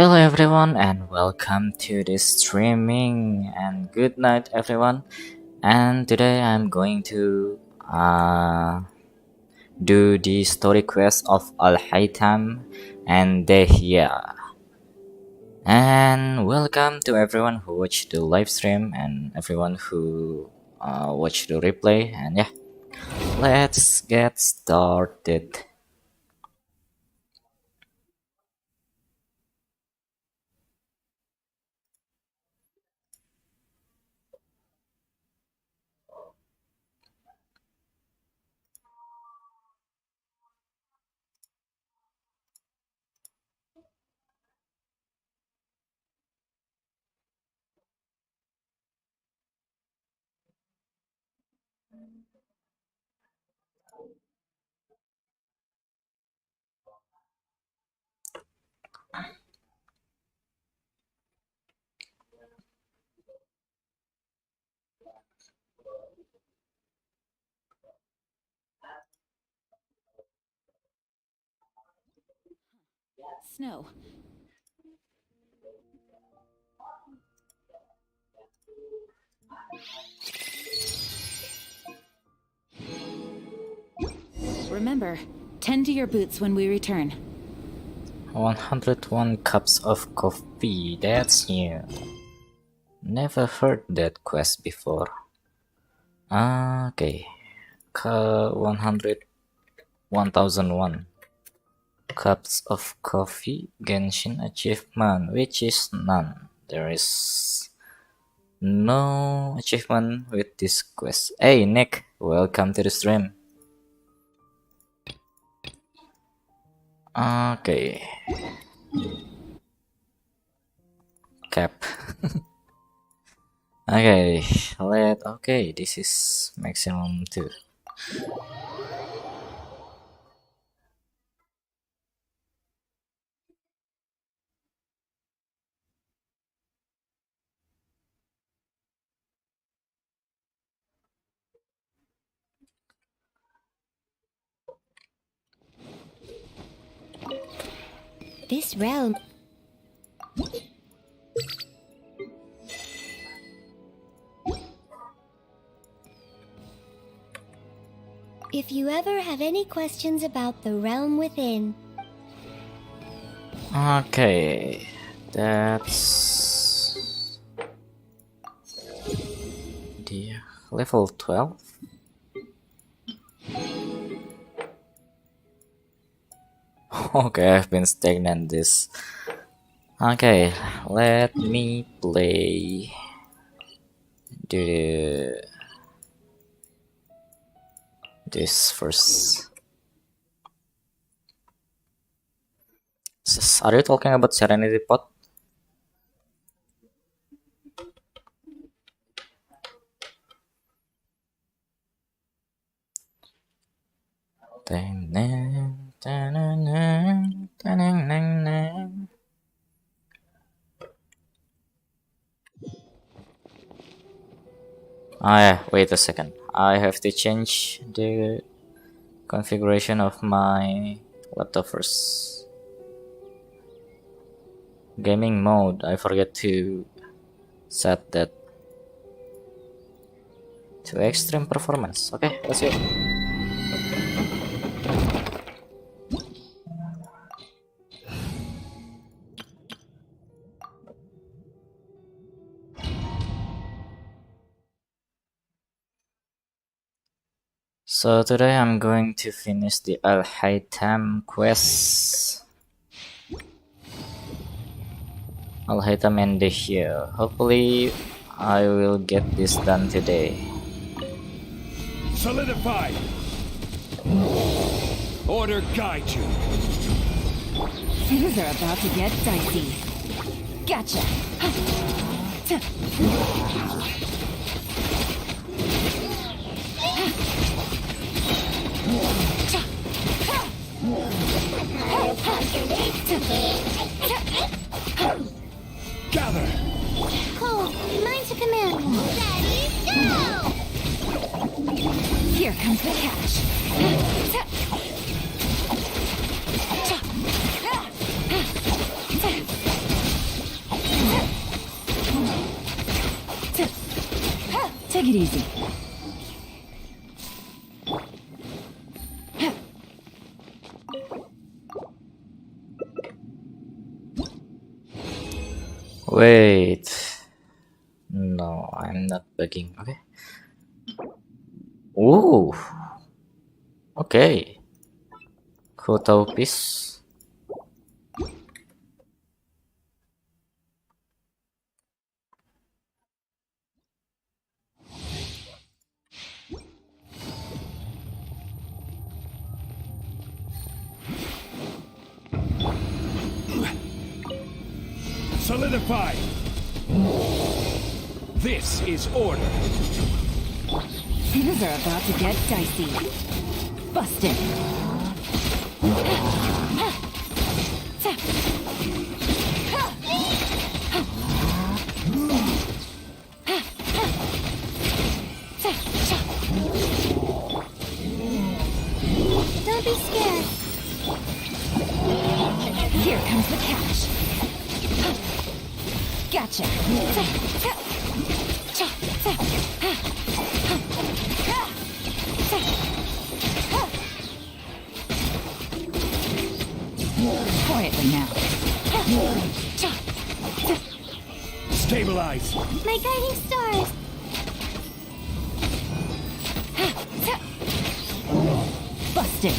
Hello everyone and welcome to this streaming and good night everyone. And today I'm going to do the story quest of Al Haytham and Dehya. And welcome to everyone who watched the live stream and everyone who watched the replay. And yeah, let's get started. Snow. Remember, tend to your boots when we return. 101 cups of coffee, that's new. Never heard that quest before. Okay. 100 1001 cups of coffee Genshin achievement, which is none. There is no achievement with this quest. Hey Nick, welcome to the stream. Okay. Cap. Okay, this is maximum 2. This realm. If you ever have any questions about the realm within. Okay, that's the level 12. Okay, I've been stagnant this. Okay, let me play the this first. Are you talking about Serenity Pot? Ah, yeah, wait a second. I have to change the configuration of my laptop first. Gaming mode, I forget to set that to extreme performance. Okay, let's go. So today I'm going to finish the Al Haytham quest. Al Haytham and here. Hopefully I will get this done today. Solidify! Order guide you! Things are about to get dicey. Gotcha! Gather! Cold, mine to command. Ready, go! Here comes the catch. Take it easy. Wait. No, I'm not bugging. Okay. Ooh. Okay. Koto piece. Solidify. This is order. Things are about to get dicey. Busted. Don't be scared. Here comes the catch. Gotcha. Quietly now. Stabilize. My guiding stars. Busted.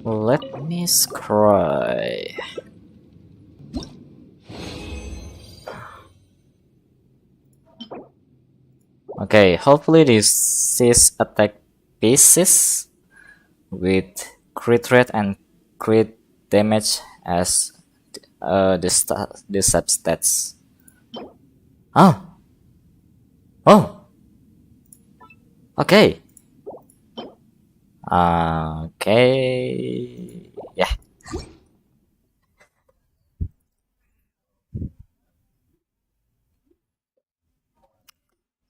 Let me scry. Okay, hopefully this is attack pieces with crit rate and crit damage as the substats. Oh! Oh! Okay. Okay. Yeah.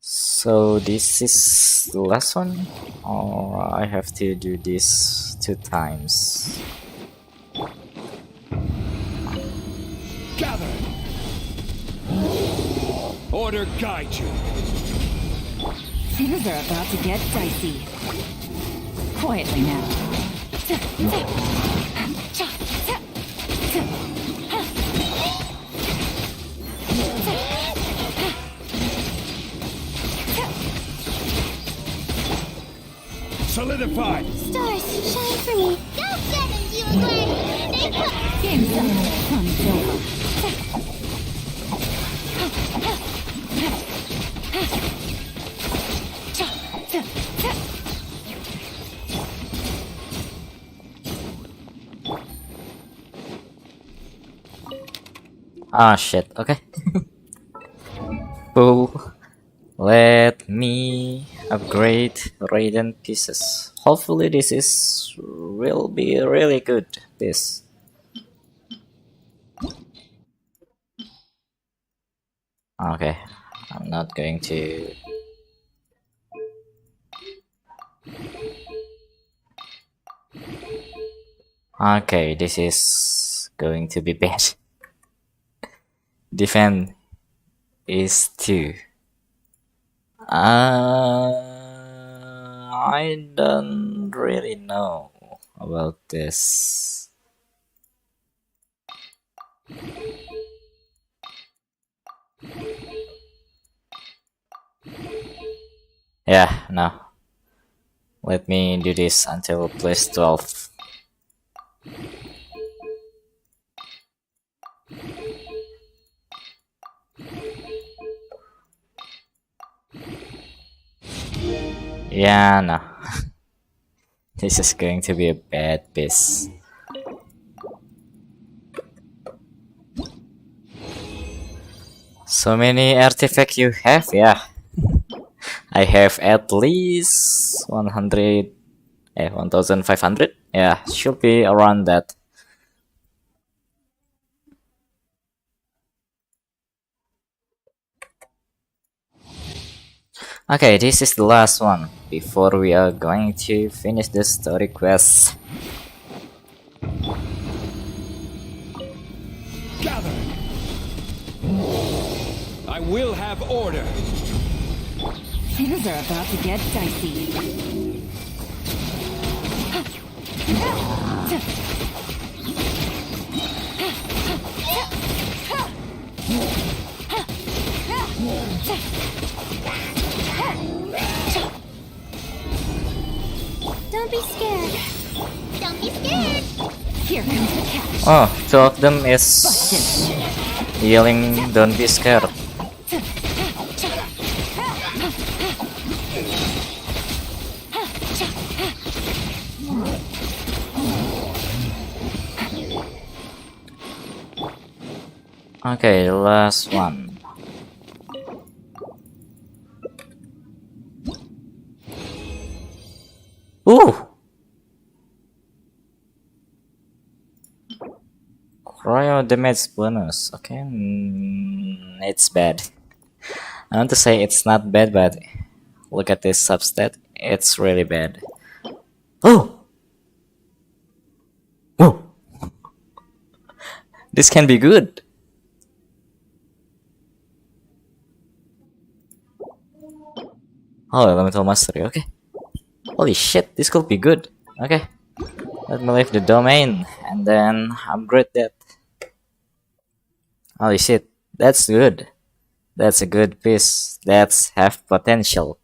So this is the last one, or I have to do this 2 times. Gather. Order guide you. Things are about to get dicey. Quietly now. Solidify. Stars, shine for me. Go get him, you away. Game's done. Sun's over. Ah shit, okay. Boo. Let me upgrade Raiden pieces. Hopefully this will be a really good piece. Okay, I'm not going to. Okay, this is going to be bad. Defense is 2. I don't really know about this. Yeah, no. Let me do this until place 12. Yeah, no. This is going to be a bad piece. So many artifacts you have, yeah. I have at least 1500. Yeah, should be around that. Okay, this is the last one before we are going to finish the story quest. Gather. I will have order. Things are about to get dicey. Don't be scared. Don't be scared. Here comes the catch. Oh, two of them is yelling, "Don't be scared." Okay, last one. Ooh! Cryo damage bonus. Okay, it's bad. I want to say it's not bad, but look at this substat. It's really bad. Oh! Whoa! This can be good. Oh, elemental mastery. Okay. Holy shit, this could be good. Okay. Let me leave the domain and then upgrade that. Holy shit, that's good. That's a good piece. That's have potential.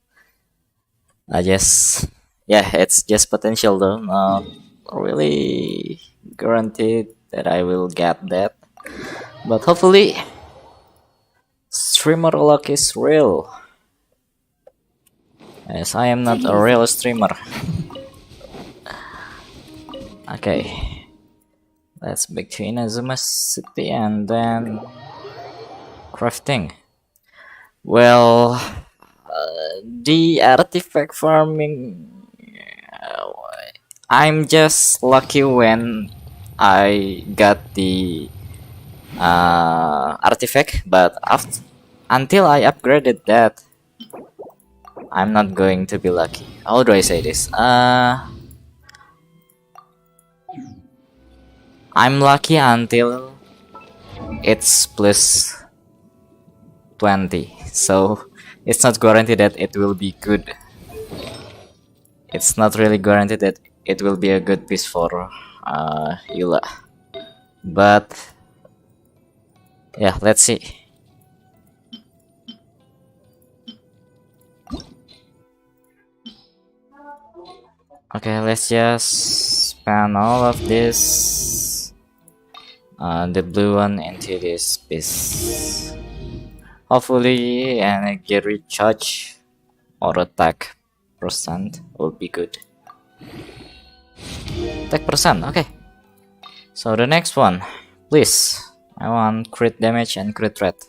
I just, yeah, it's just potential though. Not really guaranteed that I will get that. But hopefully, streamer luck is real. As I am not a real streamer. Okay. Let's back to Inazuma City and then crafting. Well, the artifact farming. uh, I'm just lucky when I got the artifact, but after until I upgraded that, I'm not going to be lucky. How do I say this? I'm lucky until it's plus 20, so it's not guaranteed that it will be good. It's not really guaranteed that it will be a good piece for Eula. But yeah, let's see. Okay, let's just spam all of this, the blue one into this piece. Hopefully, energy recharge or attack percent will be good. Attack percent, okay. So the next one, please. I want crit damage and crit rate.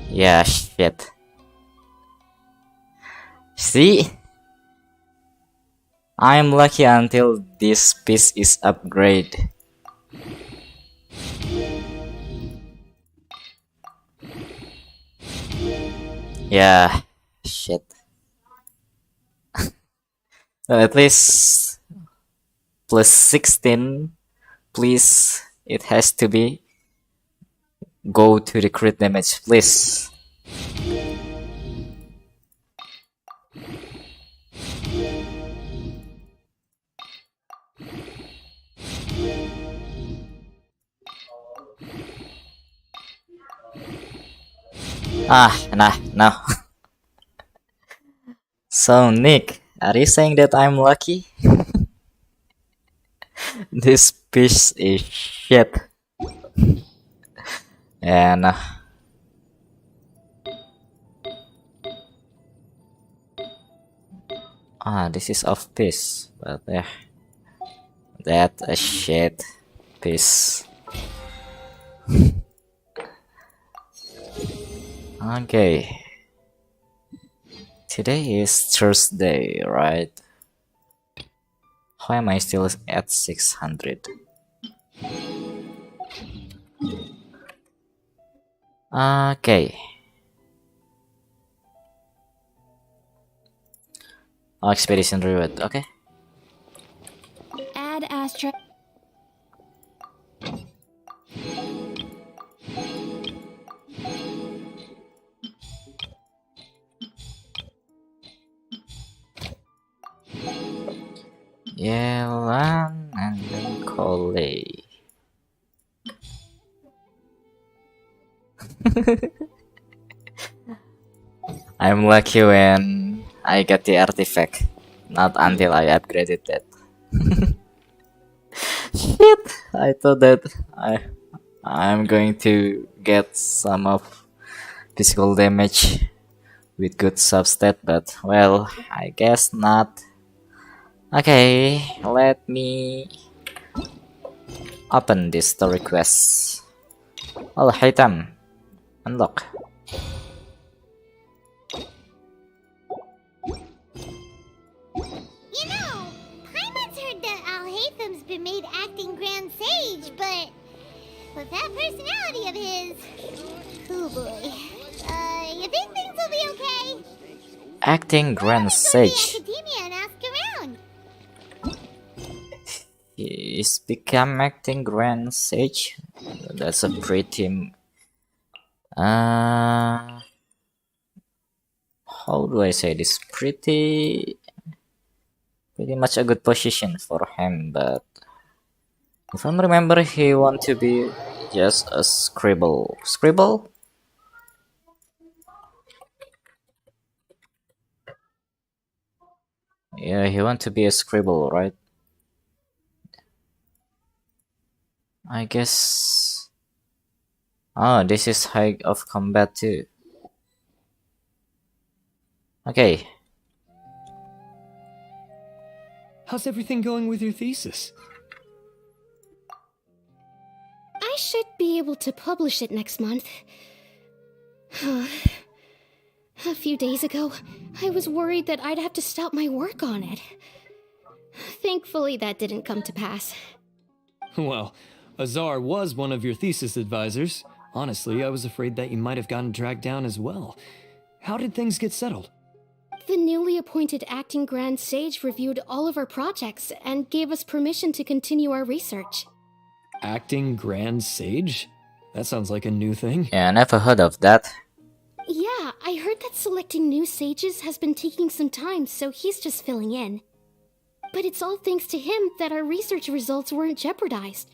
Yeah, shit. See? I'm lucky until this piece is upgraded. Yeah, shit. Well, at least plus 16, please. It has to be. Go to the crit damage, please. Nah, no. So, Nick, are you saying that I'm lucky? This piece is shit. And this is off piece, but yeah, that a shit piece. Okay, today is Thursday, right? How am I still at 600? Okay. Oh, expedition reward. Okay. Add Astra. Yelan and then Kole. I'm lucky when I got the artifact, not until I upgraded that. Shit! I thought that I'm going to get some of physical damage with good substat, but well, I guess not. Okay, let me open this story quest. All item unlock. You know, Paimon's heard that Alhatham's been made acting Grand Sage, but with that personality of his, oh boy. You think things will be okay? Acting Grand Let's go to Sage. the academia and ask around. He's become acting Grand Sage. That's a pretty. How do I say this? Pretty much a good position for him, but if I remember, he want to be just a scribble. Scribble? Yeah, he want to be a scribble, right? I guess. Oh, this is high of combat too. Okay. How's everything going with your thesis? I should be able to publish it next month. A few days ago, I was worried that I'd have to stop my work on it. Thankfully, that didn't come to pass. Well, Azar was one of your thesis advisors. Honestly, I was afraid that you might have gotten dragged down as well. How did things get settled? The newly appointed acting Grand Sage reviewed all of our projects and gave us permission to continue our research. Acting Grand Sage? That sounds like a new thing. Yeah, I never heard of that. Yeah, I heard that selecting new sages has been taking some time, so he's just filling in. But it's all thanks to him that our research results weren't jeopardized.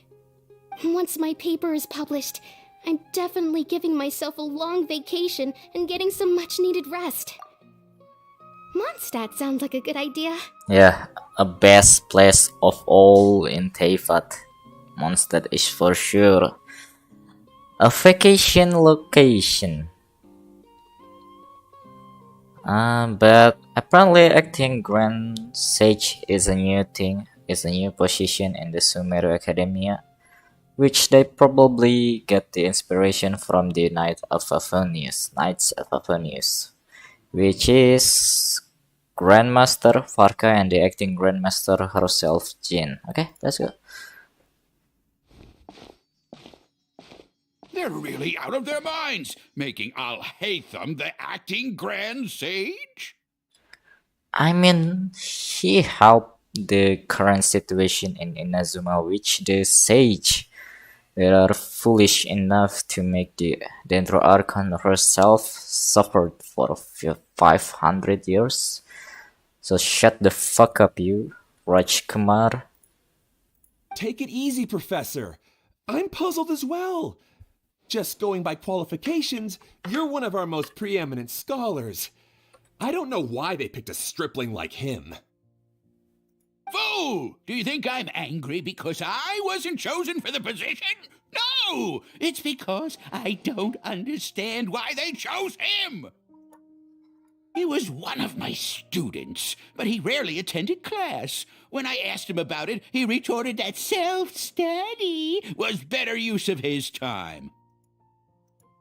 Once my paper is published, I'm definitely giving myself a long vacation and getting some much-needed rest. Mondstadt sounds like a good idea. Yeah, a best place of all in Teyvat. Mondstadt is for sure a vacation location. But apparently acting Grand Sage is a new thing, is a new position in the Sumeru Academia, which they probably get the inspiration from the Knights of Favonius, which is Grandmaster Farka and the acting Grandmaster herself, Jin. Okay, let's go. They're really out of their minds, making Alhaitham the acting Grand Sage? I mean, he helped the current situation in Inazuma, which the Sage were foolish enough to make the Dendro Archon herself suffered for 500 years. So shut the fuck up, you, Rajkumar. Take it easy, Professor. I'm puzzled as well. Just going by qualifications, you're one of our most preeminent scholars. I don't know why they picked a stripling like him. Fool! Do you think I'm angry because I wasn't chosen for the position? No! It's because I don't understand why they chose him! He was one of my students, but he rarely attended class. When I asked him about it, he retorted that self-study was better use of his time.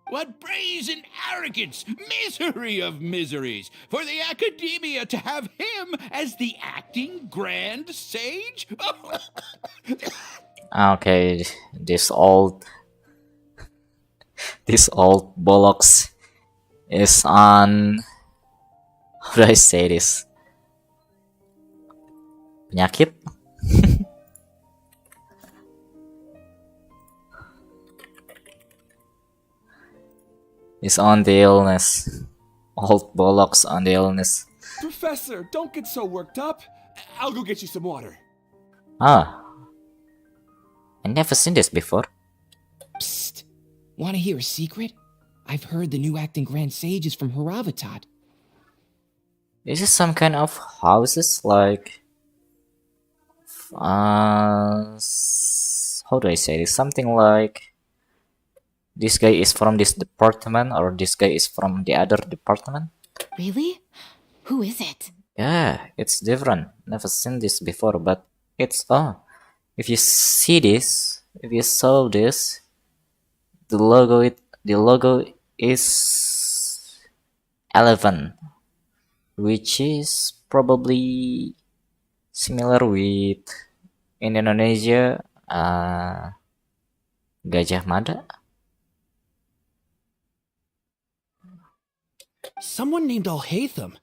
What brazen arrogance, misery of miseries, for the academia to have him as the acting Grand Sage? Okay, this old bollocks is on. How do I say this? Penyakit? Is on the illness. Old bollocks on the illness. Professor, don't get so worked up. I'll go get you some water. Ah, I never seen this before. Psst. Want to hear a secret? I've heard the new acting Grand Sage is from Haravatat. Is this some kind of houses like how do I say this? Something like this guy is from this department or this guy is from the other department? Really? Who is it? Yeah, it's different. Never seen this before, but it's if you see this, if you saw this, the logo is 11, which is probably similar with in Indonesia Gajah Mada. Someone named Alhaitham.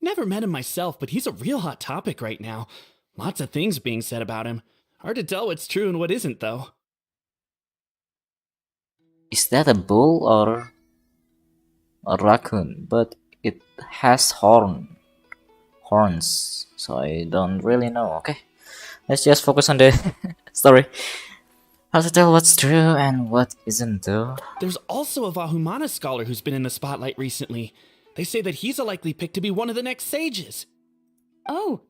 Never met him myself, but he's a real hot topic right now. Lots of things being said about him. Hard to tell what's true and what isn't, though. Is that a bull or a raccoon? But it has horns, so I don't really know. Okay, let's just focus on the story. How to tell what's true and what isn't, though. There's also a Vahumana scholar who's been in the spotlight recently. They say that he's a likely pick to be one of the next sages. Oh,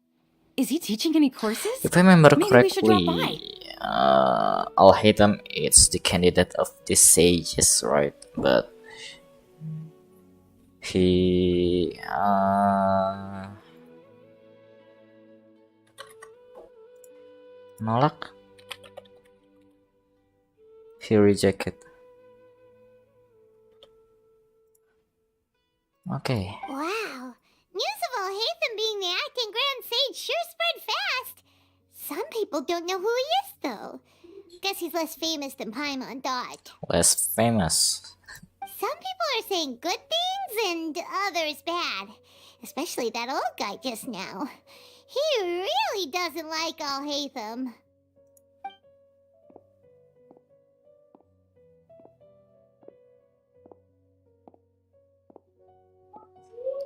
is he teaching any courses? If I remember Maybe we should drop correctly, Al-Haytham is the candidate of the sages, right? But he nolak. He rejected. Okay. Wow. News of Alhaitham being the acting Grand Sage sure spread fast. Some people don't know who he is, though. Guess he's less famous than Paimon Dot. Less famous. Some people are saying good things and others bad. Especially that old guy just now. He really doesn't like Alhaitham.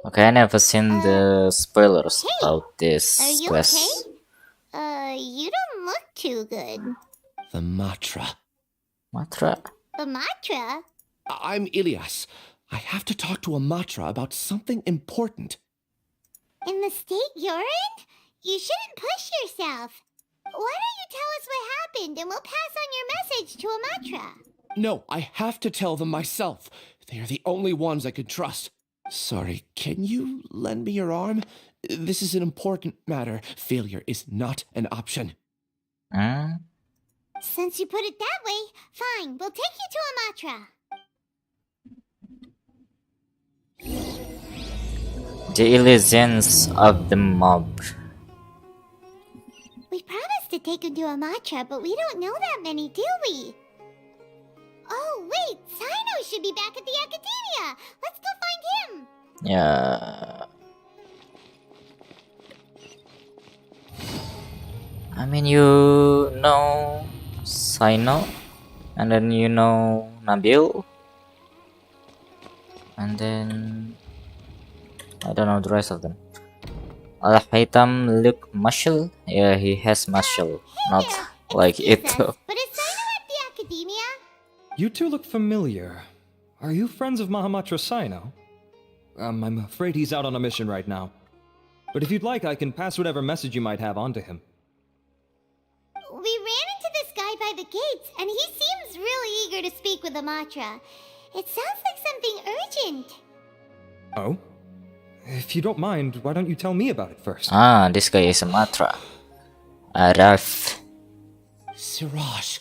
Okay, I never seen the spoilers hey, about this Are you quest. okay? You don't look too good. The Matra. Matra? The Matra? I'm Ilias. I have to talk to a Matra about something important. In the state you're in? You shouldn't push yourself. Why don't you tell us what happened and we'll pass on your message to a Matra? No, I have to tell them myself. They are the only ones I could trust. Sorry, can you lend me your arm? This is an important matter. Failure is not an option. Since you put it that way, fine, we'll take you to a Matra. The illusions of the mob. We promised to take him to a Matra, but we don't know that many, do we? Oh, wait, Sino should be back at the Academia. Let's go find him. Yeah. I mean, you know Sino, and then you know Nabil, and then I don't know the rest of them. Al-Haytham look martial. Yeah, he has martial, not there, like it. excuse us, but is Sino at the Academia? You two look familiar. Are you friends of Mahamatra Sino? I'm afraid he's out on a mission right now. But if you'd like, I can pass whatever message you might have on to him. We ran into this guy by the gates, and he seems really eager to speak with the Matra. It sounds like something urgent. Oh? If you don't mind, why don't you tell me about it first? Ah, this guy is a Matra. Araf. Siraj.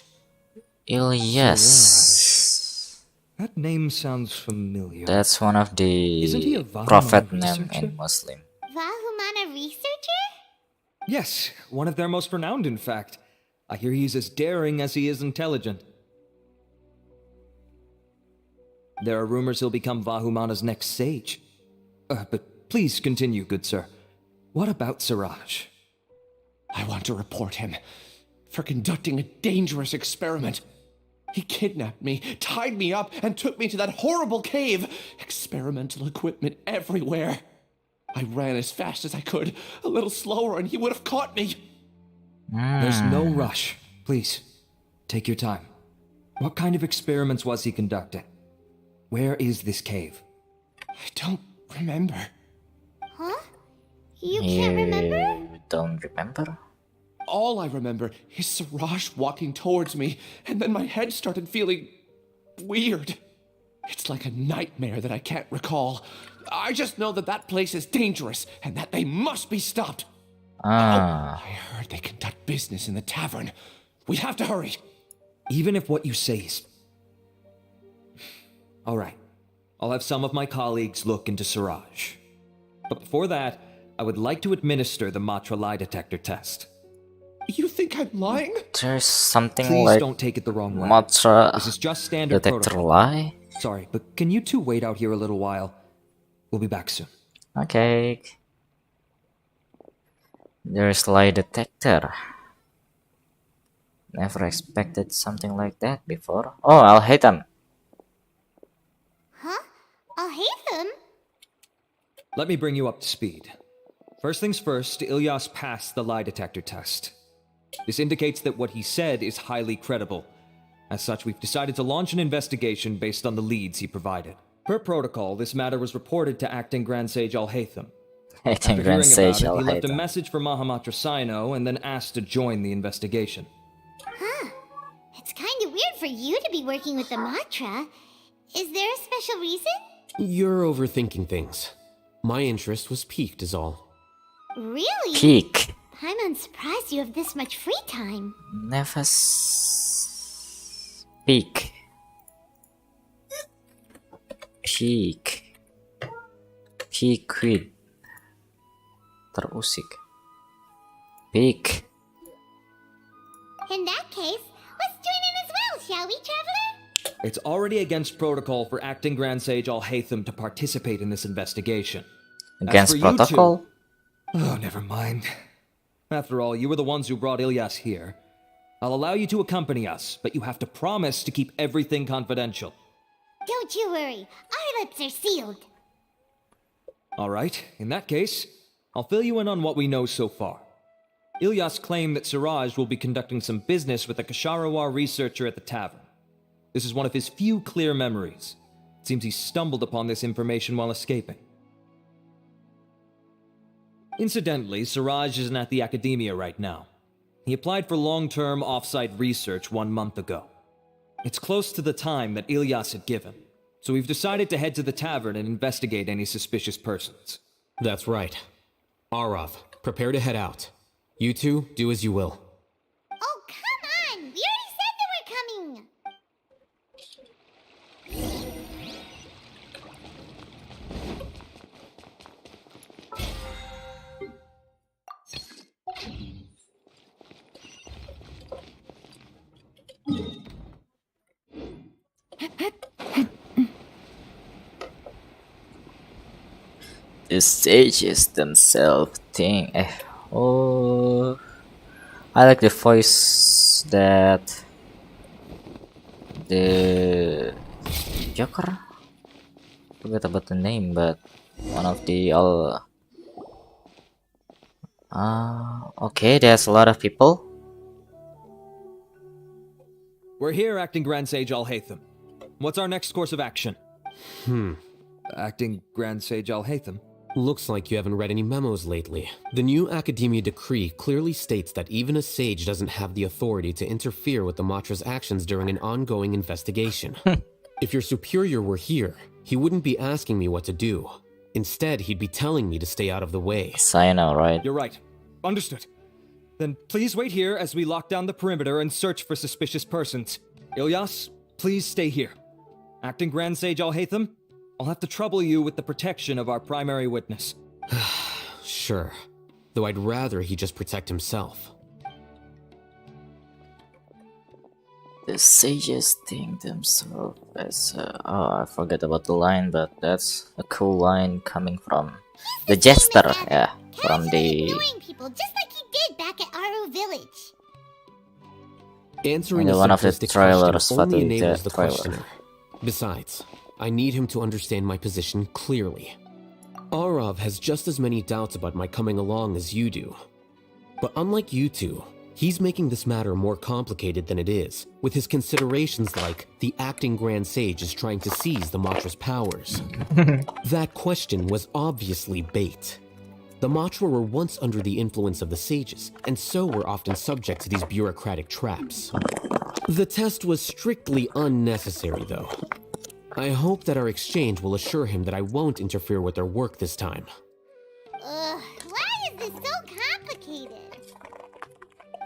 Ilyas. That name sounds familiar. That's one of Isn't he a the Vahumana prophet name researcher? in Muslim. Vahumana researcher? Yes, one of their most renowned, in fact. I hear he's as daring as he is intelligent. There are rumors he'll become Vahumana's next sage. But please continue, good sir. What about Siraj? I want to report him for conducting a dangerous experiment. He kidnapped me, tied me up, and took me to that horrible cave. Experimental equipment everywhere. I ran as fast as I could, a little slower, and he would have caught me. There's no rush. Please, take your time. What kind of experiments was he conducting? Where is this cave? I don't remember. Huh? You can't remember? You don't remember? All I remember is Siraj walking towards me, and then my head started feeling weird. It's like a nightmare that I can't recall. I just know that that place is dangerous, and that they must be stopped. Ah. I heard they conduct business in the tavern. We have to hurry. Even if what you say is... All right. I'll have some of my colleagues look into Siraj. But before that, I would like to administer the Matra lie detector test. You think I'm lying? There's something Please like don't take it the wrong way. Matra This is just standard detector protocol. lie. Sorry, but can you two wait out here a little while? We'll be back soon. Okay. There's lie detector. Never expected something like that before. Oh, I'll hate them. Huh? I'll hate them? Let me bring you up to speed. First things first, Ilyas passed the lie detector test. This indicates that what he said is highly credible. As such, we've decided to launch an investigation based on the leads he provided. Per protocol, this matter was reported to Acting Grand Sage Al-Haytham. Acting After Grand hearing Sage about it, he left a Al-Haytham. message for Mahamatra Sino and then asked to join the investigation. Huh. It's kind of weird for you to be working with the Matra. Is there a special reason? You're overthinking things. My interest was piqued is all. Really? Peak. I'm surprised you have this much free time. Never speak. Peak. Peakwid. Terusik. Peak. In that case, let's join in as well, shall we, Traveler? It's already against protocol for Acting Grand Sage Al-Haytham to participate in this investigation. As Against for you protocol? two- Oh, never mind. After all, you were the ones who brought Ilyas here. I'll allow you to accompany us, but you have to promise to keep everything confidential. Don't you worry, our lips are sealed. All right, in that case, I'll fill you in on what we know so far. Ilyas claimed that Siraj will be conducting some business with a Kasharawar researcher at the tavern. This is one of his few clear memories. It seems he stumbled upon this information while escaping. Incidentally, Siraj isn't at the academia right now. He applied for long-term off-site research 1 month ago. It's close to the time that Ilyas had given, so we've decided to head to the tavern and investigate any suspicious persons. That's right. Arav, prepare to head out. You two, do as you will. Oh, come on! We already said that we're coming! The sages themselves think. Oh. I like the voice that the Joker. Forget about the name, but one of the all. Okay, there's a lot of people. We're here, Acting Grand Sage Al-Haytham. What's our next course of action? Acting Grand Sage Al-Haytham? Looks like you haven't read any memos lately. The new Academia decree clearly states that even a sage doesn't have the authority to interfere with the Matra's actions during an ongoing investigation. If your superior were here, he wouldn't be asking me what to do. Instead, he'd be telling me to stay out of the way. Sino, right? You're right. Understood. Then please wait here as we lock down the perimeter and search for suspicious persons. Ilyas, please stay here. Acting Grand Sage Al-Haytham, I'll have to trouble you with the protection of our primary witness. Sure. Though I'd rather he just protect himself. The sages think themselves as oh, I forget about the line, but that's a cool line coming from the jester, yeah, from the Ignoring people just like he did back at Aru Village. Answering in a one of the simplistic trailers, question only what is enables the the trailer? questioner. Besides, I need him to understand my position clearly. Arav has just as many doubts about my coming along as you do. But unlike you two, He's making this matter more complicated than it is, with his considerations like the acting Grand Sage is trying to seize the Matra's powers. That question was obviously bait. The Matra were once under the influence of the sages, and so were often subject to these bureaucratic traps. The test was strictly unnecessary, though. I hope that our exchange will assure him that I won't interfere with their work this time. Why is this so complicated?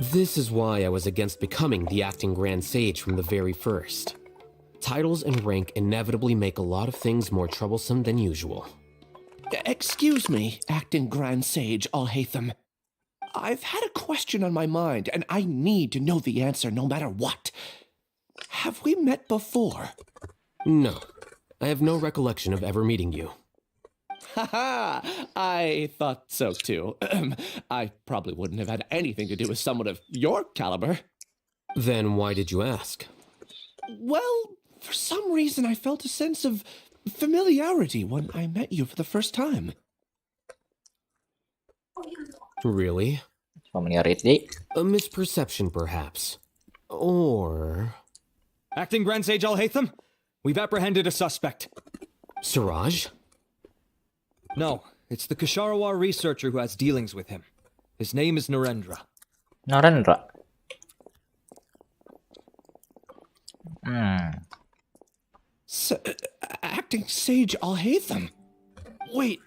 This is why I was against becoming the acting Grand Sage from the very first. Titles and rank inevitably make a lot of things more troublesome than usual. Excuse me, acting Grand Sage Alhaitham. I've had a question on my mind, and I need to know the answer no matter what. Have we met before? No, I have no recollection of ever meeting you. Haha, I thought so too. I probably wouldn't have had anything to do with someone of your caliber. Then why did you ask? Well, for some reason I felt a sense of familiarity when I met you for the first time. Really? Familiarity? A misperception, perhaps. Or... Acting Grand Sage Alhaitham, we've apprehended a suspect. Siraj? No, it's the Ksharawar researcher who has dealings with him. His name is Narendra. Narendra. Acting Sage Alhaitham? Wait,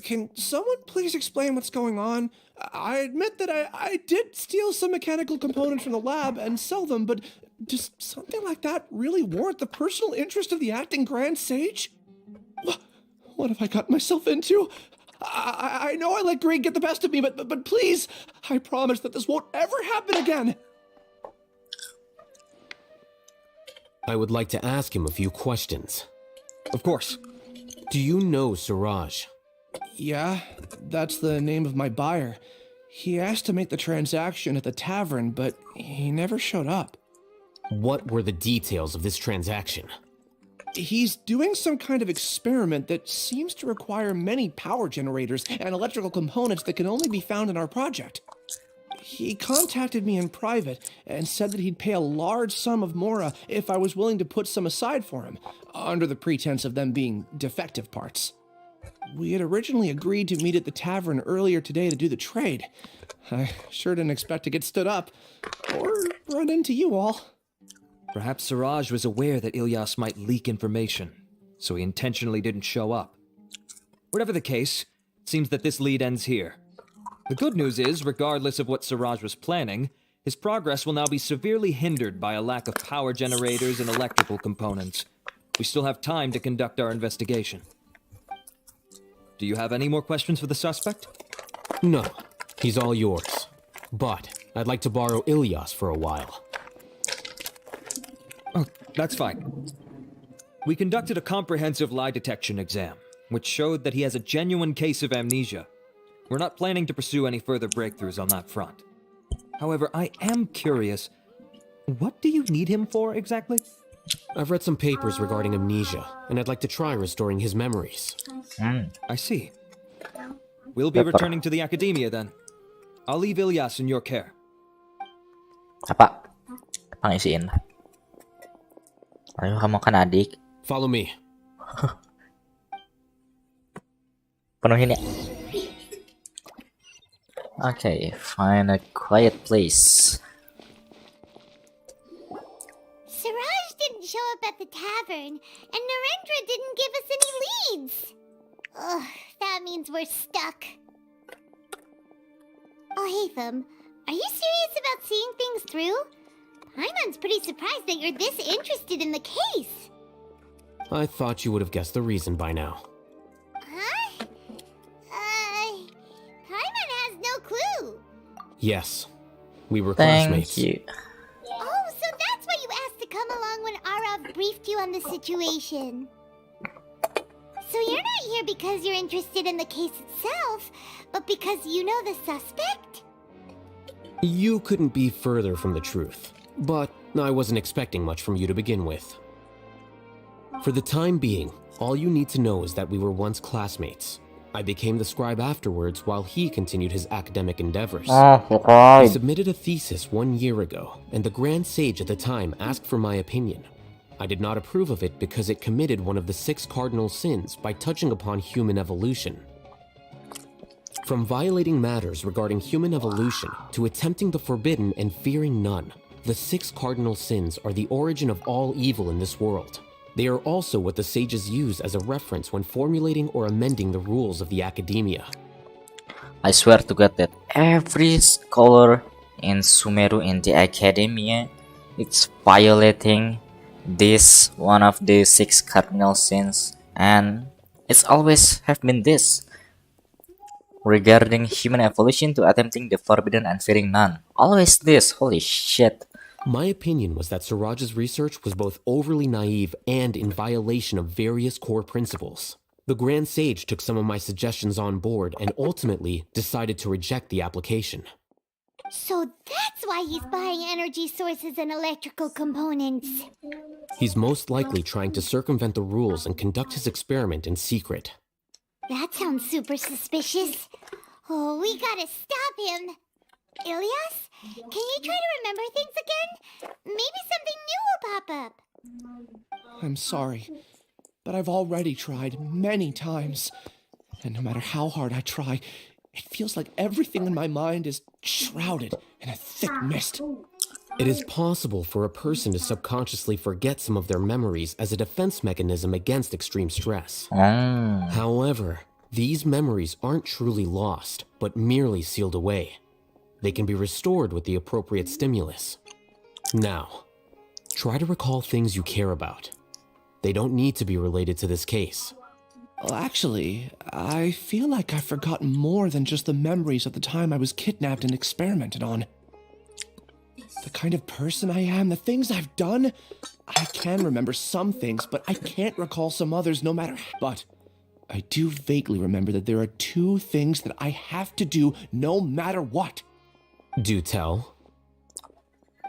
can someone please explain what's going on? I admit that I did steal some mechanical components from the lab and sell them, but does something like that really warrant the personal interest of the acting Grand Sage? What have I gotten myself into? I know I let greed get the best of me, but please, I promise that this won't ever happen again. I would like to ask him a few questions. Of course. Do you know Siraj? Yeah, that's the name of my buyer. He asked to make the transaction at the tavern, but he never showed up. What were the details of this transaction? He's doing some kind of experiment that seems to require many power generators and electrical components that can only be found in our project. He contacted me in private and said that he'd pay a large sum of mora if I was willing to put some aside for him, under the pretense of them being defective parts. We had originally agreed to meet at the tavern earlier today to do the trade. I sure didn't expect to get stood up, or run into you all. Perhaps Siraj was aware that Ilyas might leak information, so he intentionally didn't show up. Whatever the case, it seems that this lead ends here. The good news is, regardless of what Siraj was planning, his progress will now be severely hindered by a lack of power generators and electrical components. We still have time to conduct our investigation. Do you have any more questions for the suspect? No, he's all yours. But I'd like to borrow Ilyas for a while. Oh, that's fine. We conducted a comprehensive lie detection exam, which showed that he has a genuine case of amnesia. We're not planning to pursue any further breakthroughs on that front. However, I am curious, what do you need him for exactly? I've read some papers regarding amnesia, and I'd like to try restoring his memories. I see. We'll be returning to the academia then. I'll leave Ilyas in your care. Apa? Pangisiin. Ayo kamu kan adik. Follow me. Penuhin ya. Okay, find a quiet place. Siraj didn't show up at the tavern, and Narendra didn't give us any leads. Ugh, that means we're stuck. Alhaitham, are you serious about seeing things through? Paimon's pretty surprised that you're this interested in the case. I thought you would have guessed the reason by now. Huh? Paimon has no clue. Yes, we were Thank classmates. you. Oh, so that's why you asked to come along when Arav briefed you on the situation. So you're not here because you're interested in the case itself, but because you know the suspect? You couldn't be further from the truth, but I wasn't expecting much from you to begin with. For the time being, all you need to know is that we were once classmates. I became the scribe afterwards while he continued his academic endeavors. Oh, He right. submitted a thesis 1 year ago, and the Grand Sage at the time asked for my opinion. I did not approve of it because it committed one of the 6 cardinal sins by touching upon human evolution. From violating matters regarding human evolution to attempting the forbidden and fearing none, the 6 cardinal sins are the origin of all evil in this world. They are also what the sages use as a reference when formulating or amending the rules of the academia. I swear to God that every scholar in Sumeru in the academia it's violating this one of the 6 cardinal sins, and it's always have been this regarding human evolution to attempting the forbidden and fearing none. Always this, holy shit. My opinion was that Suraj's research was both overly naive and in violation of various core principles. The Grand Sage took some of my suggestions on board and ultimately decided to reject the application. So that's why he's buying energy sources and electrical components. He's most likely trying to circumvent the rules and conduct his experiment in secret. That sounds super suspicious. Oh, we gotta stop him. Ilias, can you try to remember things again? Maybe something new will pop up. I'm sorry, but I've already tried many times. And no matter how hard I try, it feels like everything in my mind is shrouded in a thick mist. It is possible for a person to subconsciously forget some of their memories as a defense mechanism against extreme stress. However, these memories aren't truly lost, but merely sealed away. They can be restored with the appropriate stimulus. Now, try to recall things you care about. They don't need to be related to this case. Well, actually, I feel like I've forgotten more than just the memories of the time I was kidnapped and experimented on. The kind of person I am, the things I've done, I can remember some things, but I can't recall some others no matter how. But I do vaguely remember that there are 2 things that I have to do no matter what. Do tell.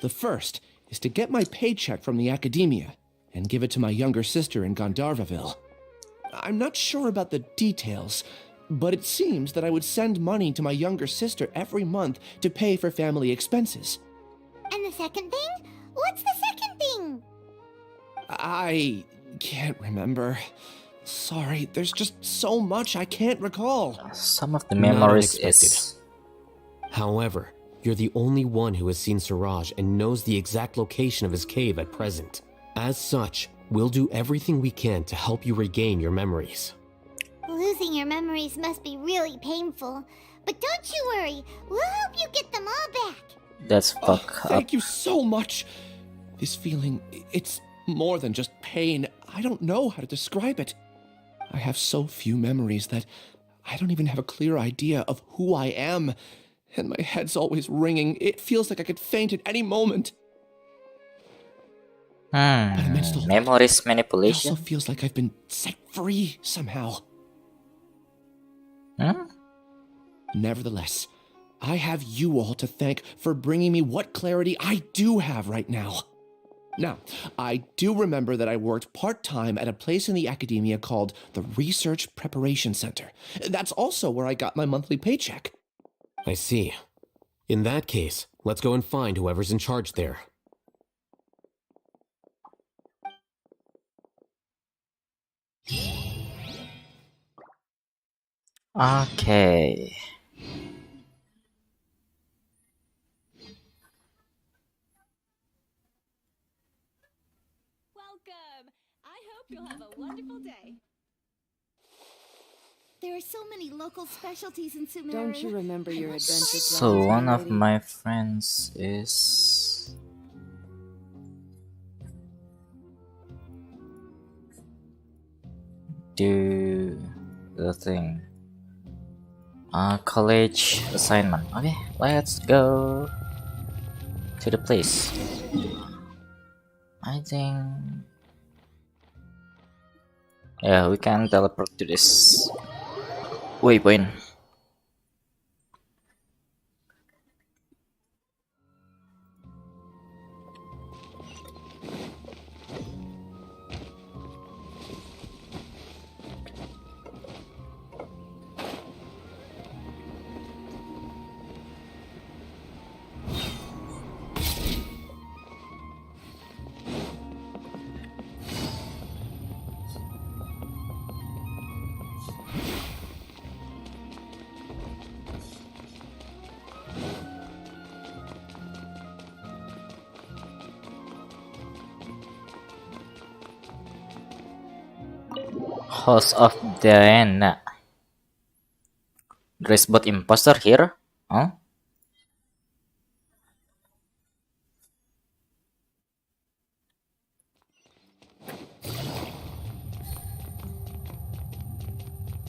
The first is to get my paycheck from the academia and give it to my younger sister in Gandharvaville. I'm not sure about the details, but it seems that I would send money to my younger sister every month to pay for family expenses. And the second thing? What's the second thing? I can't remember. Sorry, there's just so much I can't recall. Some of the Not memories unexpected. is... However, you're the only one who has seen Suraj and knows the exact location of his cave at present. As such, we'll do everything we can to help you regain your memories. Losing your memories must be really painful. But don't you worry, we'll help you get them all back. That's fuck up. Thank you so much. This feeling, it's more than just pain. I don't know how to describe it. I have so few memories that I don't even have a clear idea of who I am. And my head's always ringing. It feels like I could faint at any moment. But amidst all Memories that, it manipulation? also feels like I've been set free somehow. Nevertheless, I have you all to thank for bringing me what clarity I do have right now. Now, I do remember that I worked part-time at a place in the academia called the Research Preparation Center. That's also where I got my monthly paycheck. I see. In that case, let's go and find whoever's in charge there. Okay. Welcome. I hope you'll have a wonderful day. There are so many local specialties in Sumeru. Don't you remember your adventure So plans, one my of lady? my friends is... do the thing. College assignment. Okay, let's go to the place. I think... yeah, we can teleport to this waypoint. House of Diana. There's both imposter here? Huh?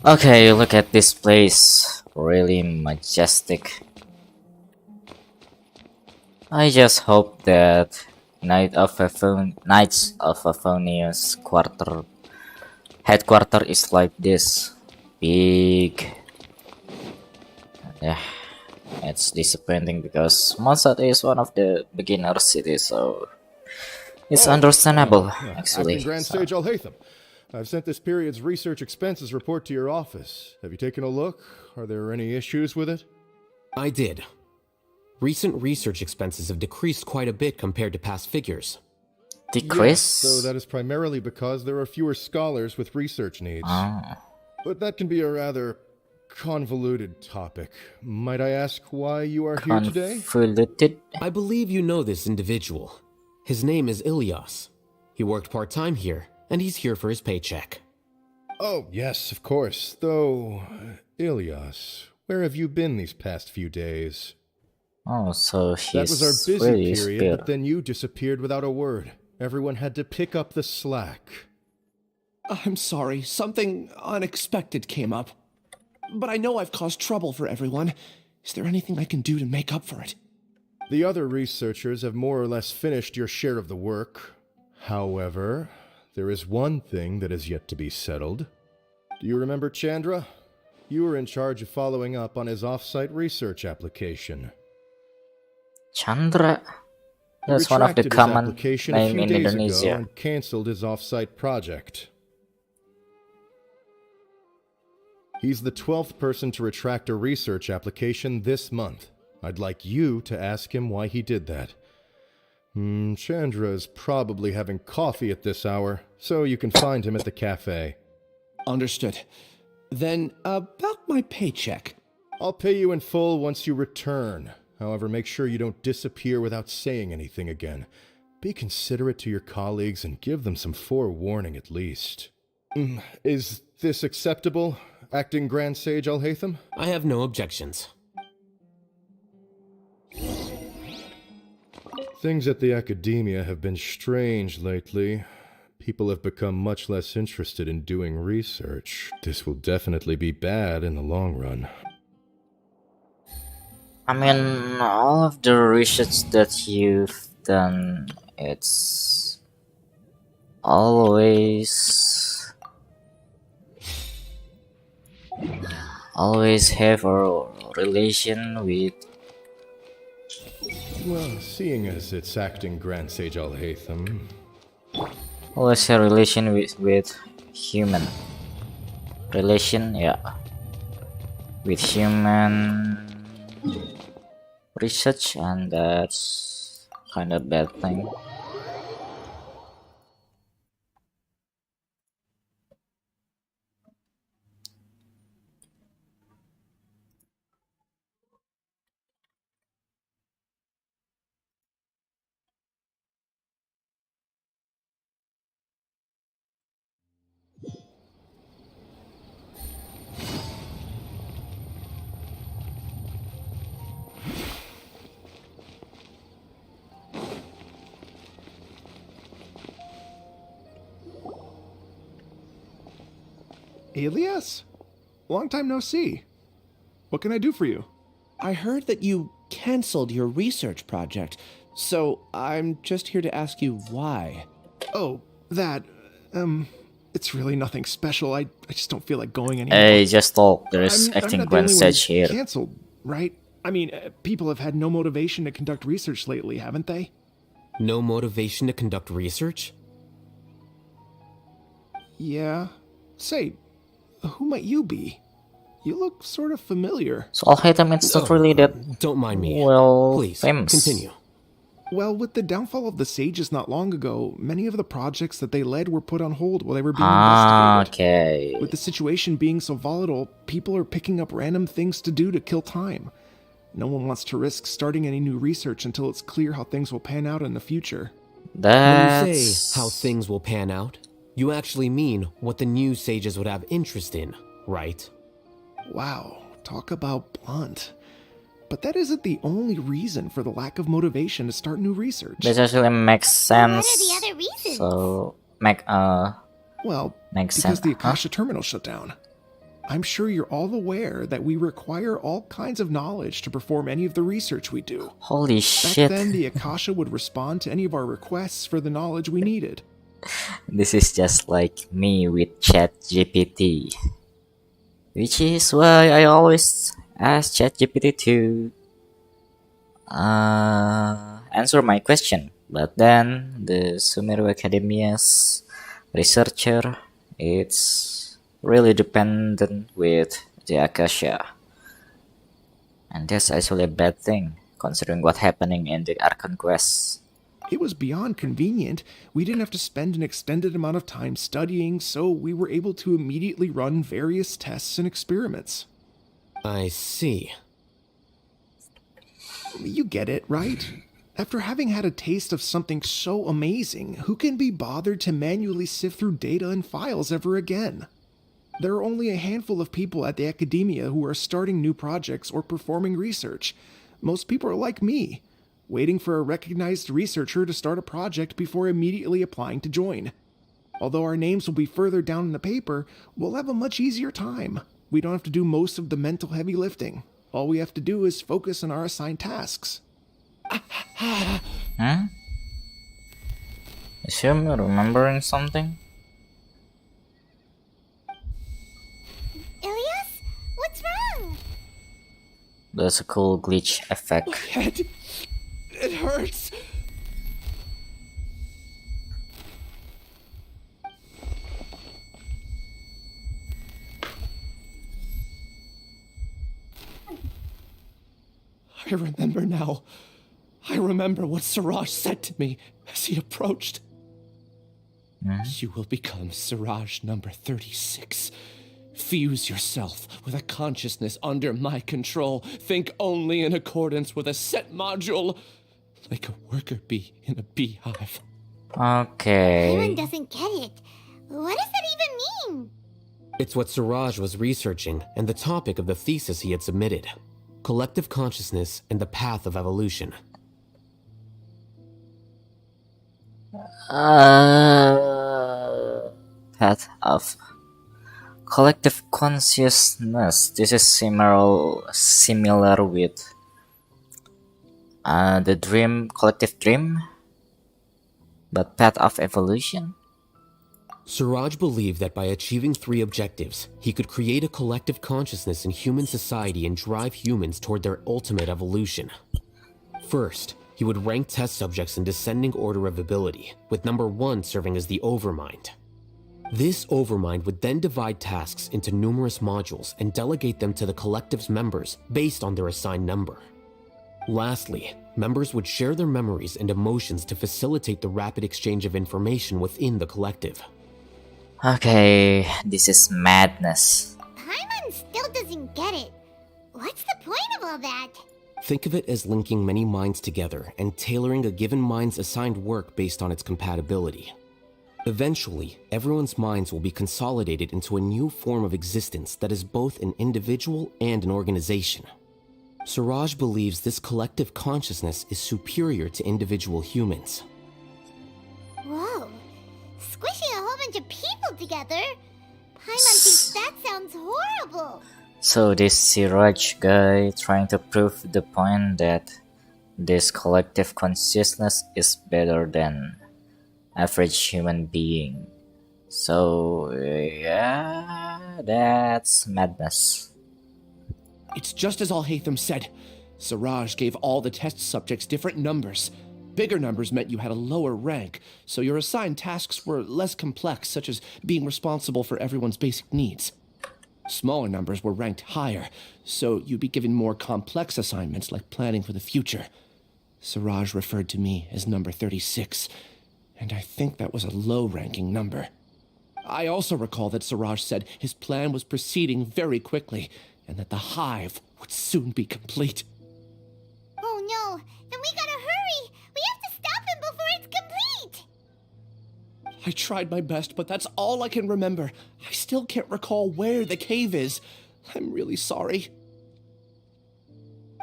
Okay, look at this place. Really majestic. I just hope that Knights of Favonius headquarter is like this. Big. Yeah, it's disappointing because Mossad is one of the beginner cities, so it's understandable, actually. Acting Grand Sage Al-Haytham. I've sent this period's research expenses report to your office. Have you taken a look? Are there any issues with it? I did. Recent research expenses have decreased quite a bit compared to past figures. Decrease? So that is primarily because there are fewer scholars with research needs. But that can be a rather convoluted topic. Might I ask why you are here today? Convoluted? I believe you know this individual. His name is Ilyas. He worked part-time here, and he's here for his paycheck. Oh, yes, of course. Though, Ilyas, where have you been these past few days? Oh, so he's That was our busy really period, scared. but then you disappeared without a word. Everyone had to pick up the slack. I'm sorry, something unexpected came up. But I know I've caused trouble for everyone. Is there anything I can do to make up for it? The other researchers have more or less finished your share of the work. However, there is one thing that is yet to be settled. Do you remember Chandra? You were in charge of following up on his off-site research application. Chandra? He That's one of the retracted his common application a name few in days ago Indonesia. and cancelled his off-site project. He's the 12th person to retract a research application this month. I'd like you to ask him why he did that. Chandra is probably having coffee at this hour, so you can find him at the cafe. Understood. Then, about my paycheck. I'll pay you in full once you return. However, make sure you don't disappear without saying anything again. Be considerate to your colleagues and give them some forewarning at least. Is this acceptable, Acting Grand Sage Al-Haytham? I have no objections. Things at the academia have been strange lately. People have become much less interested in doing research. This will definitely be bad in the long run. I mean, all of the research that you've done, it's always have a relation with. Well, seeing as it's Acting Grand Sage Al-Haytham, Always have relation with human. Relation, yeah. With human research, and that's kind of bad thing. Elias? Long time no see. What can I do for you? I heard that you canceled your research project, so I'm just here to ask you why. Oh, that, it's really nothing special. I just don't feel like going anymore. Hey, just talk. There's I'm Acting not the Grand only one Sage here. canceled, right? I mean, people have had no motivation to conduct research lately, haven't they? No motivation to conduct research? Yeah. Say, who might you be? You look sort of familiar. So Al-Haytham, it's not really that Don't mind me. well Please, famous. continue. Well, with the downfall of the Sages not long ago, many of the projects that they led were put on hold while they were being investigated. Okay. With the situation being so volatile, people are picking up random things to do to kill time. No one wants to risk starting any new research until it's clear how things will pan out in the future. When you That's say how things will pan out, You actually mean what the new sages would have interest in, right? Wow, talk about blunt. But that isn't the only reason for the lack of motivation to start new research. This actually makes sense. What are the other reasons? So Well, makes because sense. the Akasha terminal shut down. I'm sure you're all aware that we require all kinds of knowledge to perform any of the research we do. Holy Back shit. then, the Akasha would respond to any of our requests for the knowledge we needed. This is just like me with ChatGPT. Which is why I always ask ChatGPT to answer my question. But then the Sumeru Academia's researcher, it's really dependent with the Akasha. And that's actually a bad thing, considering what's happening in the Archon Quest. It was beyond convenient. We didn't have to spend an extended amount of time studying, so we were able to immediately run various tests and experiments. I see. You get it, right? After having had a taste of something so amazing, who can be bothered to manually sift through data and files ever again? There are only a handful of people at the academia who are starting new projects or performing research. Most people are like me, waiting for a recognized researcher to start a project before immediately applying to join. Although our names will be further down in the paper, we'll have a much easier time. We don't have to do most of the mental heavy lifting. All we have to do is focus on our assigned tasks. Hmm? Is him remembering something? Ilias? What's wrong? That's a cool glitch effect. My head. It hurts. I remember now. I remember what Siraj said to me as he approached. You will become Siraj number 36. Fuse yourself with a consciousness under my control. Think only in accordance with a set module, like a worker bee in a beehive. Okay. Everyone doesn't get it. What does that even mean? It's what Siraj was researching and the topic of the thesis he had submitted. Collective consciousness and the path of evolution. Path of collective consciousness. This is similar with the dream, collective dream, but path of evolution. Siraj believed that by achieving 3 objectives, he could create a collective consciousness in human society and drive humans toward their ultimate evolution. First, he would rank test subjects in descending order of ability, with number 1 serving as the overmind. This overmind would then divide tasks into numerous modules and delegate them to the collective's members based on their assigned number. Lastly, members would share their memories and emotions to facilitate the rapid exchange of information within the collective. Okay, this is madness. Paimon still doesn't get it. What's the point of all that? Think of it as linking many minds together and tailoring a given mind's assigned work based on its compatibility. Eventually, everyone's minds will be consolidated into a new form of existence that is both an individual and an organization. Siraj believes this collective consciousness is superior to individual humans. Whoa. Squishing a whole bunch of people together? Paimon thinks that sounds horrible. So this Siraj guy trying to prove the point that this collective consciousness is better than average human being. So yeah, that's madness. It's just as Alhaitham said. Siraj gave all the test subjects different numbers. Bigger numbers meant you had a lower rank, so your assigned tasks were less complex, such as being responsible for everyone's basic needs. Smaller numbers were ranked higher, so you'd be given more complex assignments like planning for the future. Siraj referred to me as number 36, and I think that was a low-ranking number. I also recall that Siraj said his plan was proceeding very quickly, and that the hive would soon be complete. Oh no, then we gotta hurry. We have to stop him before it's complete. I tried my best, but that's all I can remember. I still can't recall where the cave is. I'm really sorry.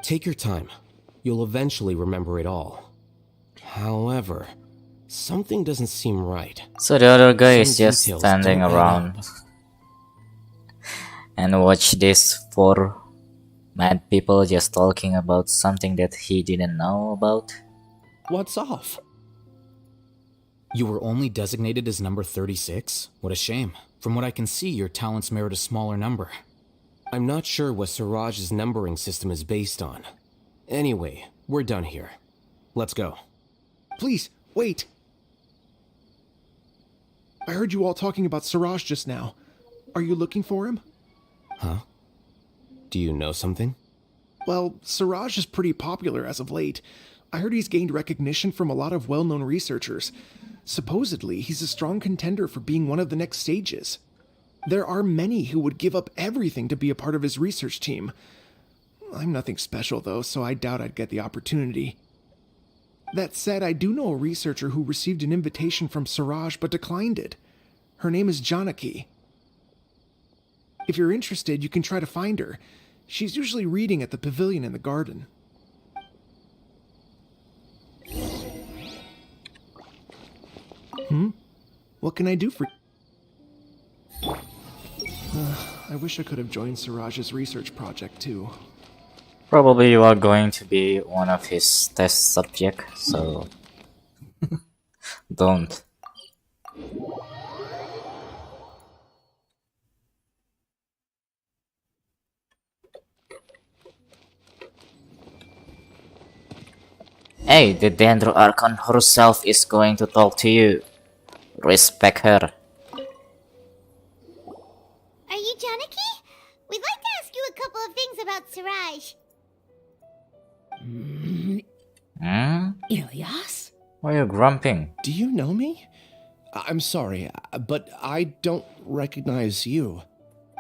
Take your time. You'll eventually remember it all. However, something doesn't seem right. So the other guy is Some just details standing don't add around and watch these four mad people just talking about something that he didn't know about. What's off? You were only designated as number 36? What a shame. From what I can see, your talents merit a smaller number. I'm not sure what Siraj's numbering system is based on. Anyway, we're done here. Let's go. Please, wait. I heard you all talking about Siraj just now. Are you looking for him? Huh? Do you know something? Well, Siraj is pretty popular as of late. I heard he's gained recognition from a lot of well-known researchers. Supposedly, he's a strong contender for being one of the next sages. There are many who would give up everything to be a part of his research team. I'm nothing special, though, so I doubt I'd get the opportunity. That said, I do know a researcher who received an invitation from Siraj but declined it. Her name is Janaki. If you're interested, you can try to find her. She's usually reading at the pavilion in the garden. What can I do for you? I wish I could have joined Siraj's research project, too. Probably you are going to be one of his test subjects, so don't. Hey, the Dendro Archon herself is going to talk to you. Respect her. Are you Janaki? We'd like to ask you a couple of things about Siraj. Ilyas? Why are you grumping? Do you know me? I'm sorry, but I don't recognize you.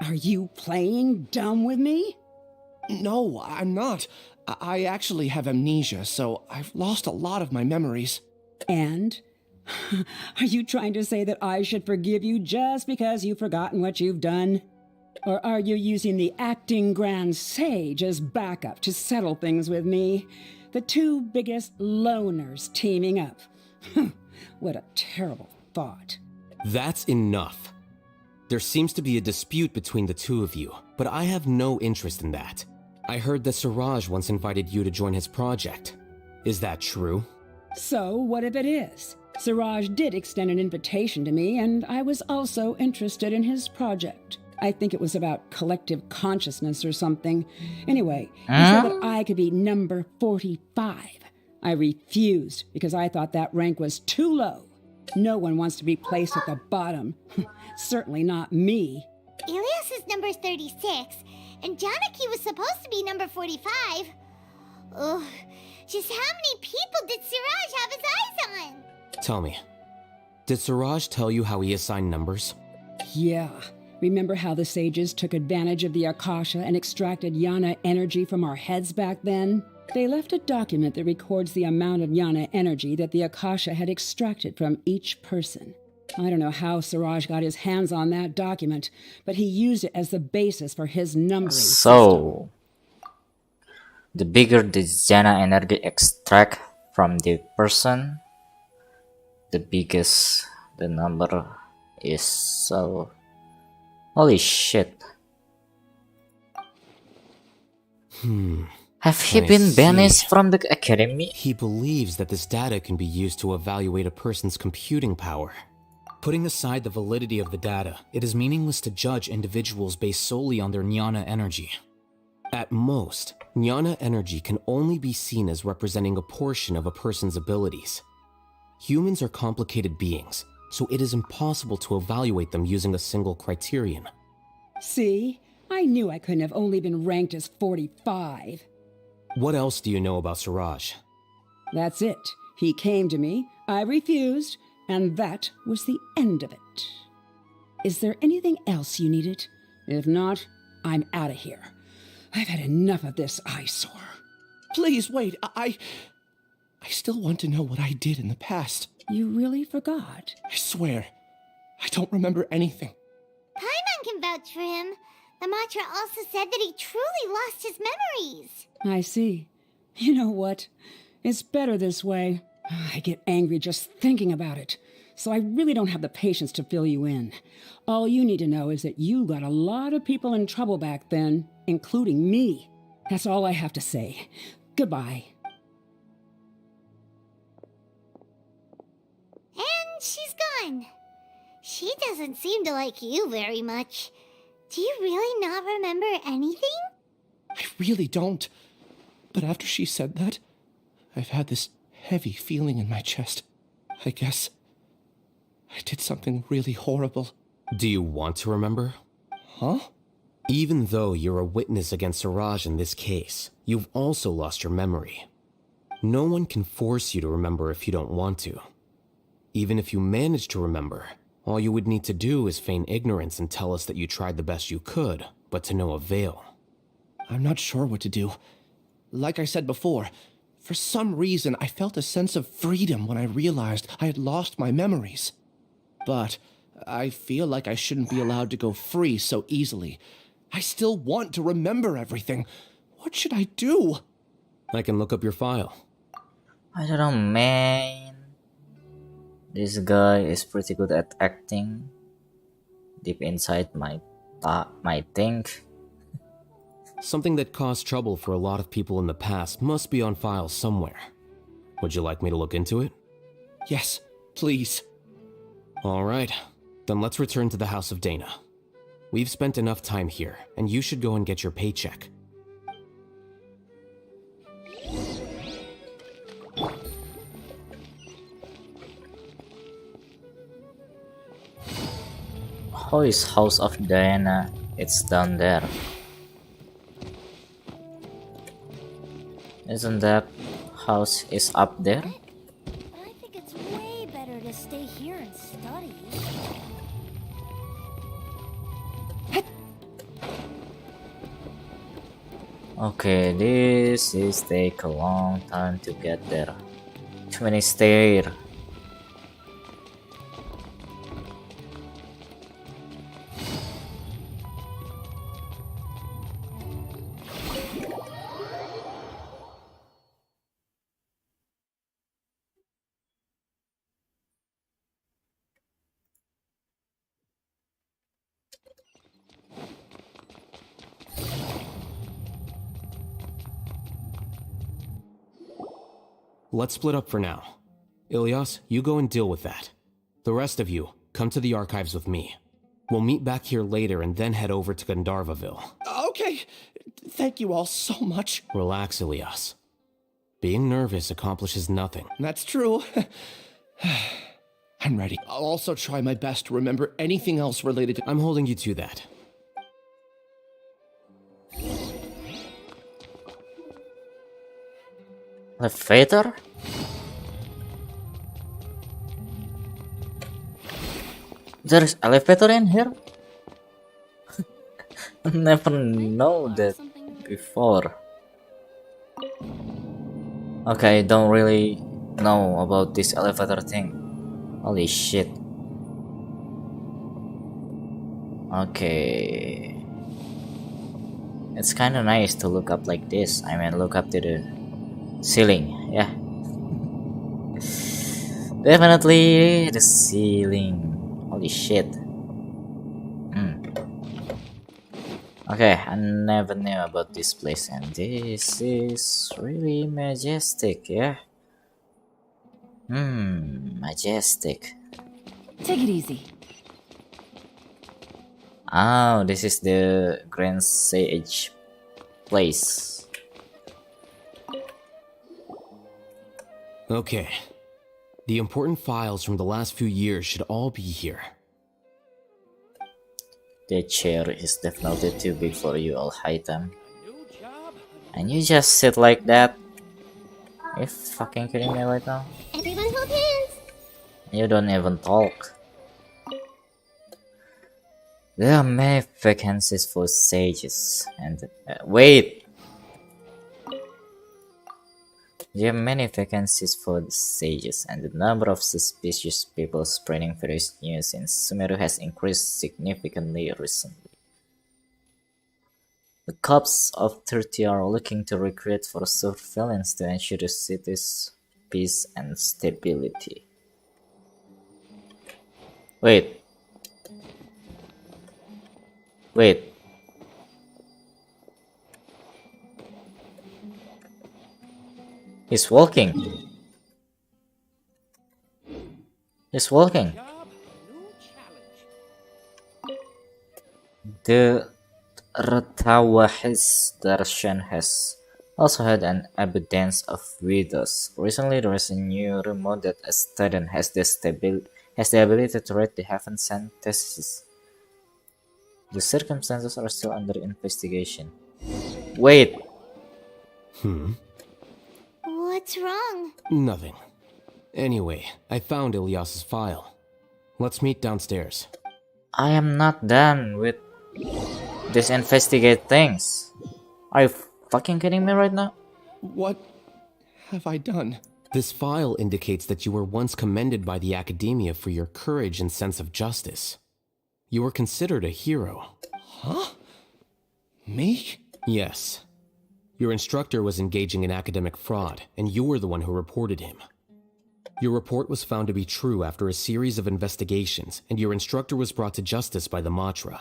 Are you playing dumb with me? No, I'm not. I actually have amnesia, so I've lost a lot of my memories. And? Are you trying to say that I should forgive you just because you've forgotten what you've done? Or are you using the acting grand sage as backup to settle things with me? The two biggest loners teaming up. What a terrible thought. That's enough. There seems to be a dispute between the two of you, but I have no interest in that. I heard that Siraj once invited you to join his project. Is that true? So, what if it is? Siraj did extend an invitation to me, and I was also interested in his project. I think it was about collective consciousness or something. Anyway, he said that I could be number 45. I refused because I thought that rank was too low. No one wants to be placed at the bottom. Certainly not me. Ilias is number 36, and Janaki was supposed to be number 45. Ugh, just how many people did Siraj have his eyes on? Tell me, did Siraj tell you how he assigned numbers? Yeah. Remember how the sages took advantage of the Akasha and extracted Yana energy from our heads back then? They left a document that records the amount of Yana energy that the Akasha had extracted from each person. I don't know how Siraj got his hands on that document, but he used it as the basis for his numbering system. The bigger the Yana energy extract from the person, the biggest the number is. So holy shit. Have he been banished from the academy? He believes that this data can be used to evaluate a person's computing power. Putting aside the validity of the data, it is meaningless to judge individuals based solely on their jnana energy. At most, jnana energy can only be seen as representing a portion of a person's abilities. Humans are complicated beings, so it is impossible to evaluate them using a single criterion. See? I knew I couldn't have only been ranked as 45. What else do you know about Siraj? That's it. He came to me, I refused, and that was the end of it. Is there anything else you needed? If not, I'm out of here. I've had enough of this eyesore. Please wait, I I still want to know what I did in the past. You really forgot? I swear, I don't remember anything. Paimon can vouch for him. The mantra also said that he truly lost his memories. I see. You know what? It's better this way. I get angry just thinking about it. So I really don't have the patience to fill you in. All you need to know is that you got a lot of people in trouble back then, including me. That's all I have to say. Goodbye. And she's gone. She doesn't seem to like you very much. Do you really not remember anything? I really don't. But after she said that, I've had this heavy feeling in my chest. I guess I did something really horrible. Do you want to remember? Huh? Even though you're a witness against Siraj in this case, you've also lost your memory. No one can force you to remember if you don't want to. Even if you manage to remember, all you would need to do is feign ignorance and tell us that you tried the best you could, but to no avail. I'm not sure what to do. Like I said before, for some reason I felt a sense of freedom when I realized I had lost my memories. But I feel like I shouldn't be allowed to go free so easily. I still want to remember everything. What should I do? I can look up your file. I don't know, man. This guy is pretty good at acting. Deep inside might think. Something that caused trouble for a lot of people in the past must be on file somewhere. Would you like me to look into it? Yes, please. All right, then let's return to the House of Dana. We've spent enough time here, and you should go and get your paycheck. How is House of Diana? It's down there. Isn't that house is up there? I think it's way better to stay here and study. Okay, this is take a long time to get there. Too many stairs. Let's split up for now. Ilyas, you go and deal with that. The rest of you, come to the archives with me. We'll meet back here later and then head over to Gandharvaville. Okay. Thank you all so much. Relax, Ilyas. Being nervous accomplishes nothing. That's true. I'm ready. I'll also try my best to remember anything else related to... I'm holding you to that. Elevator? There is elevator in here? Never know that before. Okay, don't really know about this elevator thing. Holy shit. Okay. It's kinda nice to look up like this. I mean, look up to the ceiling, yeah. Definitely the ceiling. Holy shit. Okay, I never knew about this place, and this is really majestic, yeah. Majestic. Take it easy. Oh, this is the Grand Sage place. Okay. The important files from the last few years should all be here. The chair is definitely too big for you, I'll hide them. And you just sit like that? You fucking kidding me right now? Everyone hold hands. You don't even talk. There are many vacancies for sages and wait! There are many vacancies for the sages, and the number of suspicious people spreading various news in Sumeru has increased significantly recently. The cops of 30 are looking to recruit for surveillance to ensure the city's peace and stability. Wait. Wait. He's walking. He's walking. The Ratawahis Darshan has also had an abundance of widows. Recently, there is a new rumor that a student has the ability to read the heaven sent thesis. The circumstances are still under investigation. Wait. What's wrong? Nothing. Anyway, I found Ilyas's file. Let's meet downstairs. I am not done with this investigate things. Are you fucking kidding me right now? What have I done? This file indicates that you were once commended by the Academia for your courage and sense of justice. You were considered a hero. Huh? Me? Yes. Your instructor was engaging in academic fraud, and you were the one who reported him. Your report was found to be true after a series of investigations, and your instructor was brought to justice by the Matra.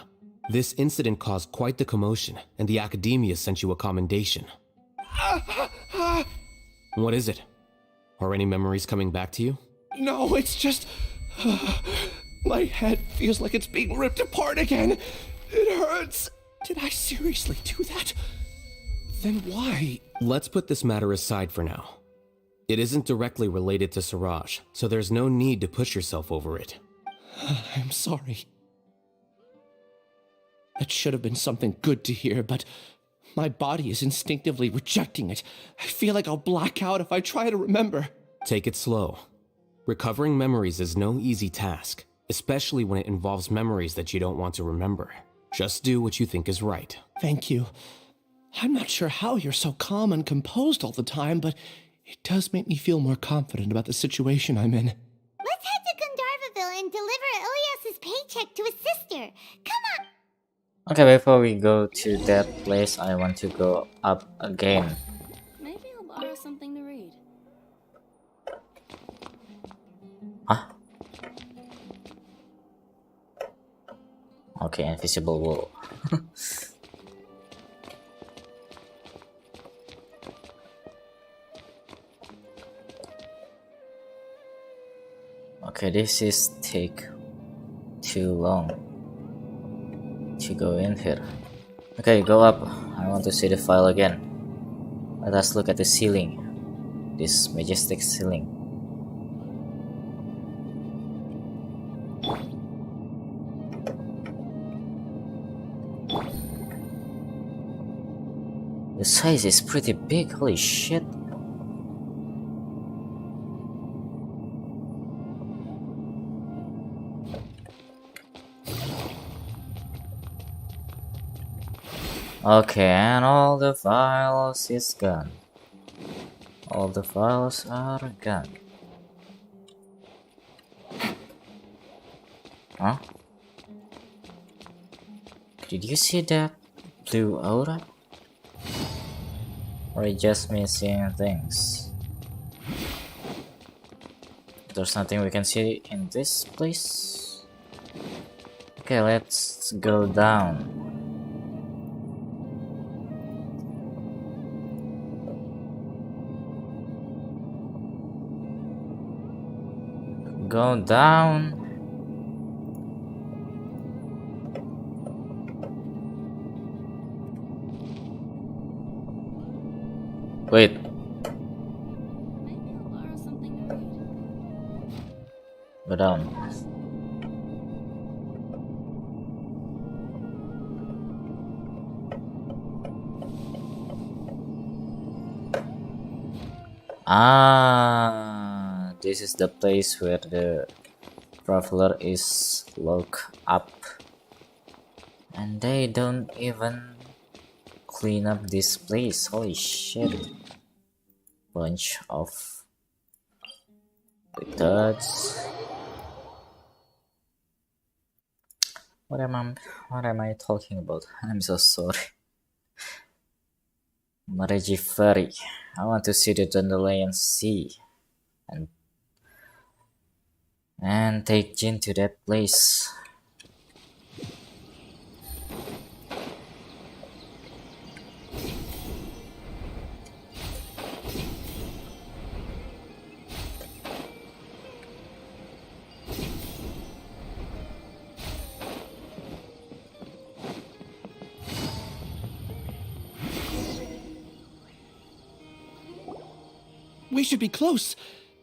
This incident caused quite the commotion, and the Academia sent you a commendation. What is it? Are any memories coming back to you? No, it's just... my head feels like it's being ripped apart again. It hurts. Did I seriously do that? Then why? Let's put this matter aside for now. It isn't directly related to Siraj, so there's no need to push yourself over it. I'm sorry. That should have been something good to hear, but my body is instinctively rejecting it. I feel like I'll black out if I try to remember. Take it slow. Recovering memories is no easy task, especially when it involves memories that you don't want to remember. Just do what you think is right. Thank you. I'm not sure how you're so calm and composed all the time, but it does make me feel more confident about the situation I'm in. Let's head to Gandharvaville and deliver Ilyas's paycheck to his sister. Come on! Okay, before we go to that place, I want to go up again. Maybe I'll borrow something to read. Huh? Okay, invisible wall. Okay, this is take too long to go in here. Okay, go up. I want to see the file again. Let us look at the ceiling. This majestic ceiling. The size is pretty big, holy shit. Okay, and all the files is gone. All the files are gone. Huh? Did you see that blue aura? Or are you just missing things? There's nothing we can see in this place. Okay, let's go down. Go down. Wait. Maybe I'll borrow something to read. Go down. Ah, this is the place where the traveler is locked up. And they don't even clean up this place. Holy shit. bunch of duds. What am I talking about? I'm so sorry. Marigiferi. I want to see the Dandelion Sea and take Jin to that place. We should be close.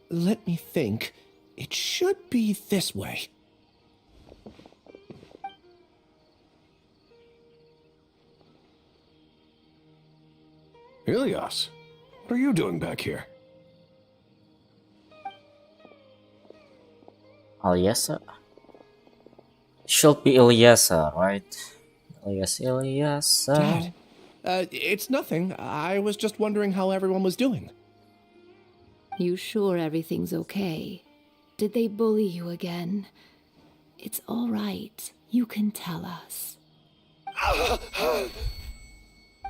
Let me think. It should be this way. Ilias, what are you doing back here? Ilyasa? Should be Ilyasa, right? Ilyasa. Dad, it's nothing. I was just wondering how everyone was doing. You sure everything's okay? Did they bully you again? It's all right. You can tell us.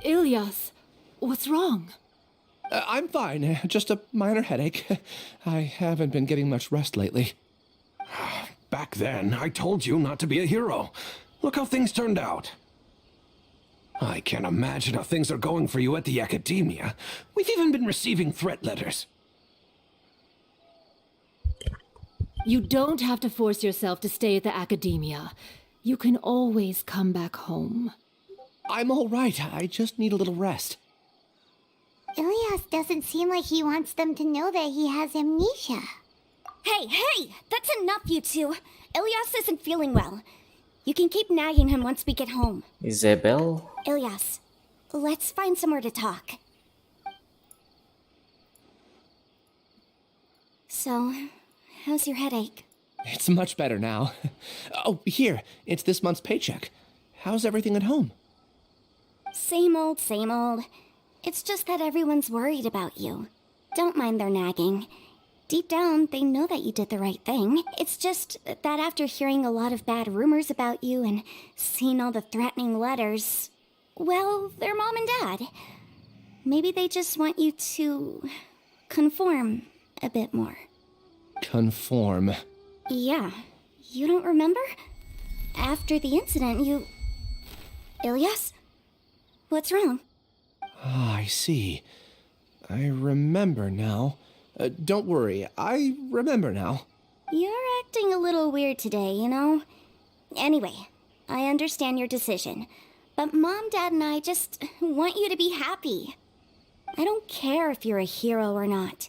Ilyas, what's wrong? I'm fine. Just a minor headache. I haven't been getting much rest lately. Back then, I told you not to be a hero. Look how things turned out. I can't imagine how things are going for you at the Academia. We've even been receiving threat letters. You don't have to force yourself to stay at the Academia. You can always come back home. I'm all right. I just need a little rest. Ilias doesn't seem like he wants them to know that he has amnesia. Hey! That's enough, you two. Ilias isn't feeling well. You can keep nagging him once we get home. Isabel? Ilias, let's find somewhere to talk. So, how's your headache? It's much better now. Oh, here. It's this month's paycheck. How's everything at home? Same old, same old. It's just that everyone's worried about you. Don't mind their nagging. Deep down, they know that you did the right thing. It's just that after hearing a lot of bad rumors about you and seeing all the threatening letters, well, they're mom and dad. Maybe they just want you to conform a bit more. Conform. Yeah. You don't remember? After the incident, you... Ilias? What's wrong? Ah, I see. I remember now. Don't worry, I remember now. You're acting a little weird today, you know? Anyway, I understand your decision, but Mom, Dad, and I just want you to be happy. I don't care if you're a hero or not.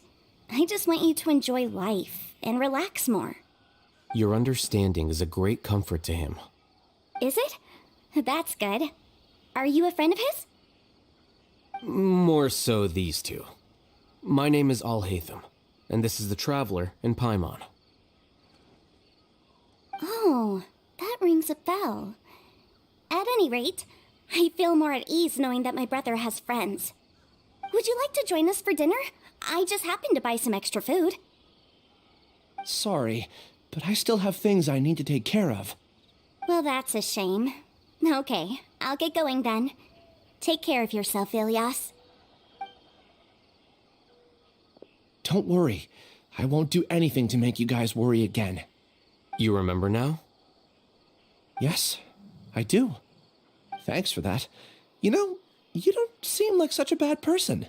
I just want you to enjoy life and relax more. Your understanding is a great comfort to him. Is it? That's good. Are you a friend of his? More so these two. My name is Alhaitham, and this is the Traveler in Paimon. Oh, that rings a bell. At any rate, I feel more at ease knowing that my brother has friends. Would you like to join us for dinner? I just happened to buy some extra food. Sorry, but I still have things I need to take care of. Well, that's a shame. Okay, I'll get going then. Take care of yourself, Ilias. Don't worry. I won't do anything to make you guys worry again. You remember now? Yes, I do. Thanks for that. You know, you don't seem like such a bad person.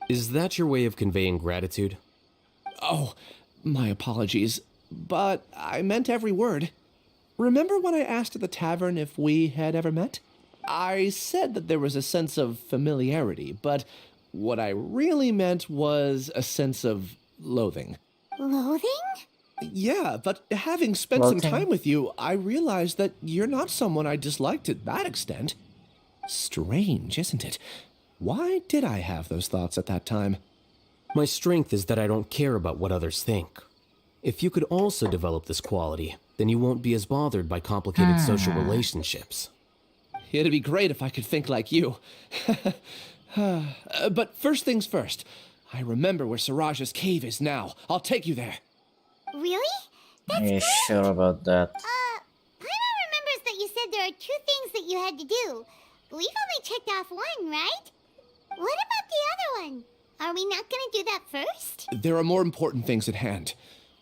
Is that your way of conveying gratitude? Oh, my apologies. But I meant every word. Remember when I asked at the tavern if we had ever met? I said that there was a sense of familiarity, but what I really meant was a sense of loathing. Loathing? Yeah, but having spent some time with you, I realized that you're not someone I dislike to that extent. Strange, isn't it? Why did I have those thoughts at that time? My strength is that I don't care about what others think. If you could also develop this quality, then you won't be as bothered by complicated social relationships. It'd be great if I could think like you. But first things first, I remember where Siraj's cave is now. I'll take you there. Really? Are you sure about that? Paimon remembers that you said there are 2 things that you had to do. We've only checked off 1, right? What about the other one? Are we not gonna do that first? There are more important things at hand.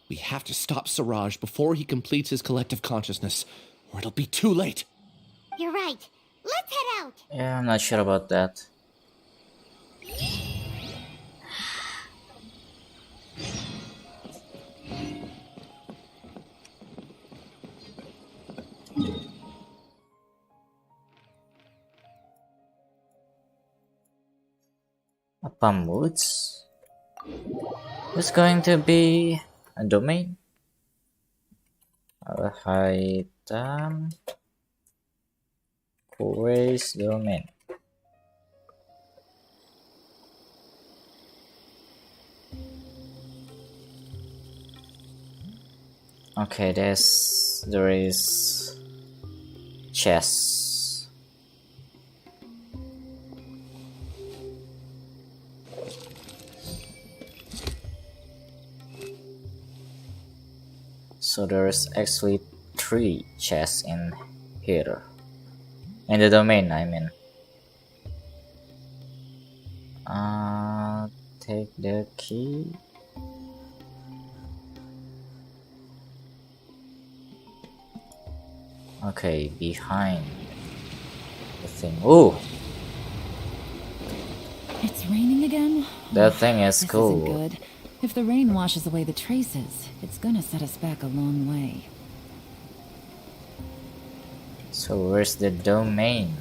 We have to stop Siraj before he completes his collective consciousness, or it'll be too late. You're right. Let's head out. Yeah, I'm not sure about that. Apa moods? There's going to be a domain. Item. Quiz domain. Okay, there is chess. So there's actually 3 chests in here. In the domain, I mean. Take the key. Okay, behind the thing. Ooh! It's raining again? That thing is This cool. isn't good. If the rain washes away the traces, it's gonna set us back a long way. So where's the domain?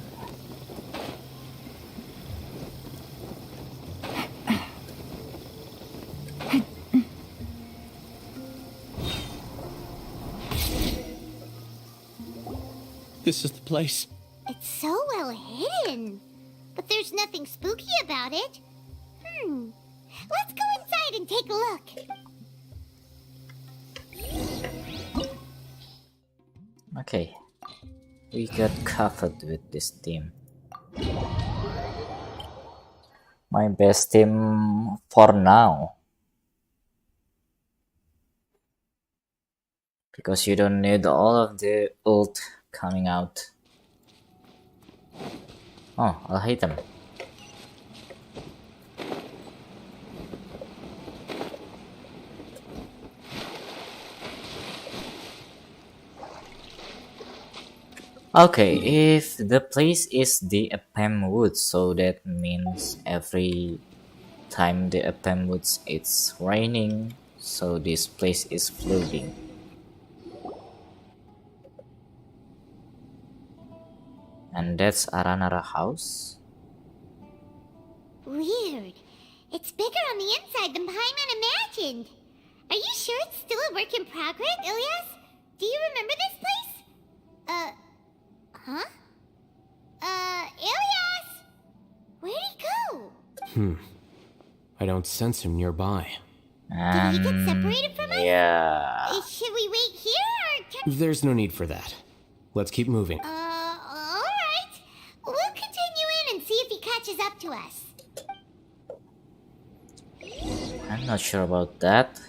This is the place. It's so well hidden. But there's nothing spooky about it. Let's go inside and take a look. Okay. We got covered with this team. My best team for now. Because you don't need all of the ult coming out. Oh, I'll hit them. Okay, if the place is the Epem Woods, so that means every time the Epem Woods it's raining, so this place is flooding. And that's Aranara house. Weird. It's bigger on the inside than Paimon imagined. Are you sure it's still a work in progress, Ilyas? Do you remember this place? Huh? Ilyas! Where'd he go? I don't sense him nearby. Did he get separated from us? Yeah. Should we wait here or turn? There's no need for that. Let's keep moving. Alright. We'll continue in and see if he catches up to us. I'm not sure about that.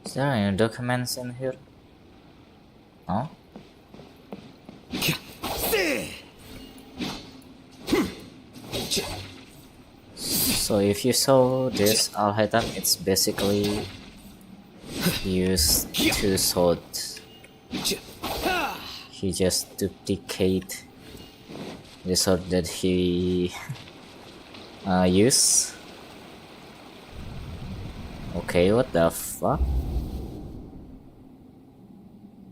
Is there any documents in here? No? So if you saw this item, it's basically used to sword. He just duplicate the sword that he used. Okay, what the fuck?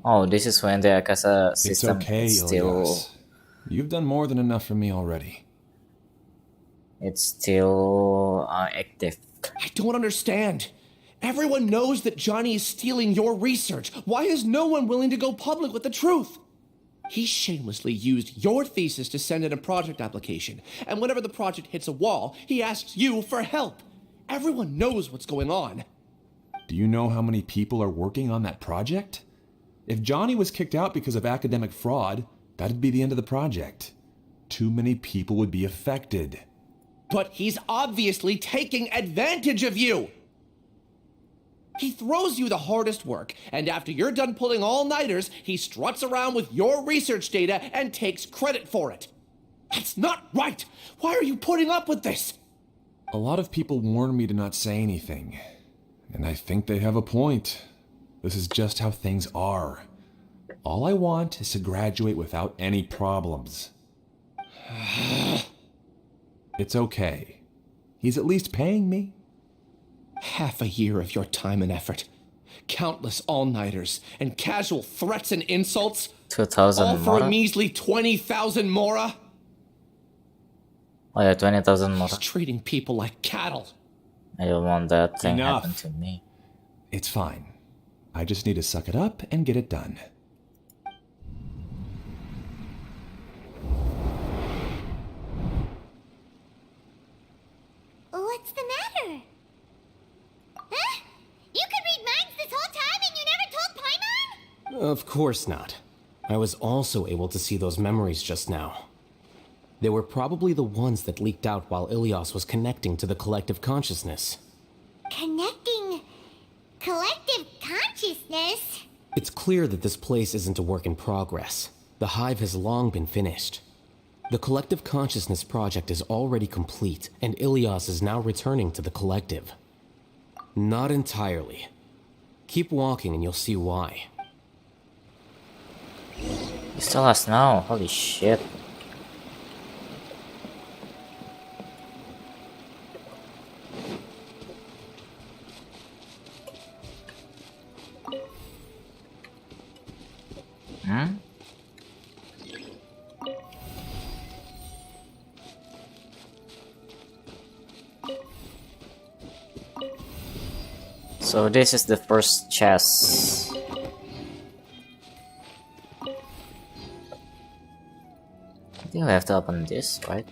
Oh, this is when the Akasa system It's okay, is still Ilyas. You've done more than enough for me already. it's still active. I don't understand. Everyone knows that Johnny is stealing your research. Why is no one willing to go public with the truth? He shamelessly used your thesis to send in a project application, and whenever the project hits a wall, he asks you for help. Everyone knows what's going on. Do you know how many people are working on that project? If Johnny was kicked out because of academic fraud, That'd be the end of the project. Too many people would be affected. But he's obviously taking advantage of you! He throws you the hardest work, and after you're done pulling all-nighters, he struts around with your research data and takes credit for it. That's not right! Why are you putting up with this? A lot of people warn me to not say anything. And I think they have a point. This is just how things are. All I want is to graduate without any problems. It's okay. He's at least paying me. Half a year of your time and effort. Countless all-nighters and casual threats and insults. 2,000 all for a mora? measly 20,000 mora? Oh yeah, 20,000 mora. He's treating people like cattle. I don't want that thing Enough. happen to me. It's fine. I just need to suck it up and get it done. What's the matter? Huh? You could read minds this whole time and you never told Paimon? Of course not. I was also able to see those memories just now. They were probably the ones that leaked out while Ilias was connecting to the collective consciousness. Connecting collective consciousness? It's clear that this place isn't a work in progress. The hive has long been finished. The collective consciousness project is already complete, and Ilias is now returning to the collective. Not entirely. Keep walking and you'll see why. You still has now. Holy shit. Hmm? So this is the first chest. I think I have to open this, right?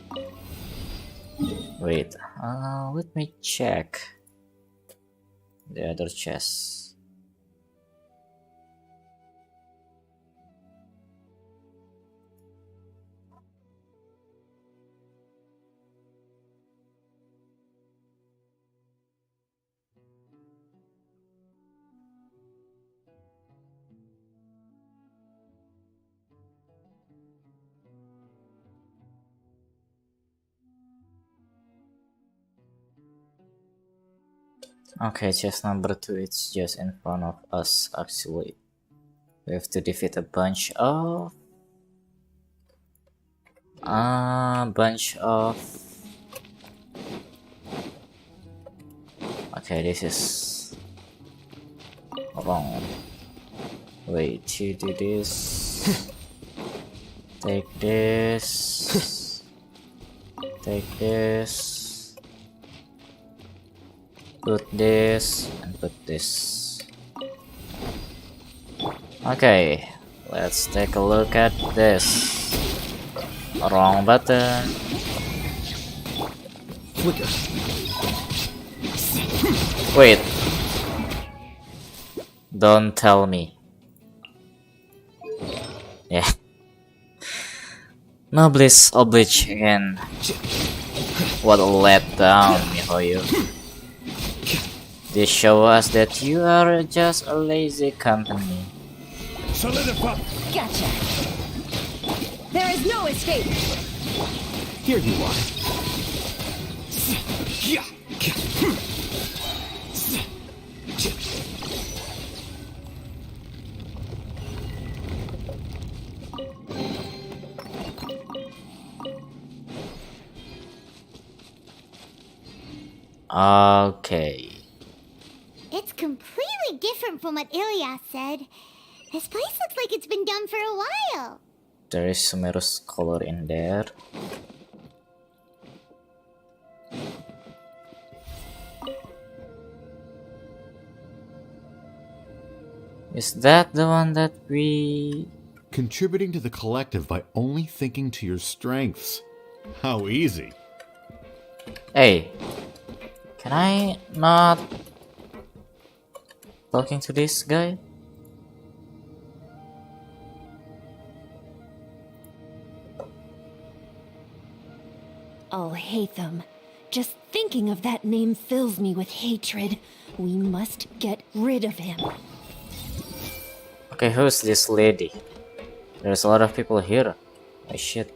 Wait, let me check the other chest. Okay, chest number 2, it's just in front of us actually. We have to defeat a bunch of okay, this is wrong. Wait, to do this. Take this. Take this. Put this and put this. Okay, let's take a look at this. Wrong button. Flicker. Wait. Don't tell me. Yeah. Noblesse oblige again. What a letdown, Mihoyo. They show us that you are just a lazy company. Solidify! Gotcha. There is no escape. Here you are. Okay. It's completely different from what Ilias said. This place looks like it's been done for a while. There is Sumeru's color in there. Is that the one that we... Contributing to the collective by only thinking to your strengths. How easy. Hey, can I not talking to this guy? Al-Haytham. Just thinking of that name fills me with hatred. We must get rid of him. Okay, who's this lady? There's a lot of people here. Oh shit.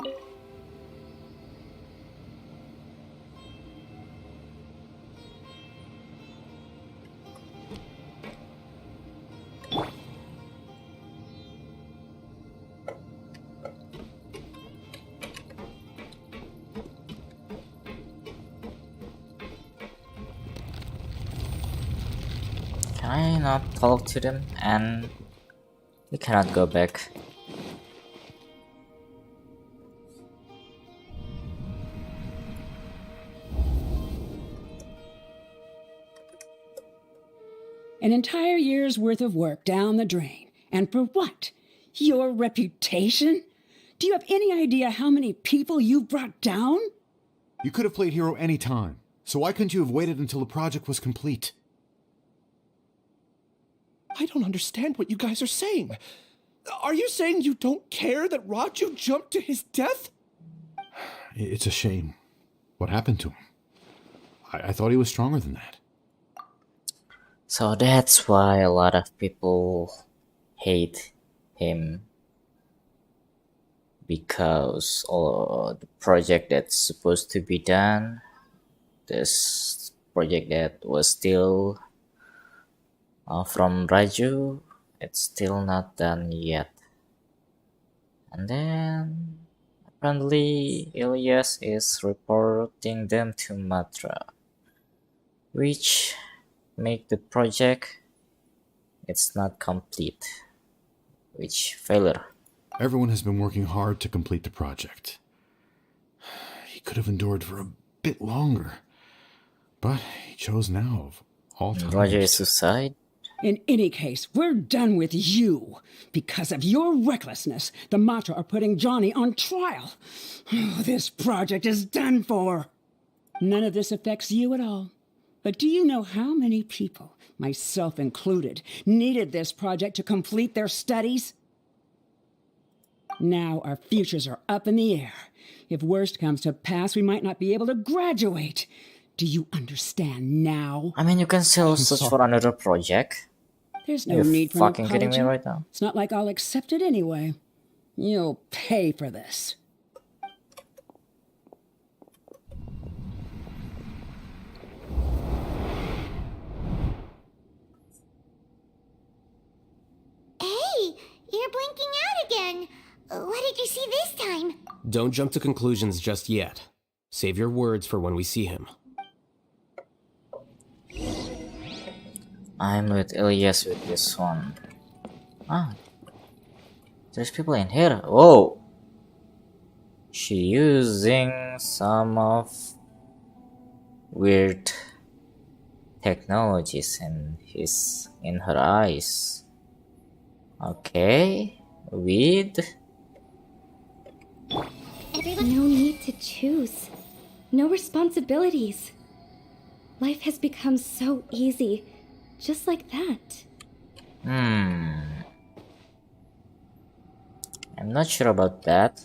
Can I not talk to them? And we cannot go back. An entire year's worth of work down the drain. And for what? Your reputation? Do you have any idea how many people you brought down? You could have played hero any time, so why couldn't you have waited until the project was complete? I don't understand what you guys are saying. Are you saying you don't care that Raju jumped to his death? It's a shame. What happened to him? I thought he was stronger than that. So that's why a lot of people hate him. Because the project that's supposed to be done, this project that was still from Raju, it's still not done yet. And then apparently Ilyas is reporting them to Matra, which make the project it's not complete, which failure. Everyone has been working hard to complete the project. He could have endured for a bit longer, but he chose now of all times. Roger is suicide. In any case, we're done with you. Because of your recklessness, the Matra are putting Johnny on trial. This project is done for. None of this affects you at all. But do you know how many people, myself included, needed this project to complete their studies? Now our futures are up in the air. If worst comes to pass, we might not be able to graduate. Do you understand now? I mean, you can still search for another project. There's no You're need for an fucking kidding me apology. right now? It's not like I'll accept it anyway. You'll pay for this. Hey, you're blinking out again. What did you see this time? Don't jump to conclusions just yet. Save your words for when we see him. I'm with Ilyas with this one. Ah, there's people in here. Whoa, she using some of weird technologies in her eyes. Okay, with No need to choose. No responsibilities. Life has become so easy. Just like that. I'm not sure about that.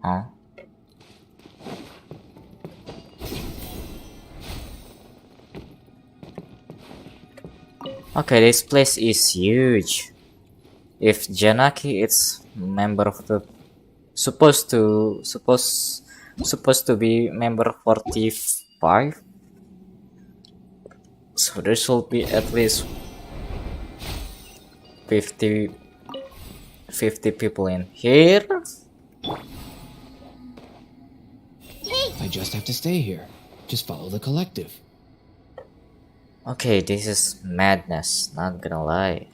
Huh? Okay, this place is huge. If Janaki is member of the supposed to be member 45, so there should be at least 50 people in here. I just have to stay here. Just follow the collective. Okay, this is madness, not gonna lie.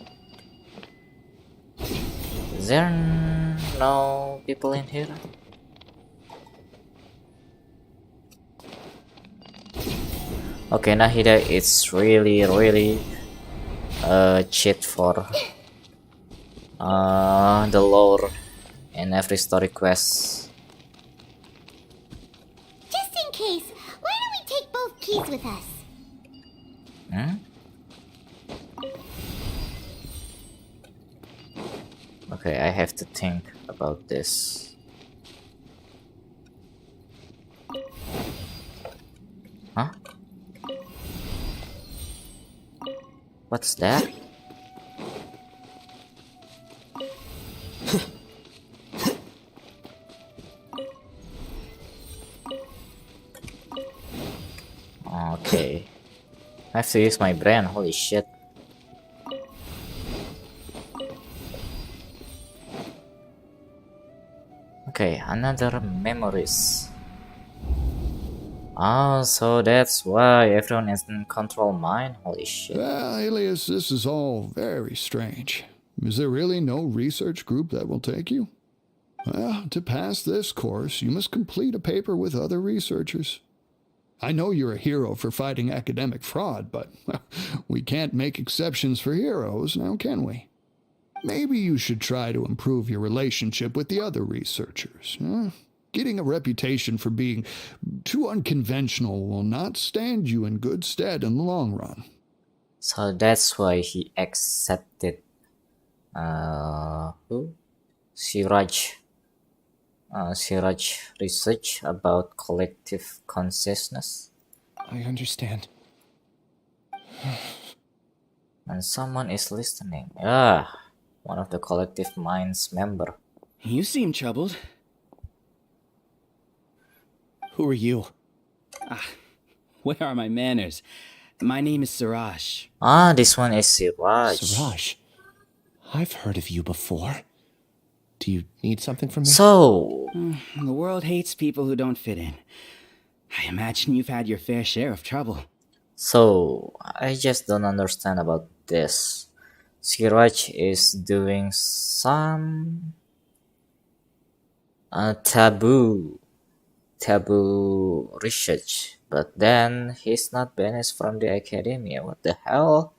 Is there no people in here? Okay, Nahida, it's really cheat for the lore in every story quest. Just in case, why don't we take both keys with us? Okay, I have to think about this. Huh? What's that? Okay. I have to use my brain, holy shit. Okay, another memories. Oh, so that's why everyone is in control mine? Holy shit. Well, Alias, this is all very strange. Is there really no research group that will take you? Well, to pass this course, you must complete a paper with other researchers. I know you're a hero for fighting academic fraud, but well, we can't make exceptions for heroes, now can we? Maybe you should try to improve your relationship with the other researchers. Huh? Getting a reputation for being too unconventional will not stand you in good stead in the long run. So that's why he accepted who? Siraj research about collective consciousness. I understand. And someone is listening. One of the collective minds member. You seem troubled. Who are you? Where are my manners? My name is Siraj. This one is Siraj. Siraj, I've heard of you before. Do you need something from me? So... The world hates people who don't fit in. I imagine you've had your fair share of trouble. So, I just don't understand about this. Siraj is doing some... taboo research, but then he's not banished from the academia. What the hell?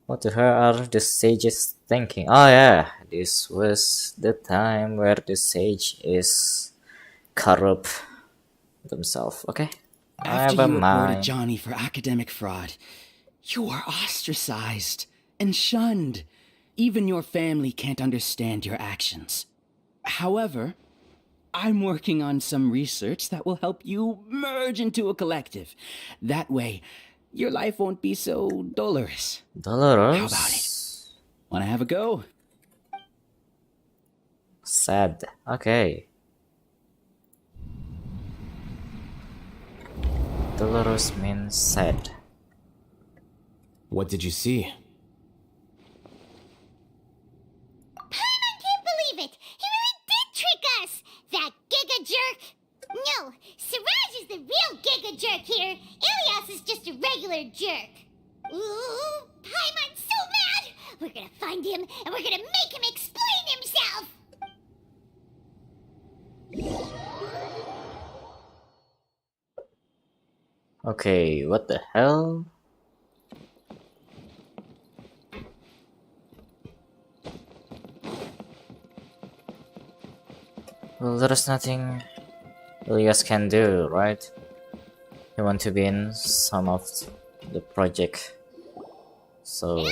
What the hell are the sages thinking? Oh yeah, this was the time where the sage is corrupt themselves. Okay, After never you reported mind. Johnny for academic fraud, you are ostracized and shunned. Even your family can't understand your actions. However, I'm working on some research that will help you merge into a collective. That way, your life won't be so dolorous. Dolorous? How about it? Wanna have a go? Sad. Okay. Dolorous means sad. What did you see? Paimon can't believe it! He really did trick us! That giga jerk! No, Siraj is the real giga jerk here. Ilias is just a regular jerk. Ooh, Paimon's so mad! We're gonna find him and we're gonna make him explain himself! Okay, what the hell? Well, there's nothing Elias can do, right? You want to be in some of the project. So...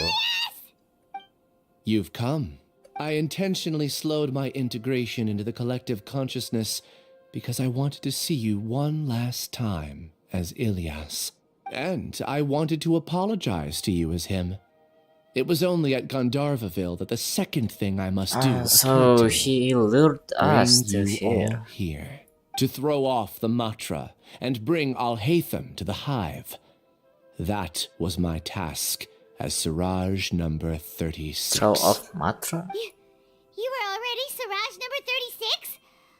You've come. I intentionally slowed my integration into the collective consciousness because I wanted to see you one last time as Ilias. And I wanted to apologize to you as him. It was only at Gandharvaville that the second thing I must do so occurred to he me. lured us Bring to you all here. here to throw off the Matra and bring Alhaitham to the hive. That was my task as Siraj number 36. Throw off Matra? You were already Siraj number 36?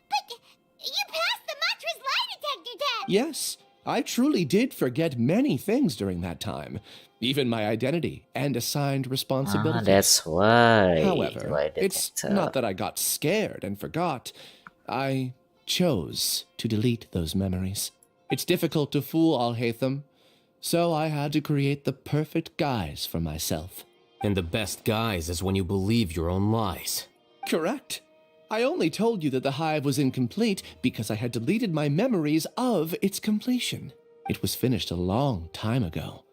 But you passed the Matra's lie detector test! Yes, I truly did forget many things during that time, even my identity and assigned responsibilities. That's why. However, Lie it's detector. not that I got scared and forgot. I chose to delete those memories. It's difficult to fool Alhaitham, so I had to create the perfect guise for myself. And the best guise is when you believe your own lies. Correct. I only told you that the hive was incomplete because I had deleted my memories of its completion. It was finished a long time ago.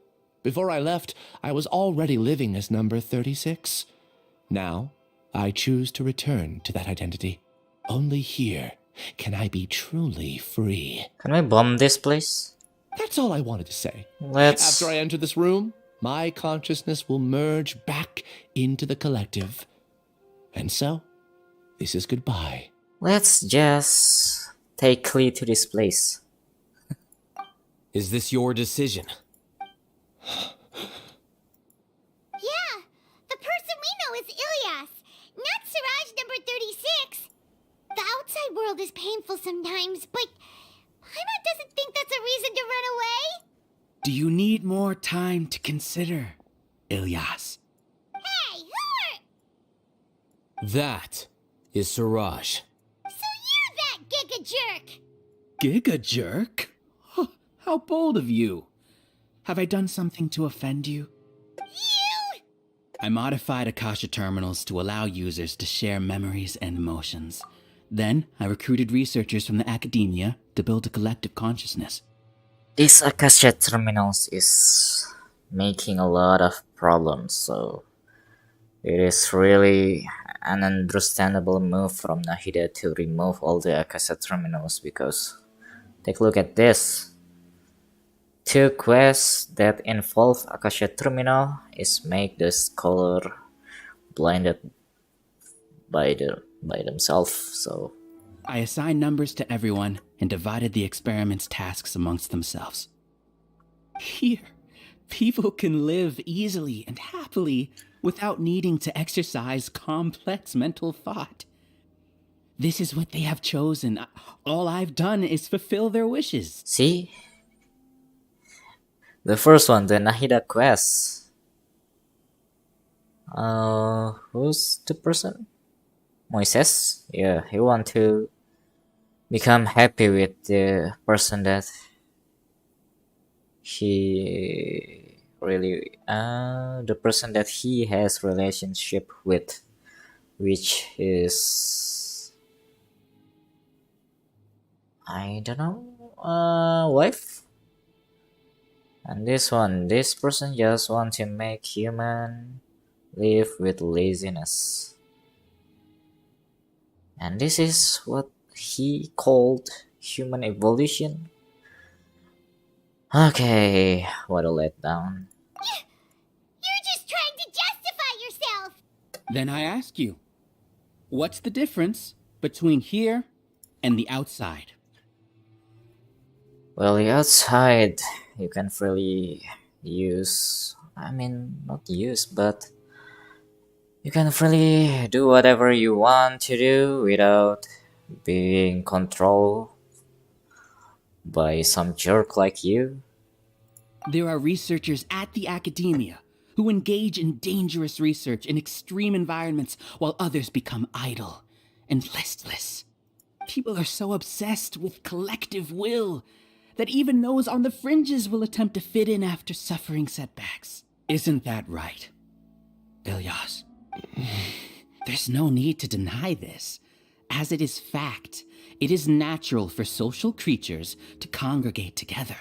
Before I left, I was already living as number 36. Now, I choose to return to that identity. Only here can I be truly free. Can we bomb this place? That's all I wanted to say. Let's... After I enter this room, my consciousness will merge back into the collective. And so, this is goodbye. Let's just take Klee to this place. Is this your decision? Yeah, the person we know is Ilyas, not Siraj number 36. The outside world is painful sometimes, but Paimon doesn't think that's a reason to run away. Do you need more time to consider, Ilyas? Hey, who are... That is Siraj. So you're that giga jerk! Giga jerk? Oh, how bold of you. Have I done something to offend you? You? I modified Akasha terminals to allow users to share memories and emotions. Then, I recruited researchers from the academia to build a collective consciousness. This Akasha terminals is making a lot of problems, so it is really an understandable move from Nahida to remove all the Akasha terminals, because take a look at this. 2 quests that involve Akasha terminal is make the scholar blinded by themselves, so I assigned numbers to everyone and divided the experiment's tasks amongst themselves. Here, people can live easily and happily without needing to exercise complex mental thought. This is what they have chosen. All I've done is fulfill their wishes. See? The first one, the Nahida quest. Who's the person? Moises? Yeah, he want to become happy with the person that he really the person that he has relationship with, which is, I don't know, wife. And this person just want to make human live with laziness. And this is what he called human evolution. Okay, what a letdown. You're just trying to justify yourself! Then I ask you, what's the difference between here and the outside? Well, the outside you can freely use, not use, but you can freely do whatever you want to do without being controlled by some jerk like you. There are researchers at the academia who engage in dangerous research in extreme environments while others become idle and listless. People are so obsessed with collective will that even those on the fringes will attempt to fit in after suffering setbacks. Isn't that right, Ilyas? There's no need to deny this, as it is fact. It is natural for social creatures to congregate together,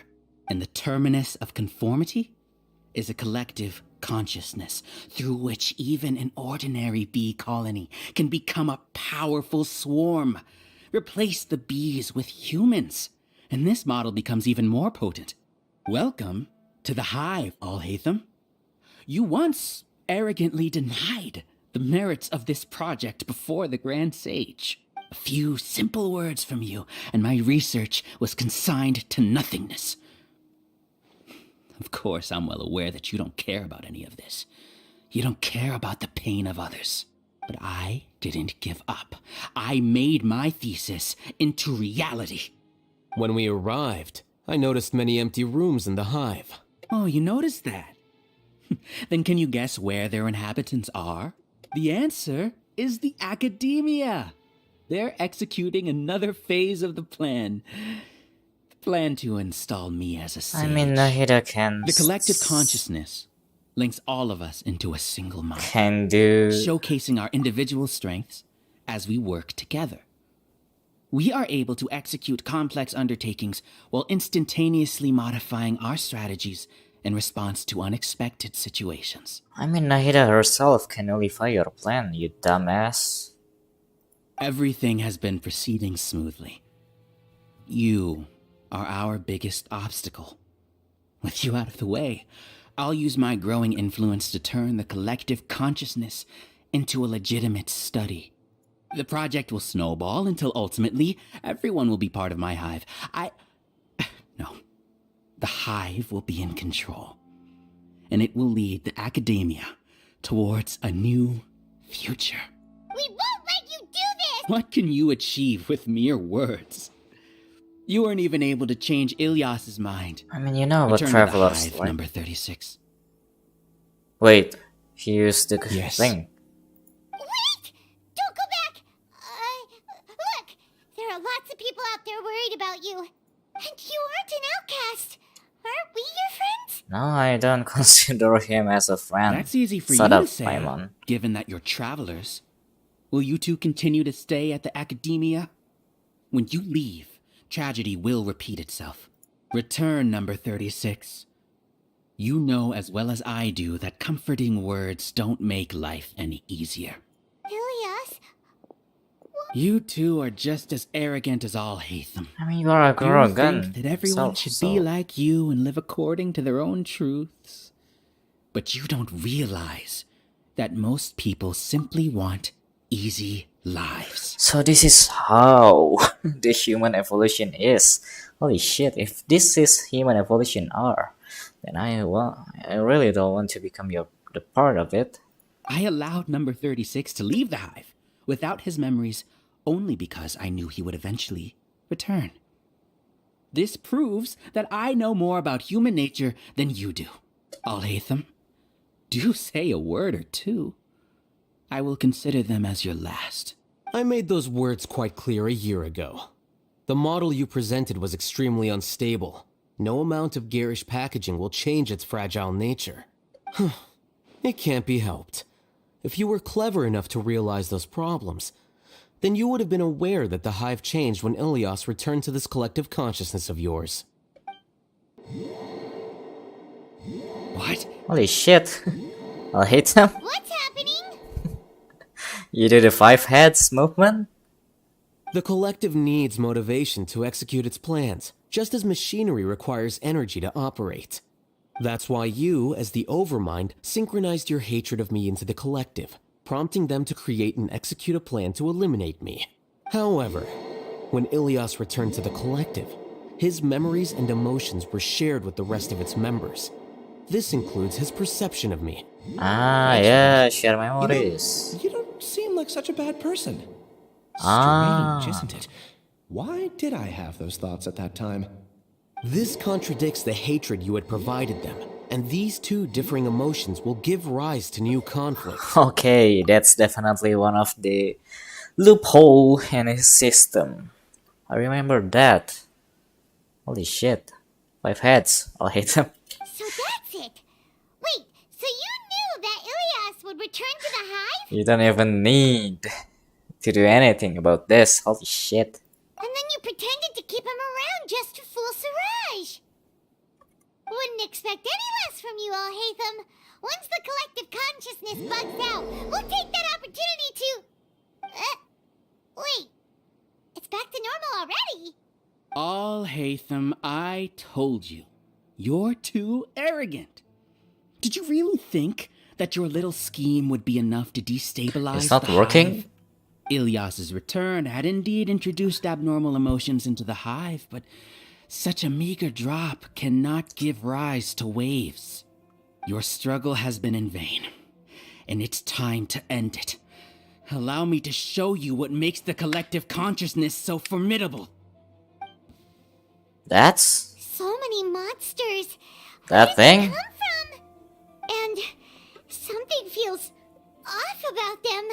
and the terminus of conformity is a collective consciousness through which even an ordinary bee colony can become a powerful swarm. Replace the bees with humans, and this model becomes even more potent. Welcome to the hive, Alhaitham. You once arrogantly denied the merits of this project before the Grand Sage. A few simple words from you, and my research was consigned to nothingness. Of course, I'm well aware that you don't care about any of this. You don't care about the pain of others. But I didn't give up. I made my thesis into reality. When we arrived, I noticed many empty rooms in the hive. Oh, you noticed that? Then can you guess where their inhabitants are? The answer is the academia. They're executing another phase of the plan. The plan to install me as a sage. Nahida can... The collective consciousness links all of us into a single mind. Can do... Showcasing our individual strengths as we work together. We are able to execute complex undertakings while instantaneously modifying our strategies in response to unexpected situations. I mean, Nahida herself can nullify your plan, you dumbass. Everything has been proceeding smoothly. You are our biggest obstacle. With you out of the way, I'll use my growing influence to turn the collective consciousness into a legitimate study. The project will snowball until ultimately everyone will be part of my hive. No. The hive will be in control. And it will lead the academia towards a new future. We won't let you do this! What can you achieve with mere words? You weren't even able to change Ilyas's mind. I mean, you know what Return to travelers the hive, like. number 36. Wait, he used the Yes. thing. Wait! Don't go back! Look! There are lots of people out there worried about you. And you aren't an outcast. Aren't we your friends? No, I don't consider him as a friend. That's easy for Shut you up, to say, Paimon. given that you're travelers. Will you two continue to stay at the academia? When you leave, tragedy will repeat itself. Return, number 36. You know as well as I do that comforting words don't make life any easier. Ilyas? You two are just as arrogant as all Hatham. I mean, you are a girl You again. think that everyone should be like you and live according to their own truths. But you don't realize that most people simply want easy lives. So this is how the human evolution is. Holy shit, if this is human evolution R, then I really don't want to become the part of it. I allowed number 36 to leave the hive without his memories only because I knew he would eventually return. This proves that I know more about human nature than you do. Al-Haytham, do say a word or two. I will consider them as your last. I made those words quite clear a year ago. The model you presented was extremely unstable. No amount of garish packaging will change its fragile nature. It can't be helped. If you were clever enough to realize those problems, then you would have been aware that the hive changed when Ilyas returned to this collective consciousness of yours. What? Holy shit. I'll hate him. What's happening? You do the 5 heads movement? The collective needs motivation to execute its plans, just as machinery requires energy to operate. That's why you, as the Overmind, synchronized your hatred of me into the collective, prompting them to create and execute a plan to eliminate me. However, when Ilyas returned to the collective, his memories and emotions were shared with the rest of its members. This includes his perception of me. Ah, yeah, share memories. You don't seem like such a bad person. Ah. Strange, isn't it? Why did I have those thoughts at that time? This contradicts the hatred you had provided them, and these two differing emotions will give rise to new conflicts. Okay, that's definitely one of the loophole in his system. I remember that. Holy shit. 5 heads. I'll hate him. So that's it. Wait, so you knew that Ilyas would return to the hive? You don't even need to do anything about this. Holy shit. And then you pretended to keep him around just to fool Siraj. Wouldn't expect any less from you, Al-Haytham. Once the collective consciousness bugs out, we'll take that opportunity to... wait. It's back to normal already. Al-Haytham, I told you. You're too arrogant. Did you really think that your little scheme would be enough to destabilize It's not the working? hive? Ilyas's return had indeed introduced abnormal emotions into the hive, but such a meager drop cannot give rise to waves. Your struggle has been in vain, and it's time to end it. Allow me to show you what makes the collective consciousness so formidable. That's So many monsters. that thing? Come from? And something feels off about them.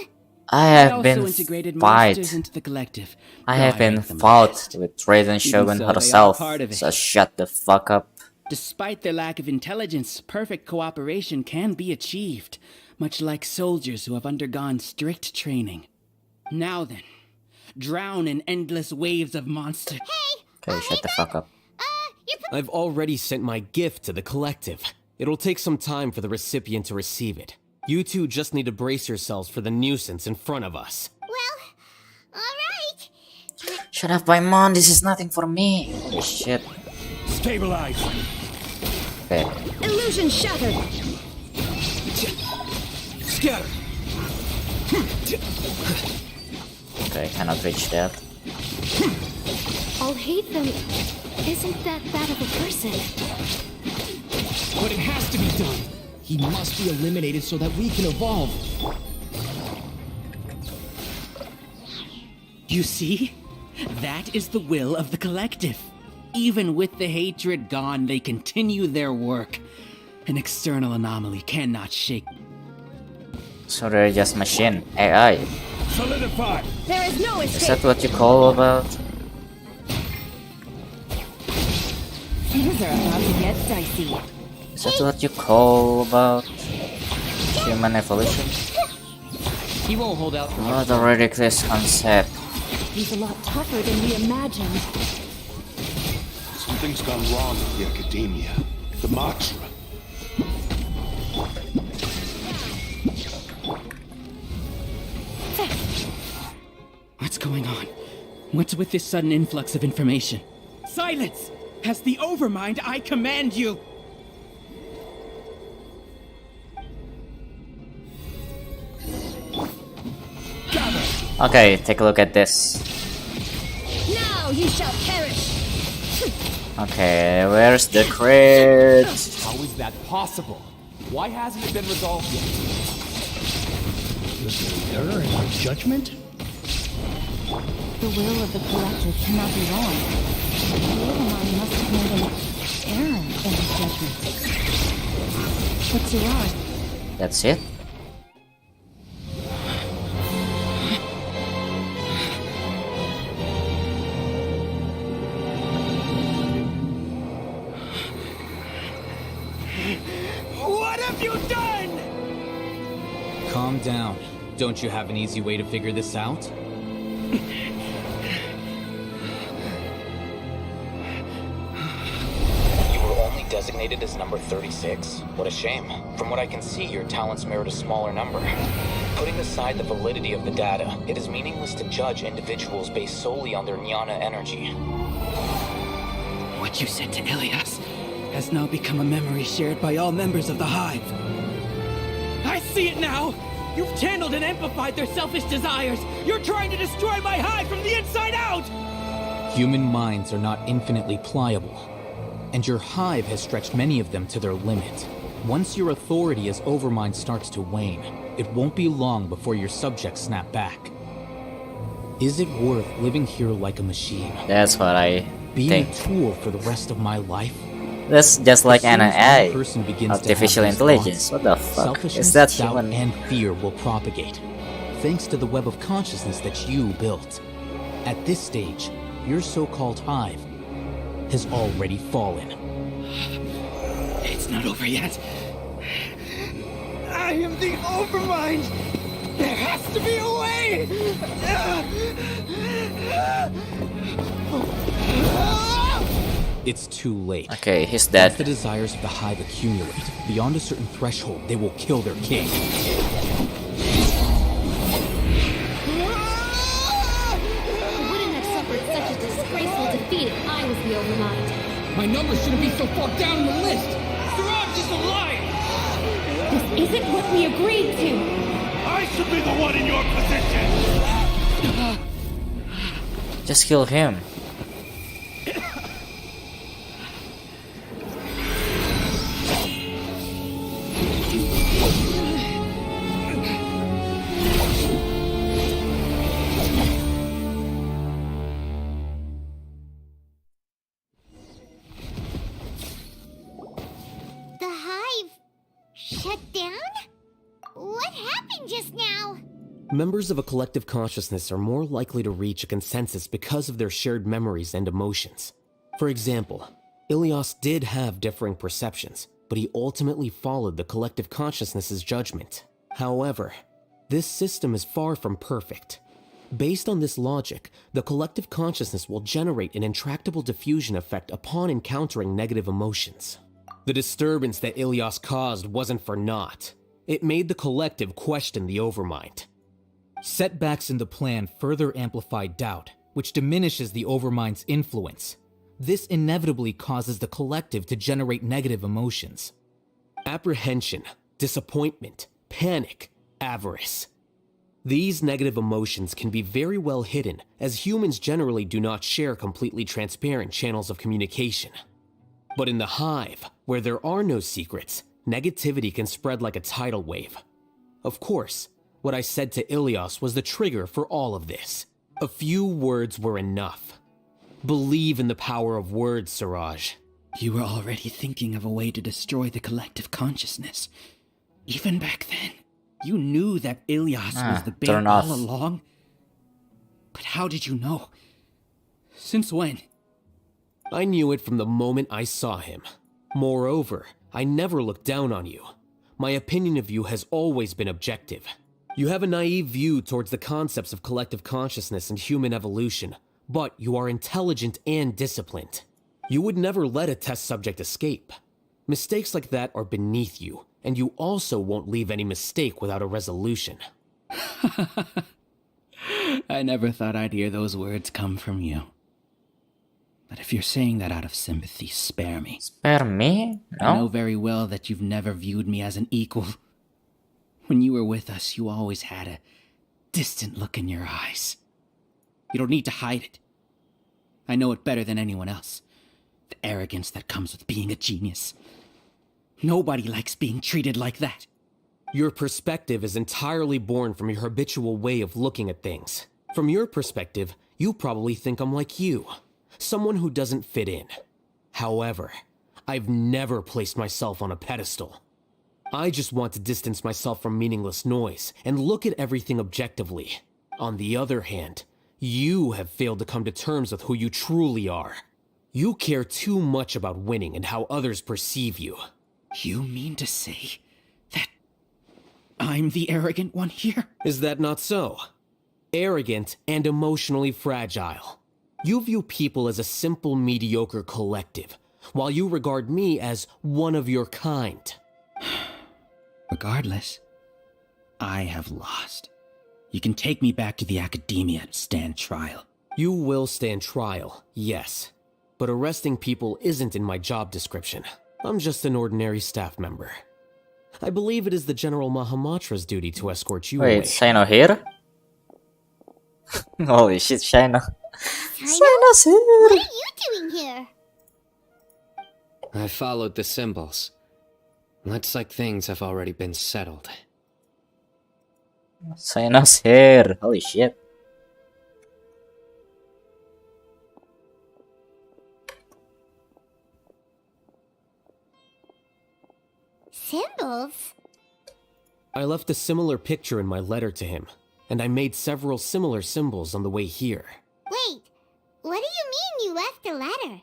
I have also been integrated monsters fight. into the collective. I though have been hate them fought best. with Raiden Shogun so, they are herself. part of it. So shut the fuck up. Despite their lack of intelligence, perfect cooperation can be achieved, much like soldiers who have undergone strict training. Now then, drown in endless waves of monsters. Hey, Okay, shut the fuck up. I've already sent my gift to the collective. It'll take some time for the recipient to receive it. You two just need to brace yourselves for the nuisance in front of us. Well, alright. Shut up, Paimon. This is nothing for me. Holy shit. Stabilize. Okay. Illusion shattered. Scatter. Okay, cannot reach that. I'll hate them. Isn't that bad of a person? But it has to be done. He must be eliminated so that we can evolve. You see? That is the will of the collective. Even with the hatred gone, they continue their work. An external anomaly cannot shake. So they're just machine AI. Solidify. There is no Is that what you call about? Things are about to get dicey. Is that what you call about human evolution? He won't hold out for What a ridiculous concept. He's a lot tougher than we imagined. Something's gone wrong with the academia. The Matra. What's going on? What's with this sudden influx of information? Silence! As the Overmind, I command you! Okay, take a look at this. Now you shall perish. Okay, where's the crit? How is that possible? Why hasn't it been resolved yet? Was there an error in my judgment? The will of the collective cannot be wrong. The Overmind must have made an error in his judgment. What's wrong? That's it? What have you done? Calm down. Don't you have an easy way to figure this out? You were only designated as number 36? What a shame. From what I can see, your talents merit a smaller number. Putting aside the validity of the data, it is meaningless to judge individuals based solely on their jnana energy. What you said to Ilias has now become a memory shared by all members of the Hive. I see it now! You've channeled and amplified their selfish desires! You're trying to destroy my Hive from the inside out! Human minds are not infinitely pliable, and your Hive has stretched many of them to their limit. Once your authority as Overmind starts to wane, it won't be long before your subjects snap back. Is it worth living here like a machine? That's what I Being think. a tool for the rest of my life? That's just like an AI. Person begins Artificial to have these intelligence. thoughts, What the fuck? selfishness, Is that doubt, human? and fear will propagate, thanks to the web of consciousness that you built. At this stage, your so-called Hive has already fallen. It's not over yet. I am the Overmind! There has to be a way! It's too late. Okay, he's dead. As the desires of the Hive accumulate, beyond a certain threshold, they will kill their king. I wouldn't have suffered such a disgraceful defeat if I was the Overmind. My number shouldn't be so far down the list! Siraj is a liar! This isn't what we agreed to. I should be the one in your position. Just kill him. The Hive shut down? What happened just now? Members of a collective consciousness are more likely to reach a consensus because of their shared memories and emotions. For example, Ilias did have differing perceptions, but he ultimately followed the collective consciousness's judgment. However, this system is far from perfect. Based on this logic, the collective consciousness will generate an intractable diffusion effect upon encountering negative emotions. The disturbance that Ilias caused wasn't for naught. It made the collective question the Overmind. Setbacks in the plan further amplify doubt, which diminishes the Overmind's influence. This inevitably causes the collective to generate negative emotions. Apprehension, disappointment, panic, avarice. These negative emotions can be very well hidden, as humans generally do not share completely transparent channels of communication. But in the hive, where there are no secrets, negativity can spread like a tidal wave. Of course, what I said to Ilias was the trigger for all of this. A few words were enough. Believe in the power of words, Siraj. You were already thinking of a way to destroy the collective consciousness. Even back then, you knew that Ilias was the bait all along. But how did you know? Since when? I knew it from the moment I saw him. Moreover, I never looked down on you. My opinion of you has always been objective. You have a naive view towards the concepts of collective consciousness and human evolution, but you are intelligent and disciplined. You would never let a test subject escape. Mistakes like that are beneath you, and you also won't leave any mistake without a resolution. I never thought I'd hear those words come from you. But if you're saying that out of sympathy, spare me. Spare me? No. I know very well that you've never viewed me as an equal. When you were with us, you always had a distant look in your eyes. You don't need to hide it. I know it better than anyone else. The arrogance that comes with being a genius. Nobody likes being treated like that. Your perspective is entirely born from your habitual way of looking at things. From your perspective, you probably think I'm like you. Someone who doesn't fit in. However, I've never placed myself on a pedestal. I just want to distance myself from meaningless noise and look at everything objectively. On the other hand, you have failed to come to terms with who you truly are. You care too much about winning and how others perceive you. You mean to say that I'm the arrogant one here? Is that not so? Arrogant and emotionally fragile. You view people as a simple, mediocre collective, while you regard me as one of your kind. Regardless, I have lost. You can take me back to the academia to stand trial. You will stand trial, yes. But arresting people isn't in my job description. I'm just an ordinary staff member. I believe it is the General Mahamatra's duty to escort you away. Wait, Shino here? Holy shit, Shino. Shino's here! What are you doing here? I followed the symbols. Looks like things have already been settled. Shino's here. Holy shit. Symbols? I left a similar picture in my letter to him, and I made several similar symbols on the way here. Wait, what do you mean you left a letter?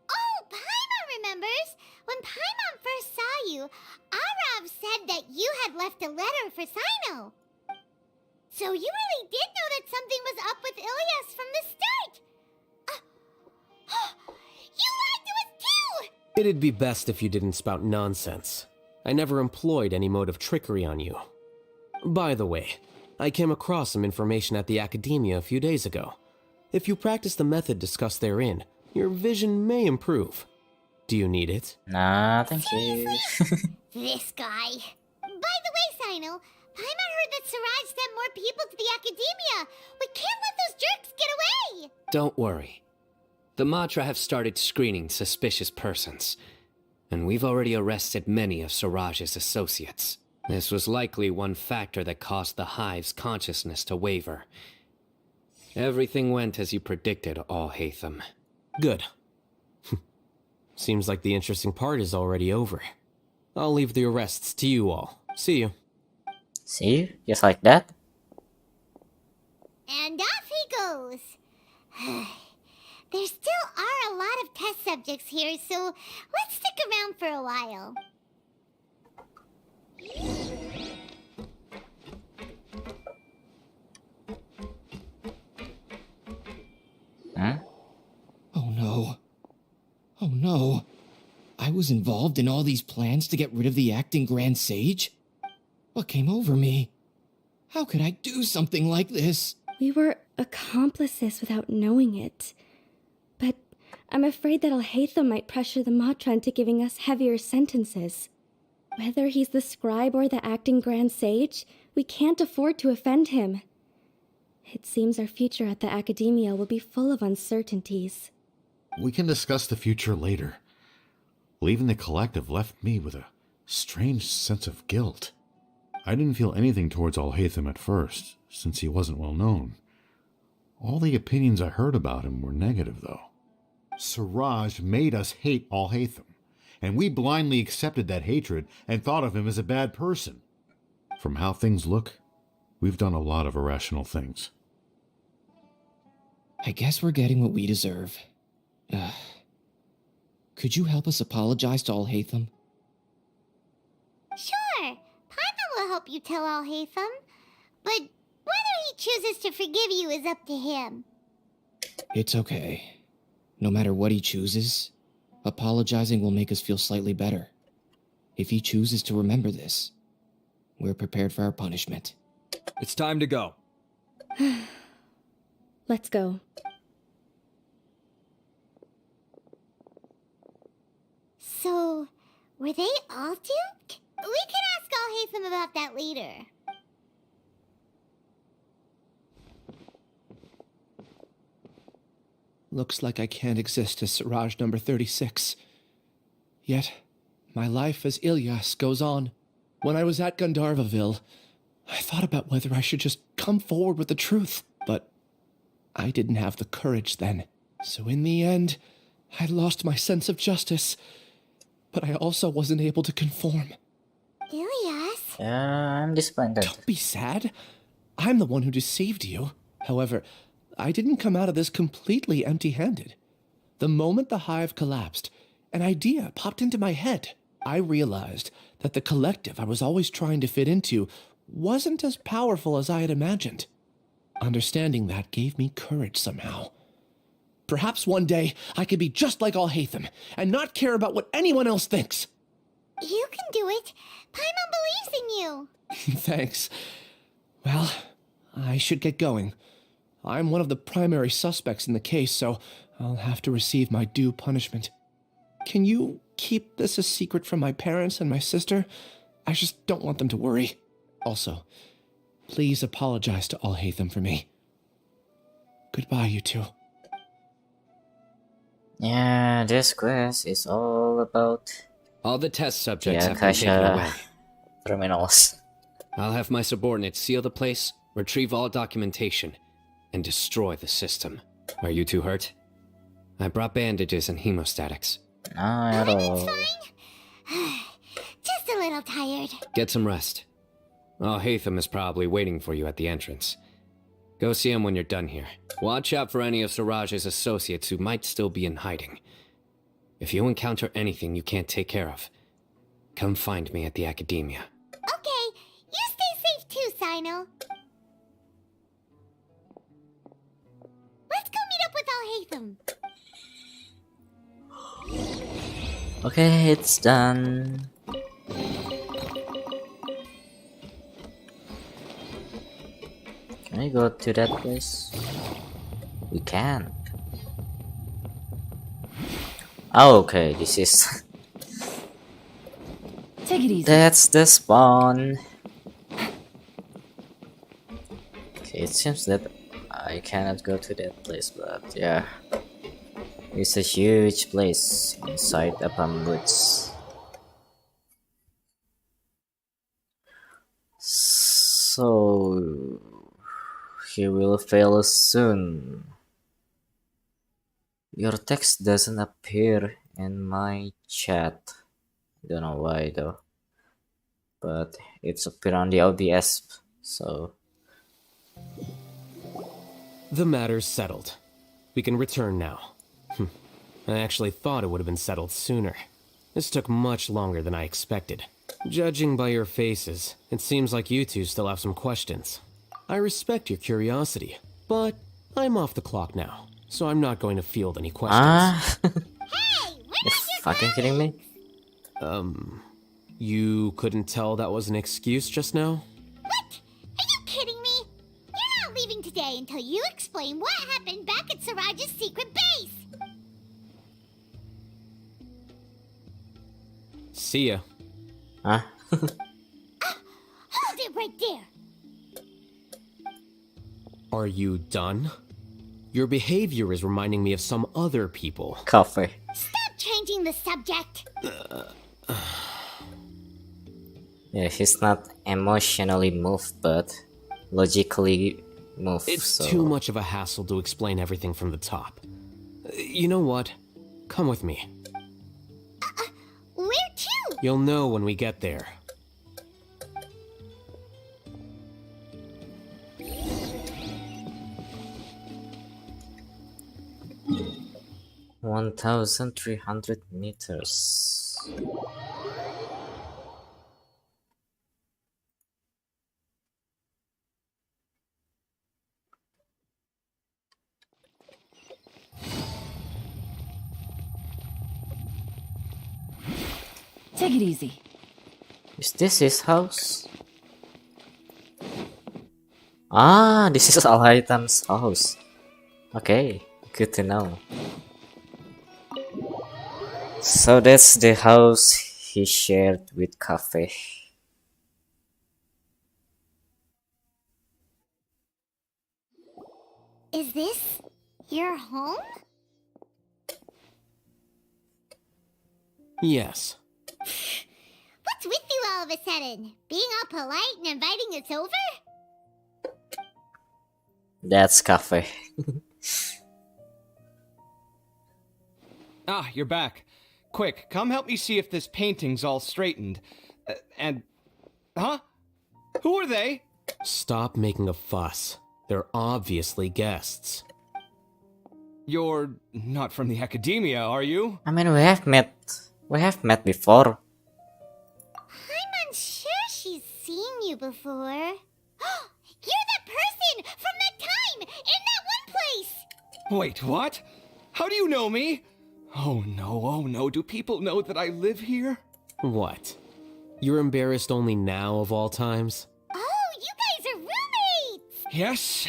Oh, Paimon remembers! When Paimon first saw you, Arav said that you had left a letter for Sino. So you really did know that something was up with Ilias from the start! You lied to us too! It'd be best if you didn't spout nonsense. I never employed any mode of trickery on you. By the way, I came across some information at the Academia a few days ago. If you practice the method discussed therein, your vision may improve. Do you need it? Nah, thank you. This guy. By the way, Sino, Paimon heard that Siraj sent more people to the Academia. We can't let those jerks get away! Don't worry. The Matra have started screening suspicious persons, and we've already arrested many of Siraj's associates. This was likely one factor that caused the Hive's consciousness to waver. Everything went as you predicted, All-Hatham. Good. Seems like the interesting part is already over. I'll leave the arrests to you all. See you. See you? Just like that? And off he goes. There still are a lot of test subjects here, so let's stick around for a while. was involved in all these plans to get rid of the acting Grand Sage? What came over me? How could I do something like this? We were accomplices without knowing it. But I'm afraid that Alhaitham might pressure the Matra into giving us heavier sentences. Whether he's the scribe or the acting Grand Sage, we can't afford to offend him. It seems our future at the Academia will be full of uncertainties. We can discuss the future later. Leaving the collective left me with a strange sense of guilt. I didn't feel anything towards Alhaitham at first, since he wasn't well known. All the opinions I heard about him were negative, though. Siraj made us hate Alhaitham, and we blindly accepted that hatred and thought of him as a bad person. From how things look, we've done a lot of irrational things. I guess we're getting what we deserve. Could you help us apologize to Alhaitham? Sure, Paimon will help you tell Alhaitham. But whether he chooses to forgive you is up to him. It's okay. No matter what he chooses, apologizing will make us feel slightly better. If he chooses to remember this, we're prepared for our punishment. It's time to go. Let's go. So, were they all duped? We can ask Alhaitham about that later. Looks like I can't exist as Siraj number 36. Yet, my life as Ilyas goes on. When I was at Gandharvaville, I thought about whether I should just come forward with the truth, but I didn't have the courage then. So in the end, I lost my sense of justice, but I also wasn't able to conform. Ilyas? Yeah, I'm disappointed. Don't be sad. I'm the one who deceived you. However, I didn't come out of this completely empty-handed. The moment the hive collapsed, an idea popped into my head. I realized that the collective I was always trying to fit into wasn't as powerful as I had imagined. Understanding that gave me courage somehow. Perhaps one day I could be just like Alhaitham and not care about what anyone else thinks. You can do it. Paimon believes in you. Thanks. Well, I should get going. I'm one of the primary suspects in the case, so I'll have to receive my due punishment. Can you keep this a secret from my parents and my sister? I just don't want them to worry. Also, please apologize to Alhaitham for me. Goodbye, you two. Yeah, this quest is all about... All the test subjects have been taken away. Terminals. I'll have my subordinates seal the place, retrieve all documentation, and destroy the system. Are you two hurt? I brought bandages and hemostatics. Not at all. Just a little tired. Get some rest. Alhaitham is probably waiting for you at the entrance. Go see him when you're done here. Watch out for any of Siraj's associates who might still be in hiding. If you encounter anything you can't take care of, come find me at the Academia. Okay, you stay safe too, Sino. Let's go meet up with Alhaitham. Okay, it's done. Can I go to that place? We can. Oh, okay, this is... Take it easy. That's the spawn. Okay, it seems that I cannot go to that place, but yeah. It's a huge place inside the bamboos. So... he will fail soon. Your text doesn't appear in my chat. Don't know why though. But it's appear on the ODS, so... The matter's settled. We can return now. I actually thought it would have been settled sooner. This took much longer than I expected. Judging by your faces, it seems like you two still have some questions. I respect your curiosity, but I'm off the clock now, so I'm not going to field any questions. You're fucking kidding me? You couldn't tell that was an excuse just now? What? Are you kidding me? You're not leaving today until you explain what happened back at Siraj's secret base. See ya. Huh? Hold it right there. Are you done? Your behavior is reminding me of some other people. Coffee. Stop changing the subject. Yeah, he's not emotionally moved, but logically moved. It's so. too much of a hassle to explain everything from the top. You know what? Come with me. Where to? You'll know when we get there. $1,300. Take it easy. Is this his house? Ah, this is Al-Haytham's house. Okay, good to know. So that's the house he shared with Cafe. Is this your home? Yes. What's with you all of a sudden? Being all polite and inviting us over? That's Cafe. Ah, you're back. Quick, come help me see if this painting's all straightened. Huh? Who are they? Stop making a fuss. They're obviously guests. You're not from the academia, are you? I mean, we have met before. I'm unsure she's seen you before. You're that person from that time in that one place! Wait, what? How do you know me? Oh no, do people know that I live here? What? You're embarrassed only now of all times? Oh, you guys are roommates! Yes,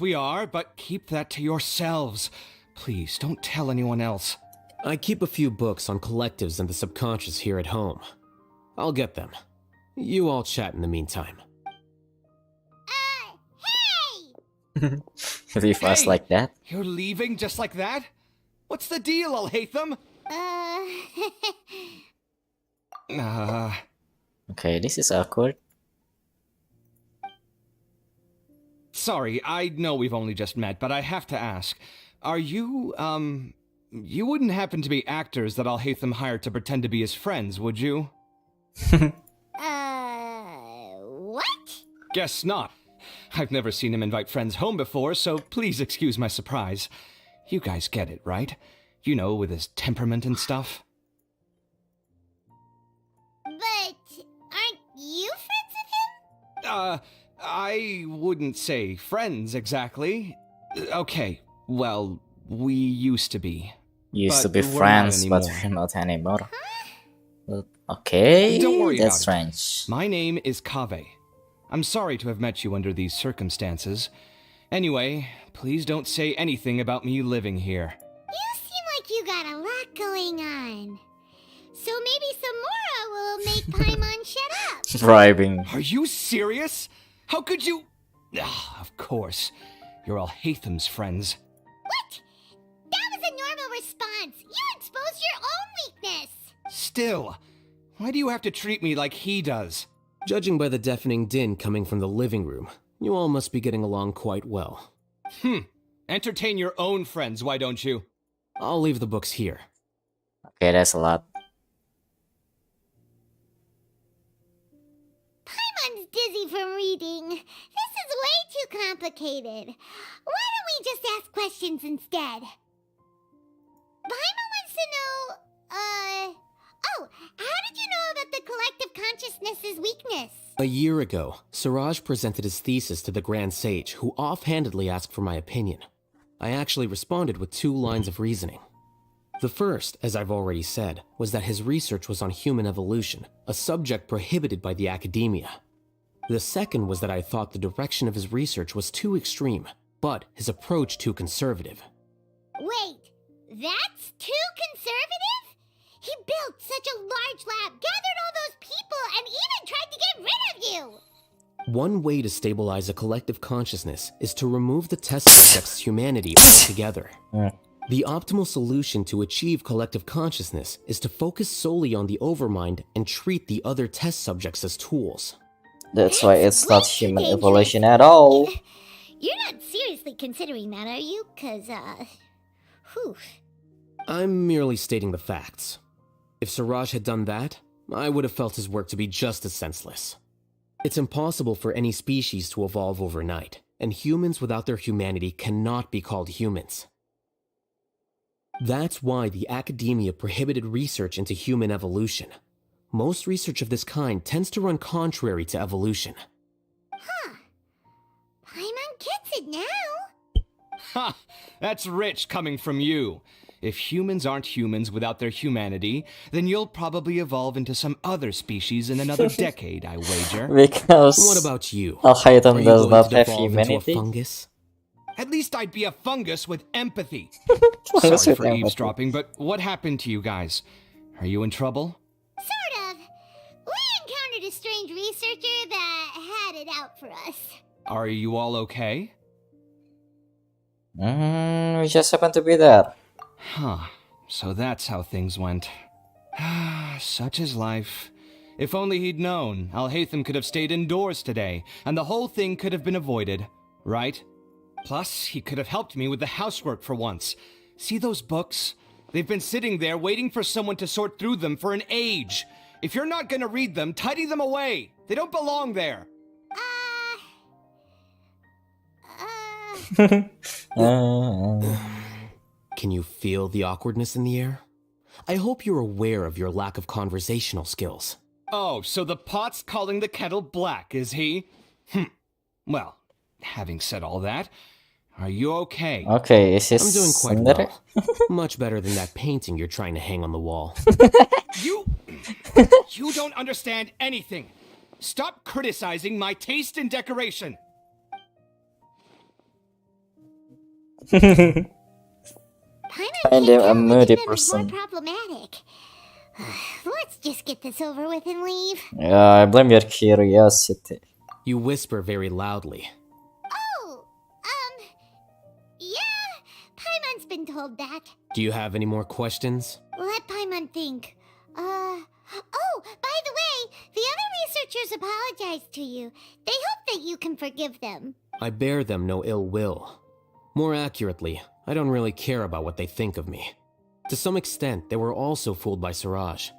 we are, but keep that to yourselves. Please, don't tell anyone else. I keep a few books on collectives and the subconscious here at home. I'll get them. You all chat in the meantime. Hey! Leave us like that? You're leaving just like that? What's the deal, Al-Haytham? Okay, this is awkward. Sorry, I know we've only just met, but I have to ask. Are you, you wouldn't happen to be actors that Al-Haytham hired to pretend to be his friends, would you? What? Guess not. I've never seen him invite friends home before, so please excuse my surprise. You guys get it, right? You know, with his temperament and stuff. But aren't you friends with him? I wouldn't say friends exactly. Okay, well, we used to be. Used to But be we're not friends, but anymore. we're not anymore. Well, okay, Don't worry that's about it. strange. My name is Kaveh. I'm sorry to have met you under these circumstances. Anyway, please don't say anything about me living here. You seem like you got a lot going on. So maybe Samora will make Paimon shut up. Bribing. Are you serious? How could you? Ah, of course. You're Al-Haytham's friends. What? That was a normal response. You exposed your own weakness. Still, why do you have to treat me like he does? Judging by the deafening din coming from the living room, you all must be getting along quite well. Entertain your own friends, why don't you? I'll leave the books here. Okay, that's a lot. Paimon's dizzy from reading. This is way too complicated. Why don't we just ask questions instead? Paimon wants to know, oh, how did you know about the collective consciousness's weakness? A year ago, Siraj presented his thesis to the Grand Sage, who offhandedly asked for my opinion. I actually responded with 2 lines of reasoning. The first, as I've already said, was that his research was on human evolution, a subject prohibited by the academia. The second was that I thought the direction of his research was too extreme, but his approach too conservative. Wait, that's too conservative? He built such a large lab, gathered all those people, and even tried to get rid of you! One way to stabilize a collective consciousness is to remove the test subject's humanity altogether. The optimal solution to achieve collective consciousness is to focus solely on the overmind and treat the other test subjects as tools. That's why it's not human evolution at all. You're not seriously considering that, are you? Cause, whew. I'm merely stating the facts. If Siraj had done that, I would have felt his work to be just as senseless. It's impossible for any species to evolve overnight, and humans without their humanity cannot be called humans. That's why the academia prohibited research into human evolution. Most research of this kind tends to run contrary to evolution. Huh. Paimon gets it now. Ha! That's rich coming from you. If humans aren't humans without their humanity, then you'll probably evolve into some other species in another decade, I wager. Because what about you? Alhaitham does not have humanity. Into a fungus? At least I'd be a fungus with empathy. Fungus Sorry with for empathy. eavesdropping, but what happened to you guys? Are you in trouble? Sort of. We encountered a strange researcher that had it out for us. Are you all okay? We just happen to be there. Huh. So that's how things went. Such is life. If only he'd known, Alhaitham could have stayed indoors today, and the whole thing could have been avoided, right? Plus, he could have helped me with the housework for once. See those books? They've been sitting there waiting for someone to sort through them for an age. If you're not gonna read them, tidy them away. They don't belong there. Can you feel the awkwardness in the air? I hope you're aware of your lack of conversational skills. Oh, so the pot's calling the kettle black, is he? Well, having said all that, are you okay? Okay, is this I'm doing quite better? well. Much better than that painting you're trying to hang on the wall. You don't understand anything. Stop criticizing my taste in decoration. Paimon Find him a moody more person. problematic. Let's just get this over with and leave. Yeah, I blame your curiosity. You whisper very loudly. Oh, yeah, Paimon's been told that. Do you have any more questions? Let Paimon think. Oh, by the way, the other researchers apologized to you. They hope that you can forgive them. I bear them no ill will. More accurately, I don't really care about what they think of me. To some extent, they were also fooled by Siraj.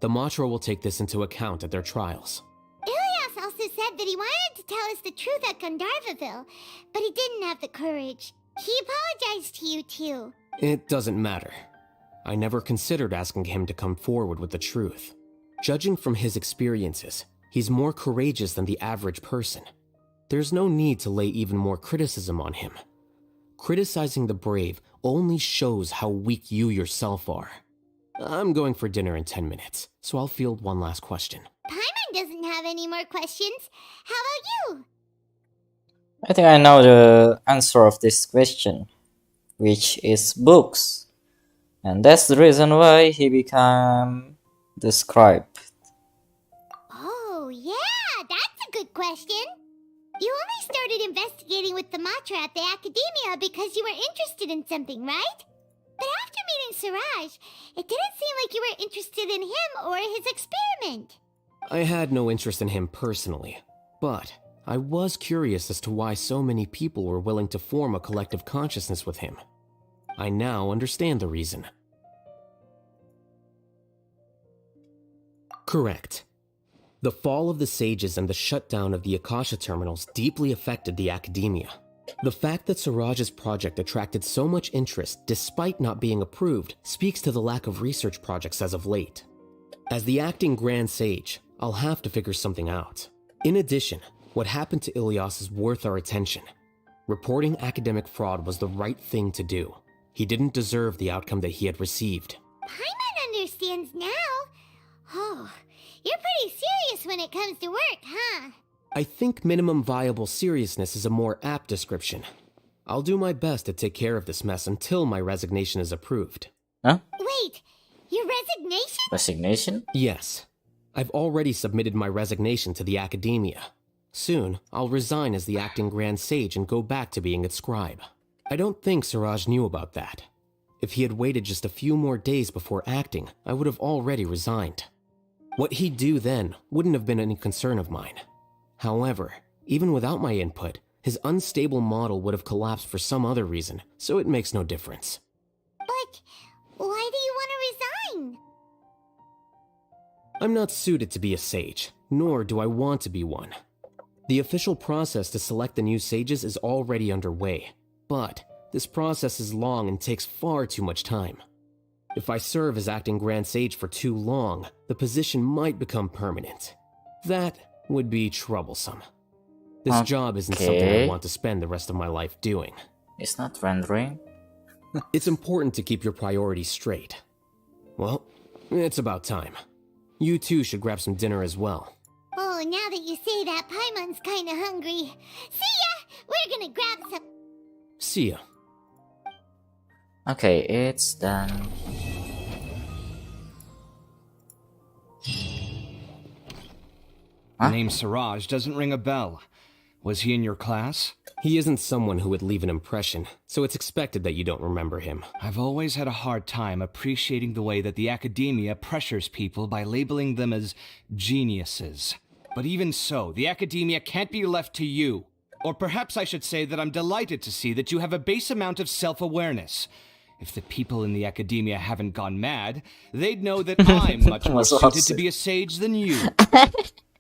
The Matra will take this into account at their trials. Ilias also said that he wanted to tell us the truth at Gandharvaville, but he didn't have the courage. He apologized to you too. It doesn't matter. I never considered asking him to come forward with the truth. Judging from his experiences, he's more courageous than the average person. There's no need to lay even more criticism on him. Criticizing the brave only shows how weak you yourself are. I'm going for dinner in 10 minutes, so I'll field one last question. Paimon doesn't have any more questions. How about you? I think I know the answer of this question, which is books. And that's the reason why he became the scribe. Oh, yeah, that's a good question. You only started investigating with the Matra at the Academia because you were interested in something, right? But after meeting Siraj, it didn't seem like you were interested in him or his experiment. I had no interest in him personally, but I was curious as to why so many people were willing to form a collective consciousness with him. I now understand the reason. Correct. The fall of the sages and the shutdown of the Akasha terminals deeply affected the academia. The fact that Siraj's project attracted so much interest despite not being approved speaks to the lack of research projects as of late. As the acting Grand Sage, I'll have to figure something out. In addition, what happened to Ilias is worth our attention. Reporting academic fraud was the right thing to do. He didn't deserve the outcome that he had received. Paimon understands now. Oh, you're pretty serious when it comes to work, huh? I think minimum viable seriousness is a more apt description. I'll do my best to take care of this mess until my resignation is approved. Huh? Wait, your resignation? Resignation? Yes. I've already submitted my resignation to the Academia. Soon, I'll resign as the acting Grand Sage and go back to being its scribe. I don't think Siraj knew about that. If he had waited just a few more days before acting, I would have already resigned. What he'd do then wouldn't have been any concern of mine. However, even without my input, his unstable model would have collapsed for some other reason, so it makes no difference. But why do you want to resign? I'm not suited to be a sage, nor do I want to be one. The official process to select the new sages is already underway, but this process is long and takes far too much time. If I serve as acting Grand Sage for too long, the position might become permanent. That would be troublesome. This job isn't something I want to spend the rest of my life doing. It's not rendering. It's important to keep your priorities straight. Well, it's about time. You two should grab some dinner as well. Oh, now that you say that, Paimon's kinda hungry. See ya! We're gonna grab some... See ya. Okay, it's done. The name Siraj doesn't ring a bell. Was he in your class? He isn't someone who would leave an impression, so it's expected that you don't remember him. I've always had a hard time appreciating the way that the Academia pressures people by labeling them as geniuses. But even so, the Academia can't be left to you. Or perhaps I should say that I'm delighted to see that you have a base amount of self-awareness. If the people in the Academia haven't gone mad, they'd know that I'm much more suited to be a sage than you.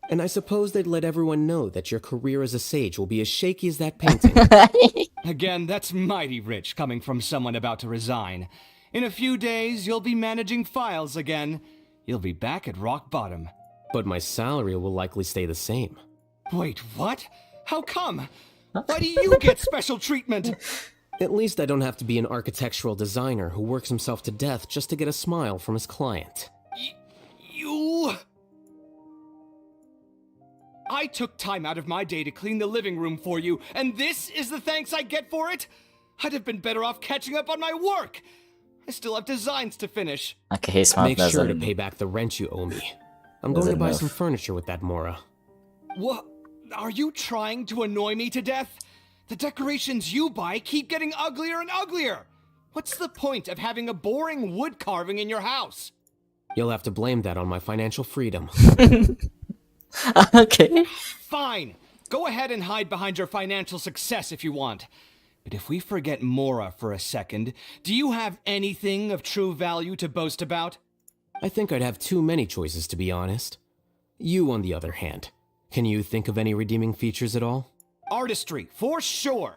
And I suppose they'd let everyone know that your career as a sage will be as shaky as that painting. Again, that's mighty rich coming from someone about to resign. In a few days, you'll be managing files again. You'll be back at rock bottom. But my salary will likely stay the same. Wait, what? How come? Why do you get special treatment? At least I don't have to be an architectural designer who works himself to death just to get a smile from his client. You... I took time out of my day to clean the living room for you, and this is the thanks I get for it? I'd have been better off catching up on my work. I still have designs to finish. Okay, his mouth Make sure to pay back the rent you owe me. I'm going to buy some furniture with that Mora. What? Are you trying to annoy me to death? The decorations you buy keep getting uglier and uglier. What's the point of having a boring wood carving in your house? You'll have to blame that on my financial freedom. Okay. Fine. Go ahead and hide behind your financial success if you want. But if we forget Mora for a second, do you have anything of true value to boast about? I think I'd have too many choices, to be honest. You, on the other hand, can you think of any redeeming features at all? Artistry, for sure.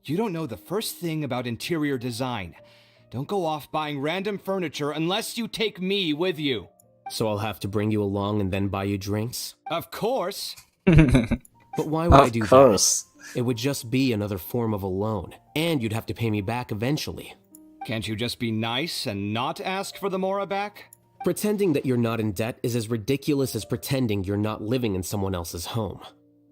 You don't know the first thing about interior design. Don't go off buying random furniture unless you take me with you. So I'll have to bring you along and then buy you drinks? Of course. But why would I do Of course. that? It would just be another form of a loan, and you'd have to pay me back eventually. Can't you just be nice and not ask for the Mora back? Pretending that you're not in debt is as ridiculous as pretending you're not living in someone else's home.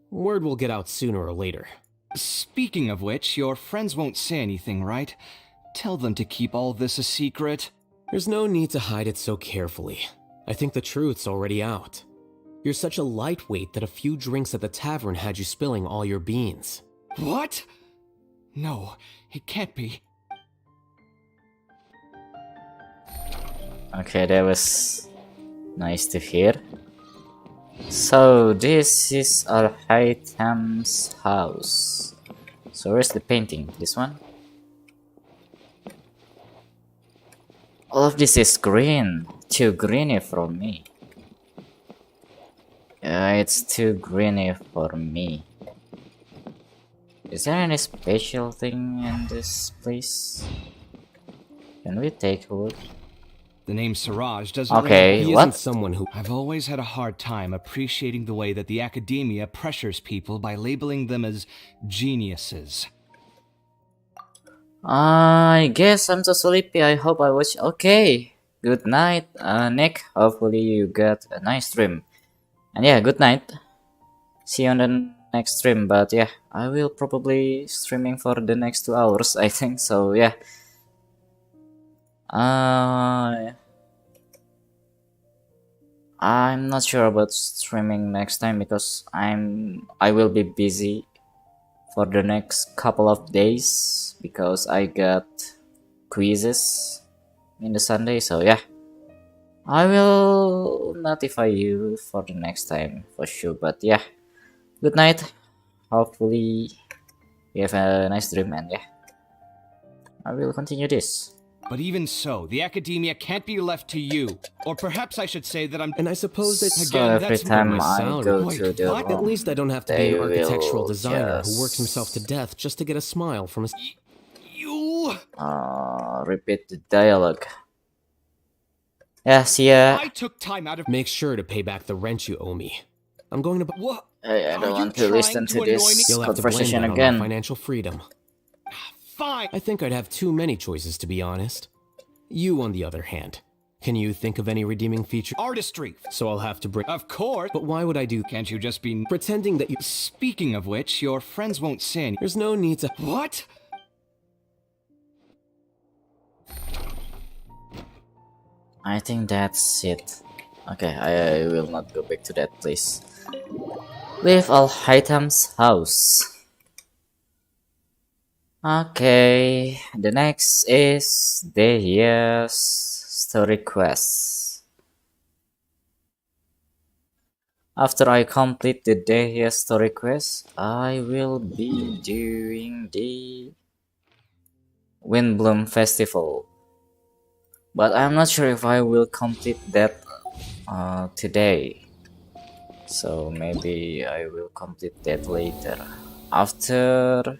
Word will get out sooner or later. Speaking of which, your friends won't say anything, right? Tell them to keep all this a secret. There's no need to hide it so carefully. I think the truth's already out. You're such a lightweight that a few drinks at the tavern had you spilling all your beans. What? No, it can't be. Okay, that was nice to hear. So this is Al-Haytham's house. So where's the painting? This one? All of this is green. Too greeny for me. It's too greeny for me. Is there any special thing in this place? Can we take a look? The name Siraj doesn't Okay, ring. what? Someone who... I've always had a hard time appreciating the way that the Academia pressures people by labeling them as geniuses. I guess I'm so sleepy. I hope I was okay. Good night, Nick. Hopefully you got a nice dream. And yeah, good night. See you on the next stream. But yeah, I will probably streaming for the next 2 hours, I think. So yeah. I'm not sure about streaming next time because I will be busy for the next couple of days because I got quizzes in the Sunday. So yeah, I will notify you for the next time for sure. But yeah, good night. Hopefully you have a nice dream, and yeah, I will continue this. But even so, the academia can't be left to you. Or perhaps I should say that I'm... And I suppose that, So again, every that's more time my I salary. go Wait, to the what? room, At least I don't have to be they an architectural will designer who works just, himself to death just to get a smile from his... You... repeat the dialogue. Yeah, see ya. I took time out of... Make sure to pay back the rent you owe me. I'm going to... What? I don't want to trying listen to to annoy this me? You'll have to blame conversation that on again. my financial freedom. Fine. I think I'd have too many choices, to be honest. You, on the other hand, can you think of any redeeming feature? Artistry. So I'll have to bring... Of course. But why would I do... Can't you just be... Pretending that you... Speaking of which, your friends won't sin. There's no need to... What? I think that's it. Okay, I will not go back to that place. Leave all items house. Okay, the next is Dehia's story quest. After I complete the Dehia story quest, I will be doing the Windbloom Festival. But I'm not sure if I will complete that today. So maybe I will complete that later. After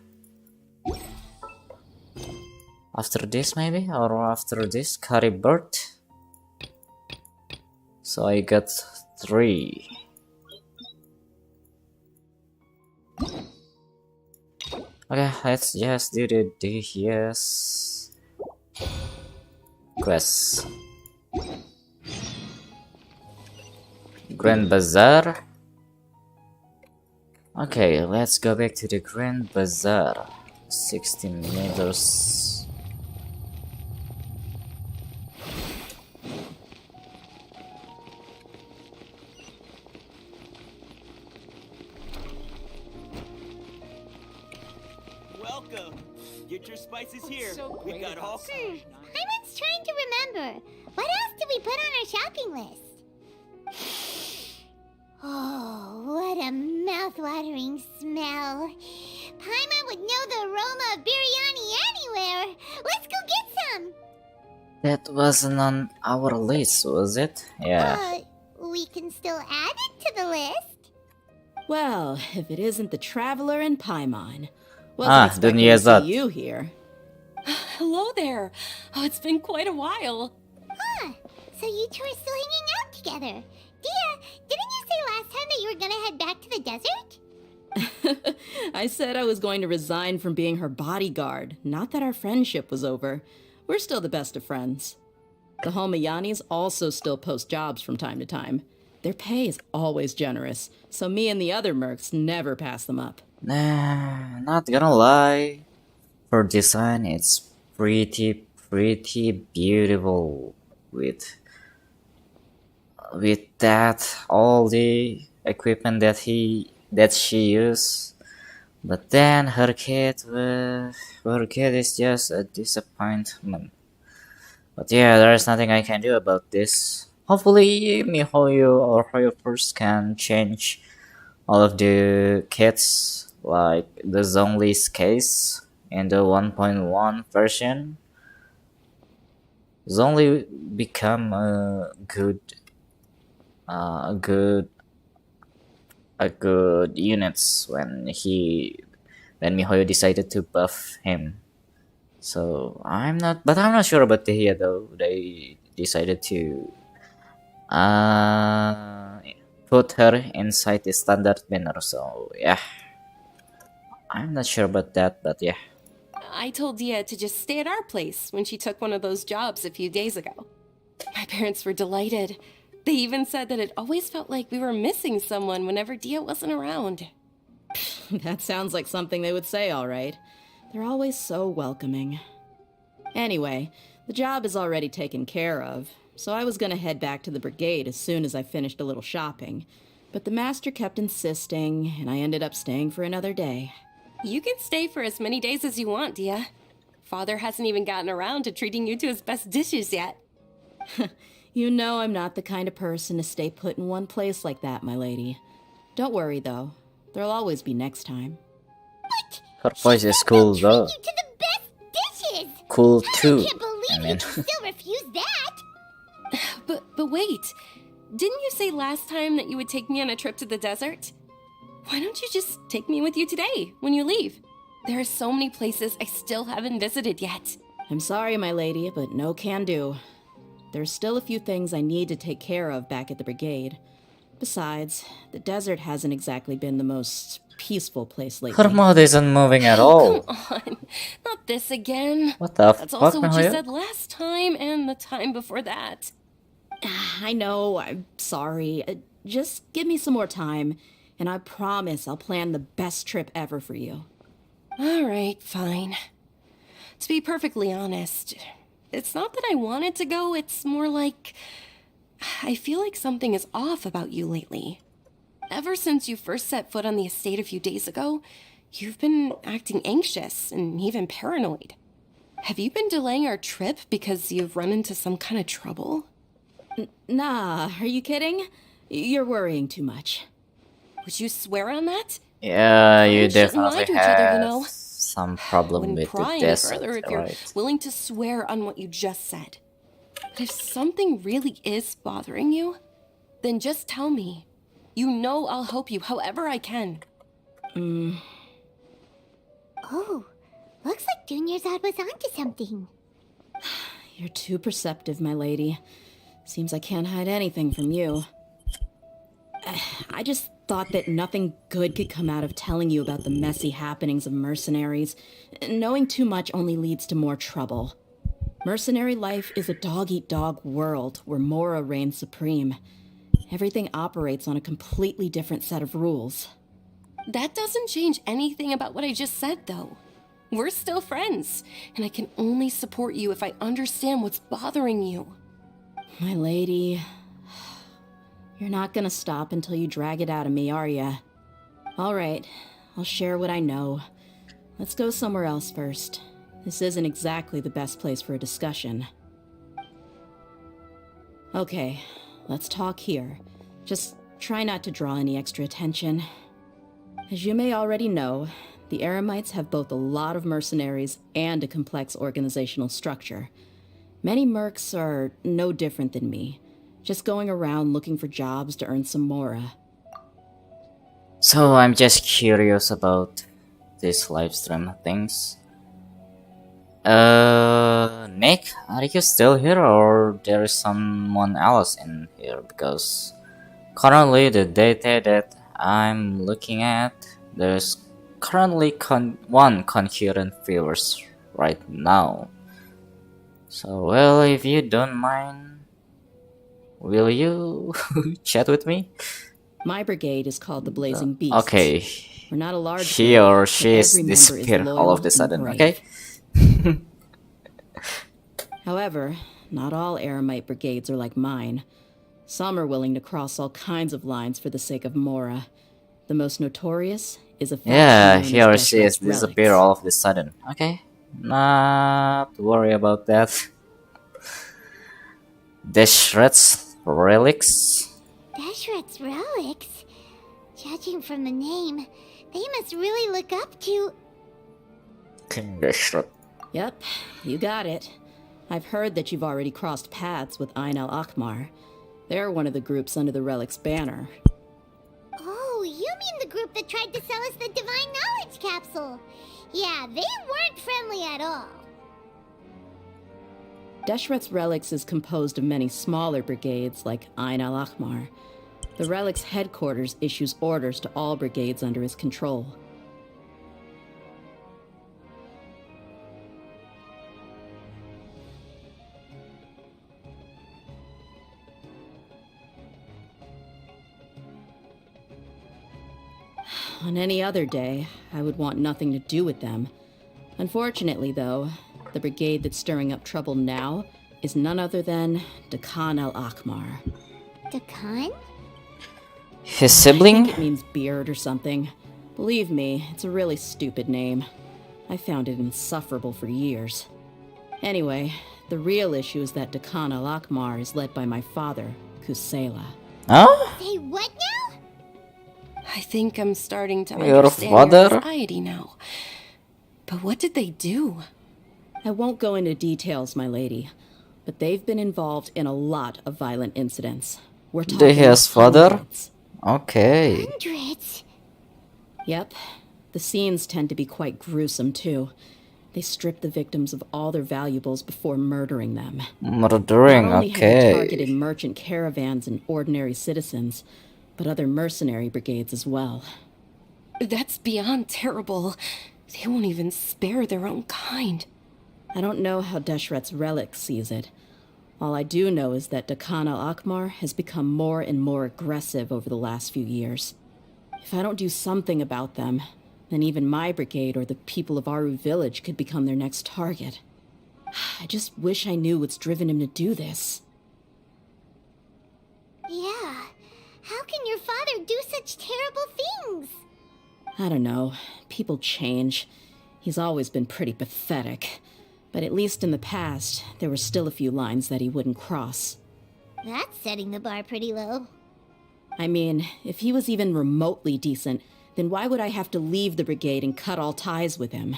this maybe, or after this curry bird. So I got 3. Okay, let's just do the DS quest. Grand Bazaar. Okay, let's go back to the Grand Bazaar. 16 meters. Welcome. Get your spices here. We got all. Paimon's trying to remember. What else did we put on our shopping list? Oh, what a mouth-watering smell. Paimon would know the aroma of biryani anywhere. Let's go get some. That wasn't on our list, was it? Yeah. We can still add it to the list. Well, if it isn't the Traveler and Paimon. Then yes, that. You here. Hello there. Oh, it's been quite a while. So you two are still hanging out together. Dia, didn't you say last time that you were gonna head back to the desert? I said I was going to resign from being her bodyguard, not that our friendship was over. We're still the best of friends. The Homayanis also still post jobs from time to time. Their pay is always generous, so me and the other mercs never pass them up. Nah, not gonna lie. For design, it's pretty beautiful with that all the equipment that she used. But then her kit is just a disappointment. But yeah, there's nothing I can do about this. Hopefully MiHoYo or Hoyo First can change all of the kits, like the Zhongli's case in the 1.1 version. Zhongli become a good units when MiHoYo decided to buff him. So I'm not sure about Tehia though. They decided to put her inside the standard banner. So yeah, I'm not sure about that, but yeah. I told Dia to just stay at our place when she took one of those jobs a few days ago. My parents were delighted. They even said that it always felt like we were missing someone whenever Dia wasn't around. That sounds like something they would say, all right. They're always so welcoming. Anyway, the job is already taken care of, so I was gonna head back to the brigade as soon as I finished a little shopping. But the master kept insisting, and I ended up staying for another day. You can stay for as many days as you want, Dia. Father hasn't even gotten around to treating you to his best dishes yet. You know I'm not the kind of person to stay put in one place like that, my lady. Don't worry, though. There'll always be next time. Her voice is cool though. To the best dishes! Cool too. I can't believe you can still refuse that! But wait. Didn't you say last time that you would take me on a trip to the desert? Why don't you just take me with you today, when you leave? There are so many places I still haven't visited yet. I'm sorry, my lady, but no can do. There's still a few things I need to take care of back at the brigade. Besides, the desert hasn't exactly been the most peaceful place lately. Her mouth isn't moving at all. Come on, not this again. What the That's fuck, also what you Mahoya? said last time and the time before that. I know, I'm sorry. Just give me some more time, and I promise I'll plan the best trip ever for you. All right, fine. To be perfectly honest, it's not that I wanted to go, it's more like I feel like something is off about you lately. Ever since you first set foot on the estate a few days ago, you've been acting anxious and even paranoid. Have you been delaying our trip because you've run into some kind of trouble? Nah, are you kidding? You're worrying too much. Would you swear on that? Yeah, you We shouldn't lie definitely to each other, have you know. some problem Wouldn't with the pry any desert, further if you're right? willing to swear on what you just said. But if something really is bothering you, then just tell me. You know I'll help you however I can. Oh, looks like Junior's was onto something. You're too perceptive, my lady. Seems I can't hide anything from you. I just thought that nothing good could come out of telling you about the messy happenings of mercenaries. Knowing too much only leads to more trouble. Mercenary life is a dog-eat-dog world where Mora reigns supreme. Everything operates on a completely different set of rules. That doesn't change anything about what I just said, though. We're still friends, and I can only support you if I understand what's bothering you. My lady, you're not gonna stop until you drag it out of me, are ya? All right, I'll share what I know. Let's go somewhere else first. This isn't exactly the best place for a discussion. Okay, let's talk here. Just try not to draw any extra attention. As you may already know, the Eremites have both a lot of mercenaries and a complex organizational structure. Many mercs are no different than me, just going around looking for jobs to earn some mora. So I'm just curious about this live stream things. Nick, are you still here or there is someone else in here? Because currently the data that I'm looking at, there's currently one concurrent viewers right now. So, well, if you don't mind, will you chat with me? My brigade is called the Blazing Beasts. Okay. We're not a large He group, or but she is every member is disappeared all loyal of the and sudden, brave. okay? However, not all Eremite brigades are like mine. Some are willing to cross all kinds of lines for the sake of Mora. The most notorious is a faction Yeah, known he as or Death she is Relics. disappeared all of the sudden. Okay, not to worry about that. Deshret's relics. Deshret's relics? Judging from the name, they must really look up to... King Deshret. Yep, you got it. I've heard that you've already crossed paths with Ain al-Akmar. They're one of the groups under the Relic's banner. Oh, you mean the group that tried to sell us the Divine Knowledge Capsule? Yeah, they weren't friendly at all. Deshret's Relics is composed of many smaller brigades like Ain al-Akmar. The Relic's headquarters issues orders to all brigades under his control. On any other day, I would want nothing to do with them. Unfortunately, though, the brigade that's stirring up trouble now is none other than Dakan al-Akmar. Dakan? His I sibling? think it means beard or something. Believe me, it's a really stupid name. I found it insufferable for years. Anyway, the real issue is that Dakan al-Akmar is led by my father, Kusela. Huh? Say what now? I think I'm starting to Your understand father? your anxiety now. But what did they do? I won't go into details, my lady, but they've been involved in a lot of violent incidents. We're talking His father? hundreds. Okay. Hundreds? Yep. The scenes tend to be quite gruesome, too. They strip the victims of all their valuables before murdering them. Murdering, Not only have they okay. targeted merchant caravans and ordinary citizens, but other mercenary brigades as well. That's beyond terrible. They won't even spare their own kind. I don't know how Deshret's relic sees it. All I do know is that Dakan al-Akmar has become more and more aggressive over the last few years. If I don't do something about them, then even my brigade or the people of Aru village could become their next target. I just wish I knew what's driven him to do this. Yeah. How can your father do such terrible things? I don't know. People change. He's always been pretty pathetic. But at least in the past, there were still a few lines that he wouldn't cross. That's setting the bar pretty low. I mean, if he was even remotely decent, then why would I have to leave the brigade and cut all ties with him?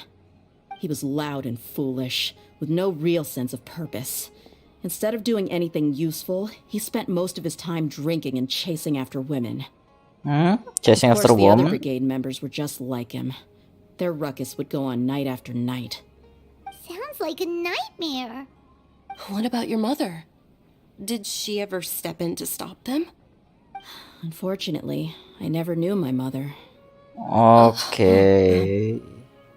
He was loud and foolish, with no real sense of purpose. Instead of doing anything useful, he spent most of his time drinking and chasing after women. Chasing Of course, after the other woman? brigade members were just like him. Their ruckus would go on night after night. Sounds like a nightmare. What about your mother? Did she ever step in to stop them? Unfortunately, I never knew my mother. Okay.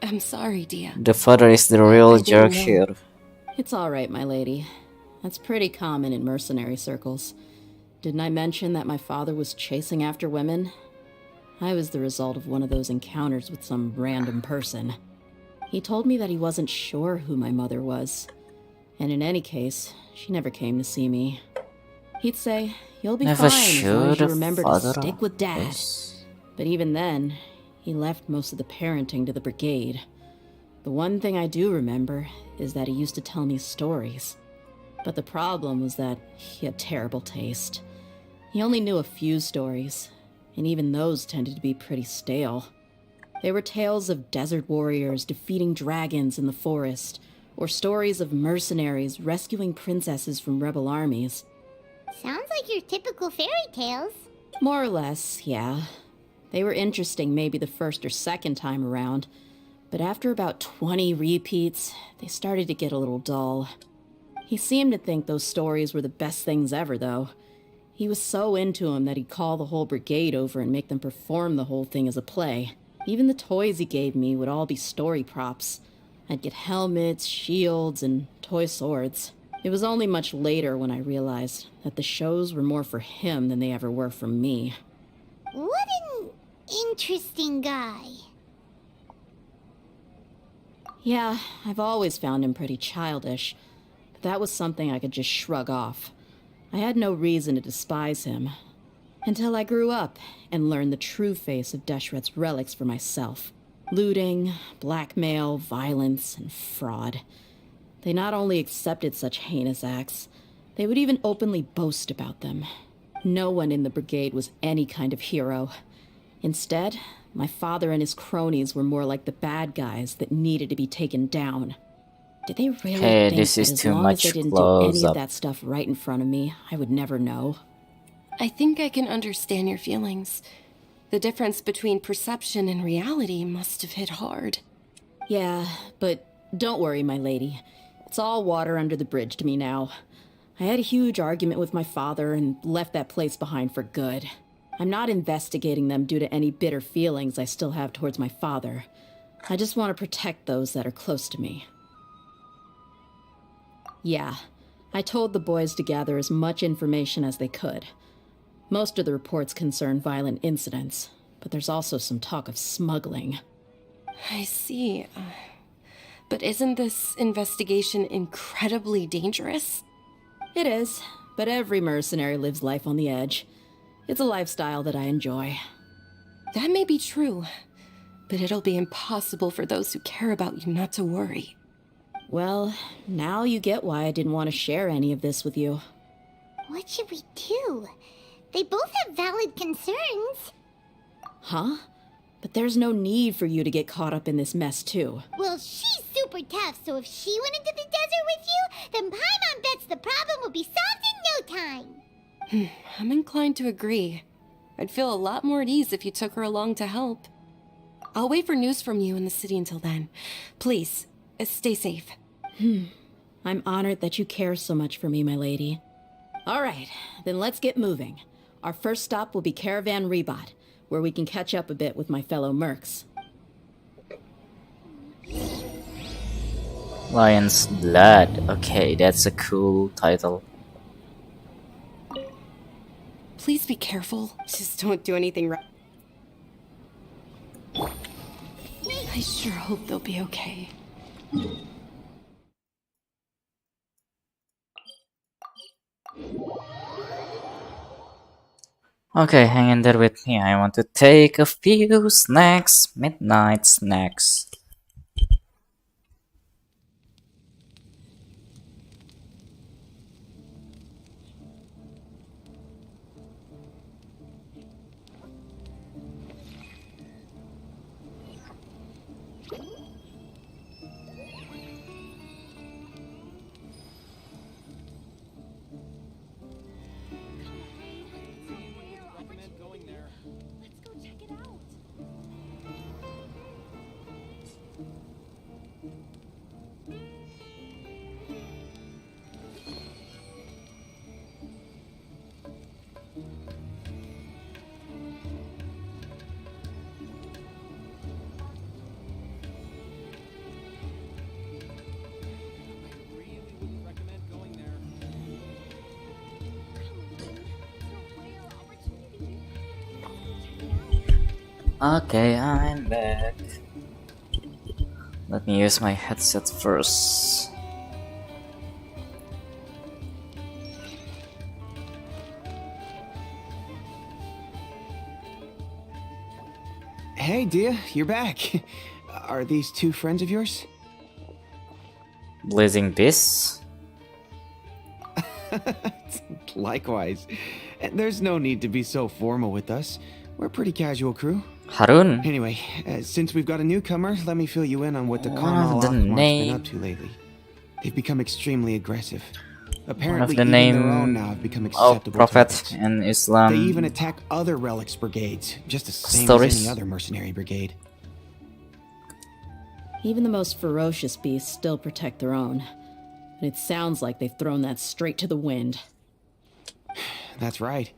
I'm sorry, Dia. The father is the real I didn't jerk know. here. It's all right, my lady. That's pretty common in mercenary circles. Didn't I mention that my father was chasing after women? I was the result of one of those encounters with some random person. He told me that he wasn't sure who my mother was. And in any case, she never came to see me. He'd say, "You'll be Never fine as long sure as you the remember to father stick with Dad." is- But even then, he left most of the parenting to the brigade. The one thing I do remember is that he used to tell me stories. But the problem was that he had terrible taste. He only knew a few stories, and even those tended to be pretty stale. They were tales of desert warriors defeating dragons in the forest, or stories of mercenaries rescuing princesses from rebel armies. Sounds like your typical fairy tales. More or less, yeah. They were interesting maybe the first or second time around, but after about 20 repeats, they started to get a little dull. He seemed to think those stories were the best things ever, though. He was so into them that he'd call the whole brigade over and make them perform the whole thing as a play. Even the toys he gave me would all be story props. I'd get helmets, shields, and toy swords. It was only much later when I realized that the shows were more for him than they ever were for me. What an interesting guy. Yeah, I've always found him pretty childish, but that was something I could just shrug off. I had no reason to despise him. Until I grew up and learned the true face of Deshret's relics for myself. Looting, blackmail, violence, and fraud. They not only accepted such heinous acts, they would even openly boast about them. No one in the brigade was any kind of hero. Instead, my father and his cronies were more like the bad guys that needed to be taken down. Did they really Hey, think this that is as too long much as they didn't do close any of up. that stuff right in front of me, I would never know? I think I can understand your feelings. The difference between perception and reality must have hit hard. Yeah, but don't worry, my lady. It's all water under the bridge to me now. I had a huge argument with my father and left that place behind for good. I'm not investigating them due to any bitter feelings I still have towards my father. I just want to protect those that are close to me. Yeah, I told the boys to gather as much information as they could. Most of the reports concern violent incidents, but there's also some talk of smuggling. I see. But isn't this investigation incredibly dangerous? It is, but every mercenary lives life on the edge. It's a lifestyle that I enjoy. That may be true, but it'll be impossible for those who care about you not to worry. Well, now you get why I didn't want to share any of this with you. What should we do? They both have valid concerns. Huh? But there's no need for you to get caught up in this mess, too. Well, she's super tough, so if she went into the desert with you, then Paimon bets the problem will be solved in no time. I'm inclined to agree. I'd feel a lot more at ease if you took her along to help. I'll wait for news from you in the city until then. Please, stay safe. I'm honored that you care so much for me, my lady. All right, then let's get moving. Our first stop will be Caravan Rebot, where we can catch up a bit with my fellow mercs. Lion's Blood. Okay, that's a cool title. Please be careful. Just don't do anything wrong. I sure hope they'll be okay. Okay, hang in there with me. I want to take a few snacks, midnight snacks. Okay, I'm back. Let me use my headset first. Hey, Dia, you're back. Are these two friends of yours? Blazing Beasts? Likewise. There's no need to be so formal with us. We're a pretty casual crew. Harun? Anyway, since we've got a newcomer, let me fill you in on what the One Karnal of the Akhmar's name- been up to lately. They've become extremely aggressive. One of Apparently, the even name their own now have become of acceptable Prophet targets. in Islam. They even attack other relics brigades, just the same Stories. as any other mercenary brigade. Even the most ferocious beasts still protect their own. And it sounds like they've thrown that straight to the wind. That's right.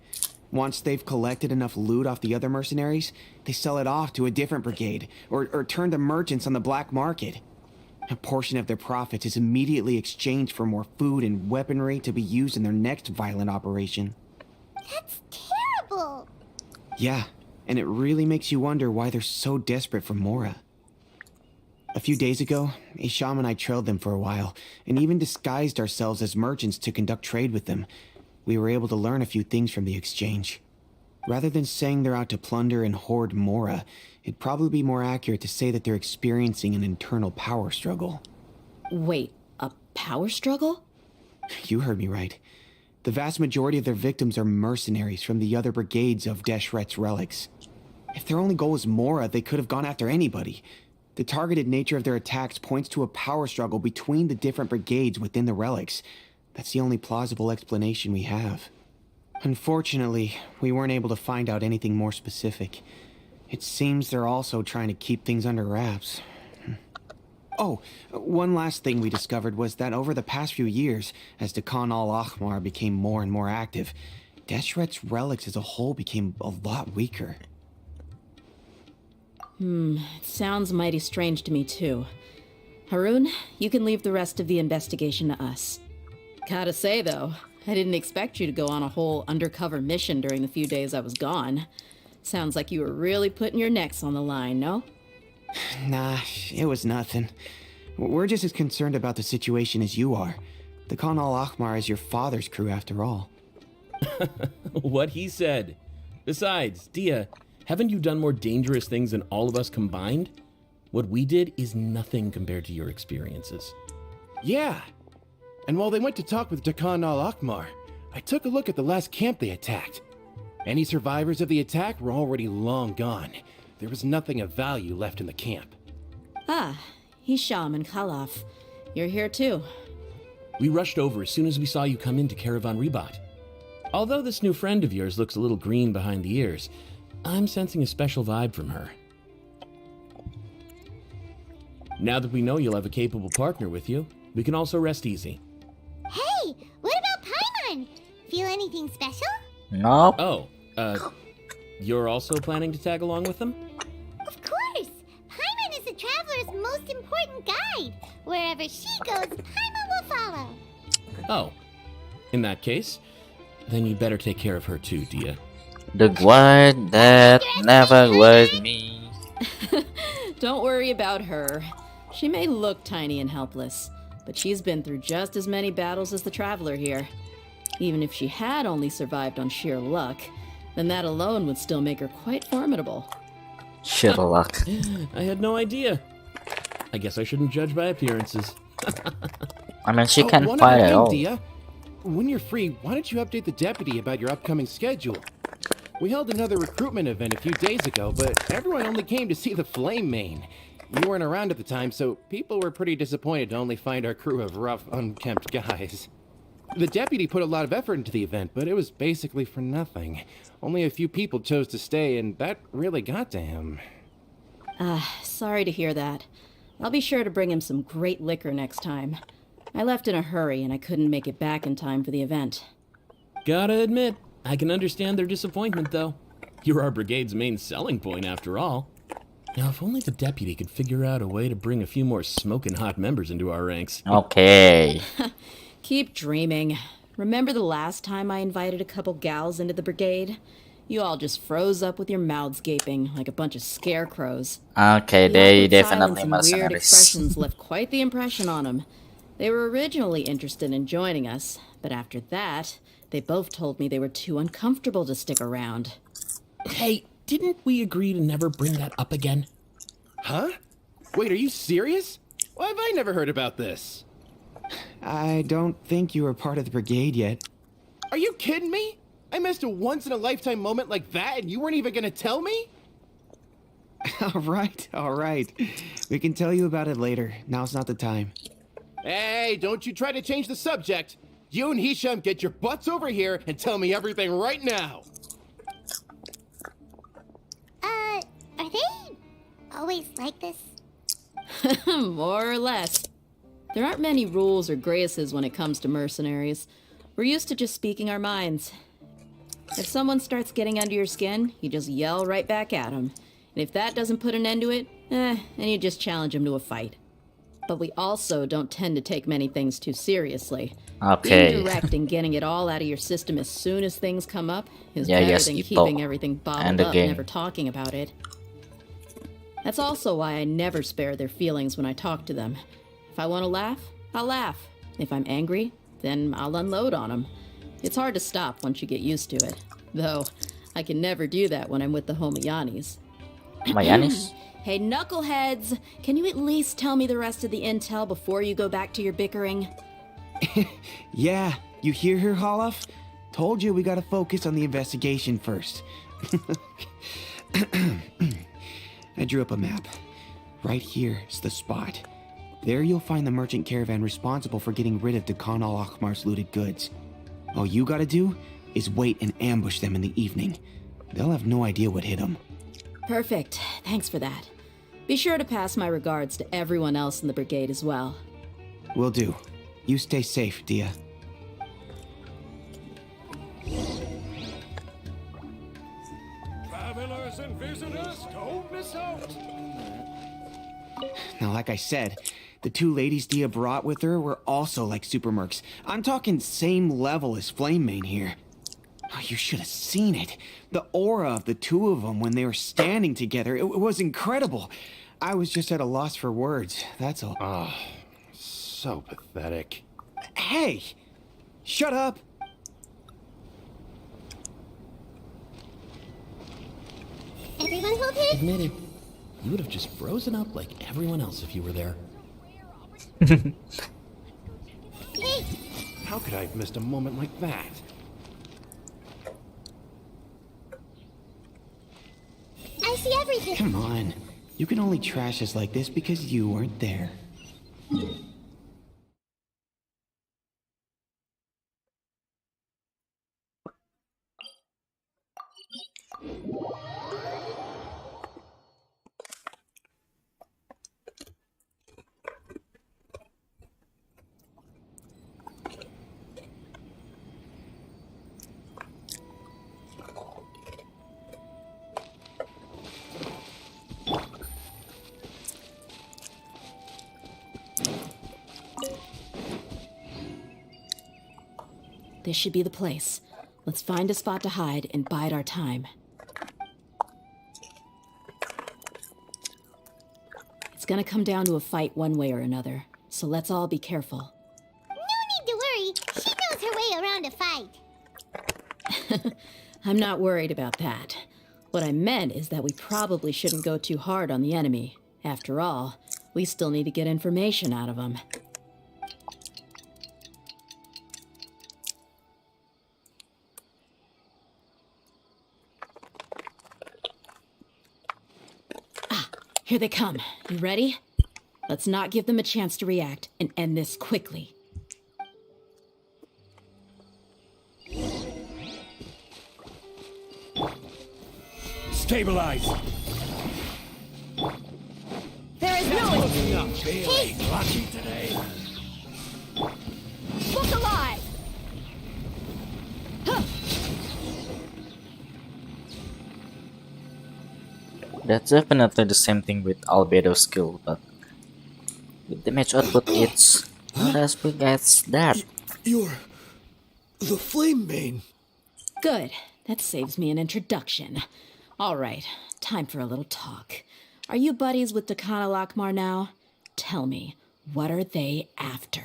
Once they've collected enough loot off the other mercenaries, they sell it off to a different brigade, or turn to merchants on the black market. A portion of their profits is immediately exchanged for more food and weaponry to be used in their next violent operation. That's terrible. Yeah, and it really makes you wonder why they're so desperate for Mora. A few days ago, Isham and I trailed them for a while, and even disguised ourselves as merchants to conduct trade with them. We were able to learn a few things from the exchange. Rather than saying they're out to plunder and hoard Mora, it'd probably be more accurate to say that they're experiencing an internal power struggle. Wait, a power struggle? You heard me right. The vast majority of their victims are mercenaries from the other brigades of Deshret's relics. If their only goal was Mora, they could have gone after anybody. The targeted nature of their attacks points to a power struggle between the different brigades within the relics. That's the only plausible explanation we have. Unfortunately, we weren't able to find out anything more specific. It seems they're also trying to keep things under wraps. Oh, one last thing we discovered was that over the past few years, as the Khan al-Ahmar became more and more active, Deshret's relics as a whole became a lot weaker. It sounds mighty strange to me too. Harun, you can leave the rest of the investigation to us. Gotta say though, I didn't expect you to go on a whole undercover mission during the few days I was gone. Sounds like you were really putting your necks on the line, no? Nah, it was nothing. We're just as concerned about the situation as you are. The Khan al-Ahmar is your father's crew after all. What he said. Besides, Dia, haven't you done more dangerous things than all of us combined? What we did is nothing compared to your experiences. Yeah. And while they went to talk with Khan al-Ahmar, I took a look at the last camp they attacked. Any survivors of the attack were already long gone. There was nothing of value left in the camp. Ah, Hisham and Khalaf. You're here too. We rushed over as soon as we saw you come into Caravan Ribat. Although this new friend of yours looks a little green behind the ears, I'm sensing a special vibe from her. Now that we know you'll have a capable partner with you, we can also rest easy. Hey, what about Paimon? Feel anything special? Nope. Oh, you're also planning to tag along with them? Of course! Paimon is the traveler's most important guide. Wherever she goes, Paimon will follow. Oh, in that case, then you'd better take care of her too, Dia. The one that never was me. Don't worry about her. She may look tiny and helpless, but she's been through just as many battles as the traveler here. Even if she had only survived on sheer luck, then that alone would still make her quite formidable. Sheer luck. I had no idea. I guess I shouldn't judge by appearances. I mean, she can one fight other at thing, all. Dia. When you're free, why don't you update the deputy about your upcoming schedule? We held another recruitment event a few days ago, but everyone only came to see the Flame Main. You weren't around at the time, so people were pretty disappointed to only find our crew of rough, unkempt guys. The deputy put a lot of effort into the event, but it was basically for nothing. Only a few people chose to stay, and that really got to him. Sorry to hear that. I'll be sure to bring him some great liquor next time. I left in a hurry, and I couldn't make it back in time for the event. Gotta admit, I can understand their disappointment, though. You're our brigade's main selling point, after all. Now, if only the deputy could figure out a way to bring a few more smoking hot members into our ranks. Okay. Keep dreaming. Remember the last time I invited a couple gals into the brigade? You all just froze up with your mouths gaping like a bunch of scarecrows. Okay, The they awkward definitely silence and weird mercenaries. expressions left quite the impression on them. They were originally interested in joining us, but after that, they both told me they were too uncomfortable to stick around. Hey, didn't we agree to never bring that up again? Huh? Wait, are you serious? Why have I never heard about this? I don't think you were part of the brigade yet. Are you kidding me? I missed a once-in-a-lifetime moment like that, and you weren't even gonna tell me? All right. We can tell you about it later. Now's not the time. Hey, don't you try to change the subject. You and Hisham get your butts over here and tell me everything right now. Are they always like this? More or less. There aren't many rules or graces when it comes to mercenaries. We're used to just speaking our minds. If someone starts getting under your skin, you just yell right back at them. And if that doesn't put an end to it, then you just challenge them to a fight. But we also don't tend to take many things too seriously. Okay. Being direct and getting it all out of your system as soon as things come up is Yeah, better yes, than people. keeping everything bottled And up again. and never talking about it. That's also why I never spare their feelings when I talk to them. If I want to laugh, I'll laugh. If I'm angry, then I'll unload on them. It's hard to stop once you get used to it. Though, I can never do that when I'm with the Homayanis. Mayanis? Hey, knuckleheads! Can you at least tell me the rest of the intel before you go back to your bickering? Yeah, you hear her, Holloff? Told you we gotta focus on the investigation first. I drew up a map. Right here is the spot. There you'll find the merchant caravan responsible for getting rid of the Khan al-Ahmar's looted goods. All you gotta do is wait and ambush them in the evening. They'll have no idea what hit them. Perfect. Thanks for that. Be sure to pass my regards to everyone else in the brigade as well. Will do. You stay safe, Dia. Travelers and visitors, don't miss out. Now, like I said, the two ladies Dia brought with her were also like super mercs. I'm talking same level as Flame Main here. Oh, you should have seen it. The aura of the two of them when they were standing together, it was incredible. I was just at a loss for words, that's all. Ah, so pathetic. Hey! Shut up! Everyone hold his? Admit it. You would have just frozen up like everyone else if you were there. Hey! How could I have missed a moment like that? I see everything. Come on. You can only trash us like this because you weren't there. This should be the place. Let's find a spot to hide and bide our time. It's gonna come down to a fight one way or another, so let's all be careful. No need to worry. She knows her way around a fight. I'm not worried about that. What I meant is that we probably shouldn't go too hard on the enemy. After all, we still need to get information out of them. Here they come. You ready? Let's not give them a chance to react and end this quickly. Stabilize! There is no Enough, Bailey. Lucky today. Look alive! Huh. That's definitely the same thing with Albedo's skill, but with damage output it's not as big as that. You're the Flame Bane. Good. That saves me an introduction. All right, time for a little talk. Are you buddies with Dakana Lakmar now? Tell me, what are they after?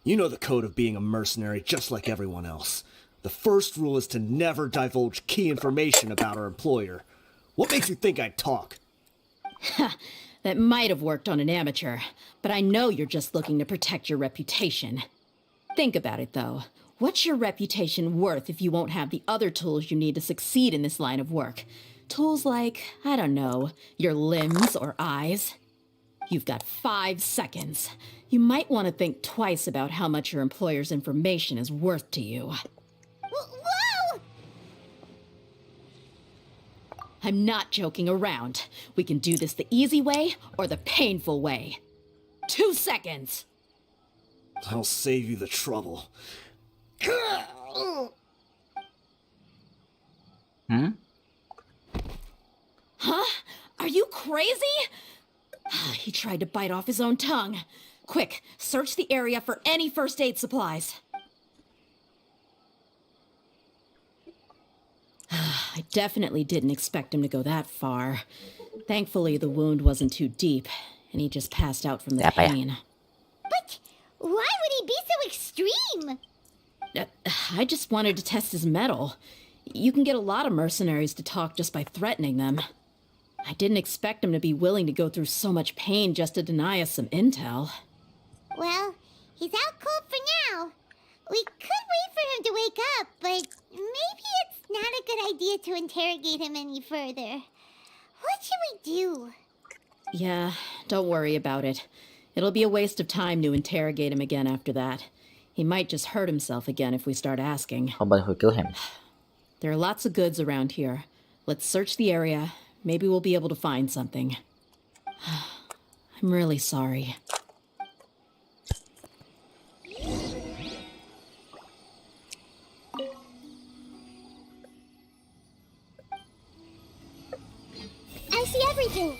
You know the code of being a mercenary just like everyone else. The first rule is to never divulge key information about our employer. What makes you think I'd talk? That might have worked on an amateur, but I know you're just looking to protect your reputation. Think about it, though. What's your reputation worth if you won't have the other tools you need to succeed in this line of work? Tools like, I don't know, your limbs or eyes? You've got 5 seconds. You might want to think twice about how much your employer's information is worth to you. Whoa! I'm not joking around. We can do this the easy way or the painful way. 2 seconds! I'll save you the trouble. Huh? Are you crazy? He tried to bite off his own tongue. Quick, search the area for any first aid supplies. I definitely didn't expect him to go that far. Thankfully, the wound wasn't too deep, and he just passed out from the pain. But why would he be so extreme? I just wanted to test his mettle. You can get a lot of mercenaries to talk just by threatening them. I didn't expect him to be willing to go through so much pain just to deny us some intel. Well, he's out cold for now. We could wait for him to wake up, but maybe it's not a good idea to interrogate him any further. What should we do? Yeah, don't worry about it. It'll be a waste of time to interrogate him again after that. He might just hurt himself again if we start asking. How about we kill him? There are lots of goods around here. Let's search the area. Maybe we'll be able to find something. I'm really sorry. I see everything.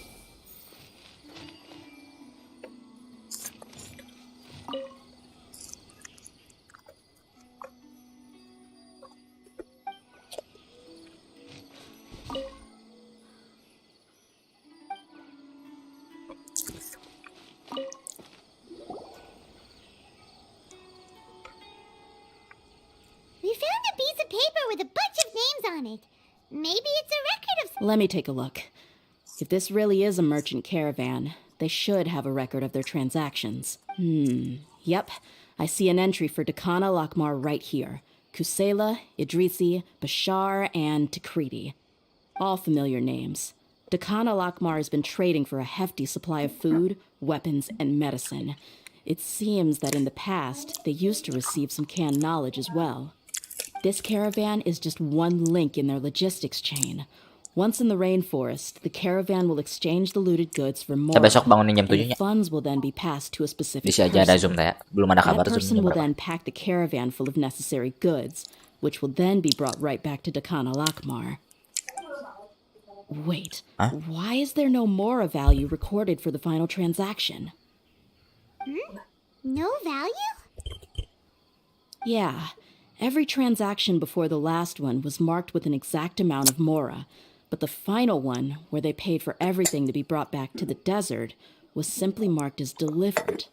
on it. Maybe it's a record of... Let me take a look. If this really is a merchant caravan, they should have a record of their transactions. Yep. I see an entry for Dakana Lakmar right here. Kusela, Idrisi, Bashar, and Takriti. All familiar names. Dakana Lakmar has been trading for a hefty supply of food, weapons, and medicine. It seems that in the past, they used to receive some canned knowledge as well. This caravan is just one link in their logistics chain. Once in the rainforest, the caravan will exchange the looted goods for more, Kita besok bangunin jam and 7 the funds will then be passed to a specific Bisa aja ada Zoom person. ya. Belum ada That kabar Zoom person jam will berapa. then pack the caravan full of necessary goods, which will then be brought right back to Dakana Lakmar. Wait, Huh? why is there no Mora value recorded for the final transaction? No value? Yeah, every transaction before the last one was marked with an exact amount of Mora, but the final one, where they paid for everything to be brought back to the desert, was simply marked as delivered.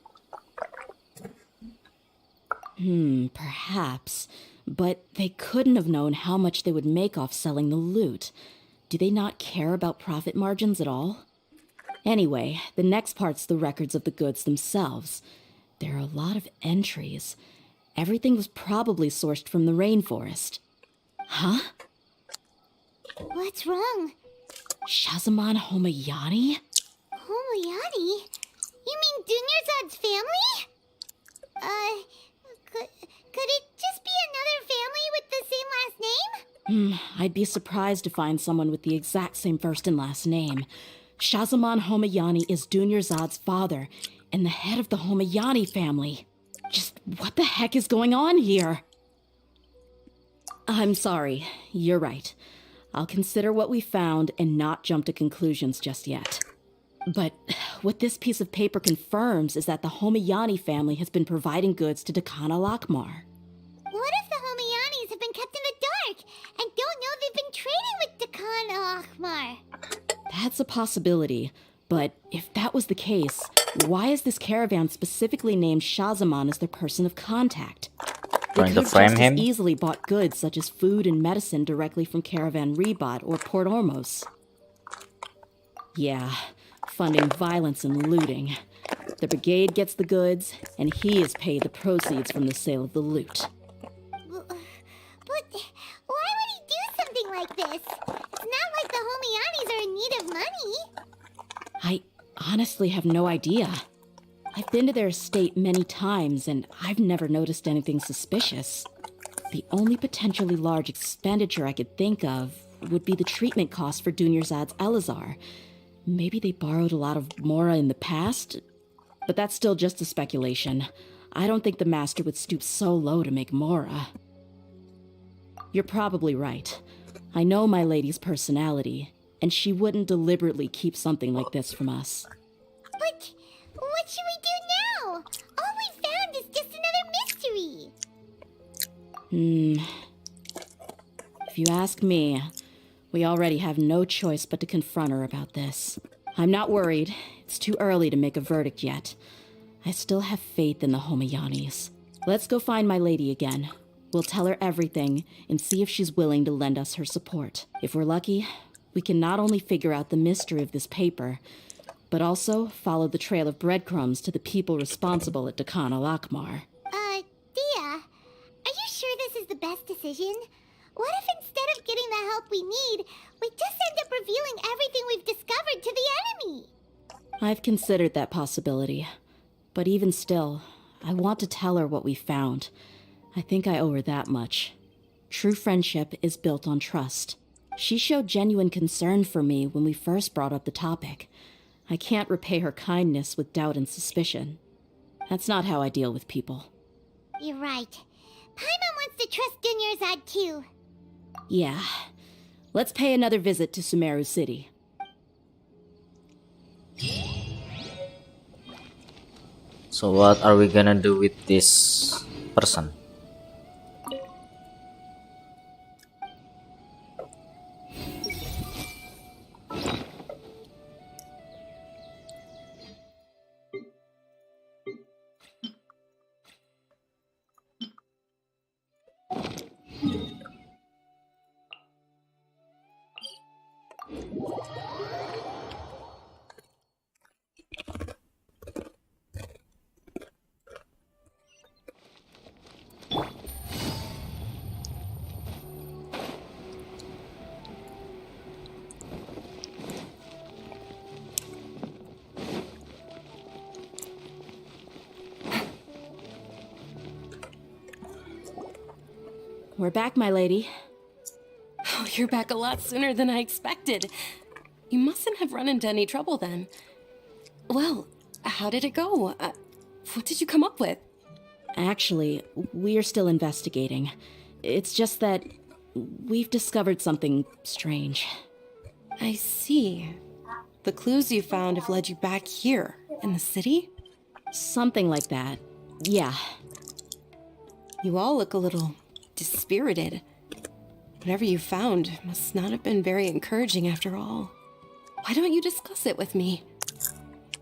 Perhaps, but they couldn't have known how much they would make off selling the loot. Do they not care about profit margins at all? Anyway, the next part's the records of the goods themselves. There are a lot of entries. Everything was probably sourced from the rainforest. Huh? What's wrong? Shazamon Homayani? Homayani? You mean Dunyarzad's family? Could it just be another family with the same last name? I'd be surprised to find someone with the exact same first and last name. Shazamon Homayani is Dunyarzad's father, and the head of the Homayani family. Just what the heck is going on here? I'm sorry, you're right. I'll consider what we found and not jump to conclusions just yet. But what this piece of paper confirms is that the Homayani family has been providing goods to Dakana Lakmar. What if the Homayanis have been kept in the dark and don't know they've been trading with Dakana Lakmar? That's a possibility, but if that was the case, why is this caravan specifically named Shazamon as their person of contact? They Trying could to have frame just him? as easily bought goods such as food and medicine directly from Caravan Rebot or Port Ormos. Yeah, funding violence and looting. The brigade gets the goods, and he is paid the proceeds from the sale of the loot. But why would he do something like this? It's not like the Homayanis are in need of money. I honestly have no idea. I've been to their estate many times, and I've never noticed anything suspicious. The only potentially large expenditure I could think of would be the treatment cost for Dunyarzad's Elazar. Maybe they borrowed a lot of Mora in the past? But that's still just a speculation. I don't think the master would stoop so low to make Mora. You're probably right. I know my lady's personality, and she wouldn't deliberately keep something like this from us. But what should we do now? All we found is just another mystery. If you ask me, we already have no choice but to confront her about this. I'm not worried. It's too early to make a verdict yet. I still have faith in the Homayanis. Let's go find my lady again. We'll tell her everything and see if she's willing to lend us her support. If we're lucky, we can not only figure out the mystery of this paper, but also follow the trail of breadcrumbs to the people responsible at Dakana Lakmar. Dia, are you sure this is the best decision? What if instead of getting the help we need, we just end up revealing everything we've discovered to the enemy? I've considered that possibility. But even still, I want to tell her what we found. I think I owe her that much. True friendship is built on trust. She showed genuine concern for me when we first brought up the topic. I can't repay her kindness with doubt and suspicion. That's not how I deal with people. You're right. Paimon wants to trust Dunyarzad too. Yeah. Let's pay another visit to Sumeru City. So what are we gonna do with this person? We're back, my lady. Oh, you're back a lot sooner than I expected. You mustn't have run into any trouble then. Well, how did it go? What did you come up with? Actually, we're still investigating. It's just that we've discovered something strange. I see. The clues you found have led you back here, in the city? Something like that. Yeah. You all look a little dispirited. Whatever you found must not have been very encouraging after all. Why don't you discuss it with me?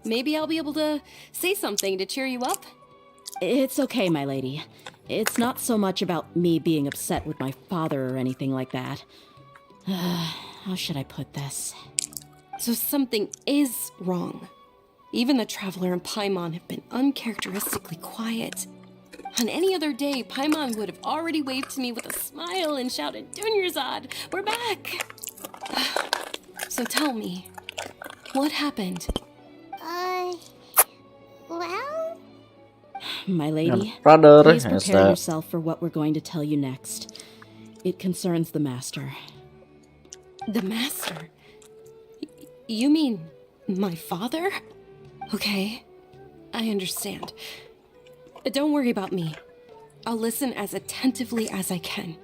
Maybe I'll be able to say something to cheer you up? It's okay, my lady. It's not so much about me being upset with my father or anything like that. How should I put this? So something is wrong. Even the Traveler and Paimon have been uncharacteristically quiet. On any other day, Paimon would have already waved to me with a smile and shouted, "Dunyarzad, we're back!" So tell me, what happened? Well? My lady, brother please is prepare that yourself for what we're going to tell you next. It concerns the Master. The Master? You mean my father? Okay, I understand. Don't worry about me. I'll listen as attentively as I can.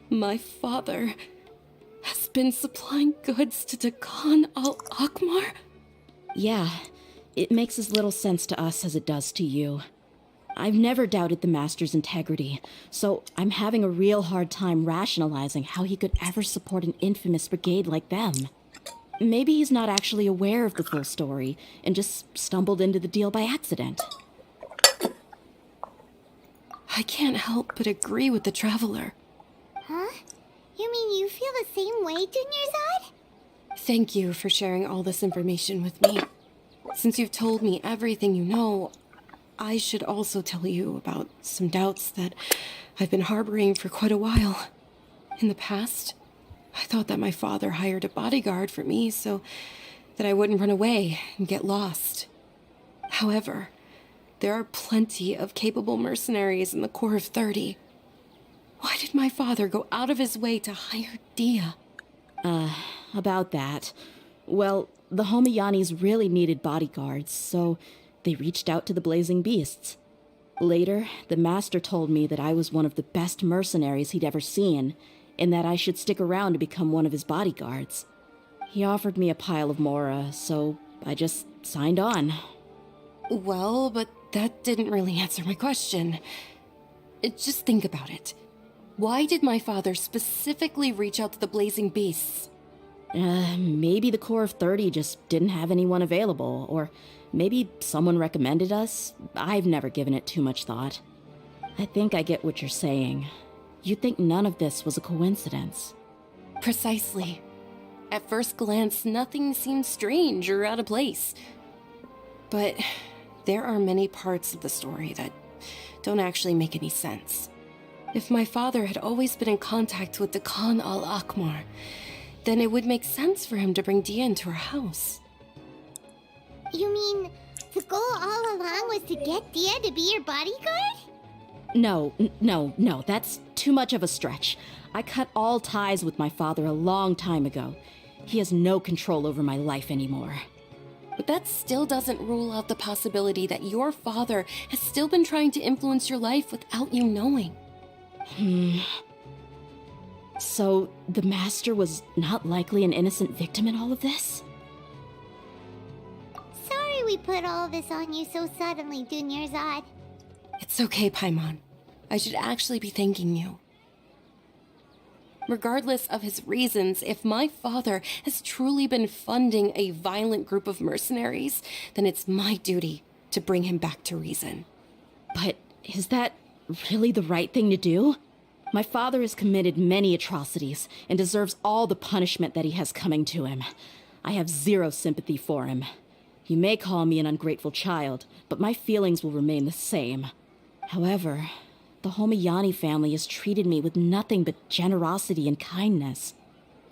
My father has been supplying goods to Dakan al-Akmar? Yeah, it makes as little sense to us as it does to you. I've never doubted the Master's integrity, so I'm having a real hard time rationalizing how he could ever support an infamous brigade like them. Maybe he's not actually aware of the full story and just stumbled into the deal by accident. I can't help but agree with the Traveler. Huh? You mean you feel the same way, Dunyarzad? Thank you for sharing all this information with me. Since you've told me everything you know, I should also tell you about some doubts that I've been harboring for quite a while. In the past, I thought that my father hired a bodyguard for me so that I wouldn't run away and get lost. However, there are plenty of capable mercenaries in the Corps of 30. Why did my father go out of his way to hire Dia? About that. Well, the Homiyanis really needed bodyguards, so they reached out to the Blazing Beasts. Later, the Master told me that I was one of the best mercenaries he'd ever seen, and that I should stick around to become one of his bodyguards. He offered me a pile of mora, so I just signed on. Well, but that didn't really answer my question. Just think about it. Why did my father specifically reach out to the Blazing Beasts? Maybe the Corps of 30 just didn't have anyone available, or maybe someone recommended us. I've never given it too much thought. I think I get what you're saying. You'd think none of this was a coincidence. Precisely. At first glance, nothing seems strange or out of place. But there are many parts of the story that don't actually make any sense. If my father had always been in contact with Dakan al-Akmar, then it would make sense for him to bring Dia into our house. You mean the goal all along was to get Dia to be your bodyguard? No, that's too much of a stretch. I cut all ties with my father a long time ago. He has no control over my life anymore. But that still doesn't rule out the possibility that your father has still been trying to influence your life without you knowing. So, the Master was not likely an innocent victim in all of this? Sorry we put all this on you so suddenly, Dunyarzad. It's okay, Paimon. I should actually be thanking you. Regardless of his reasons, if my father has truly been funding a violent group of mercenaries, then it's my duty to bring him back to reason. But is that really the right thing to do? My father has committed many atrocities and deserves all the punishment that he has coming to him. I have zero sympathy for him. You may call me an ungrateful child, but my feelings will remain the same. However, the Homiyani family has treated me with nothing but generosity and kindness.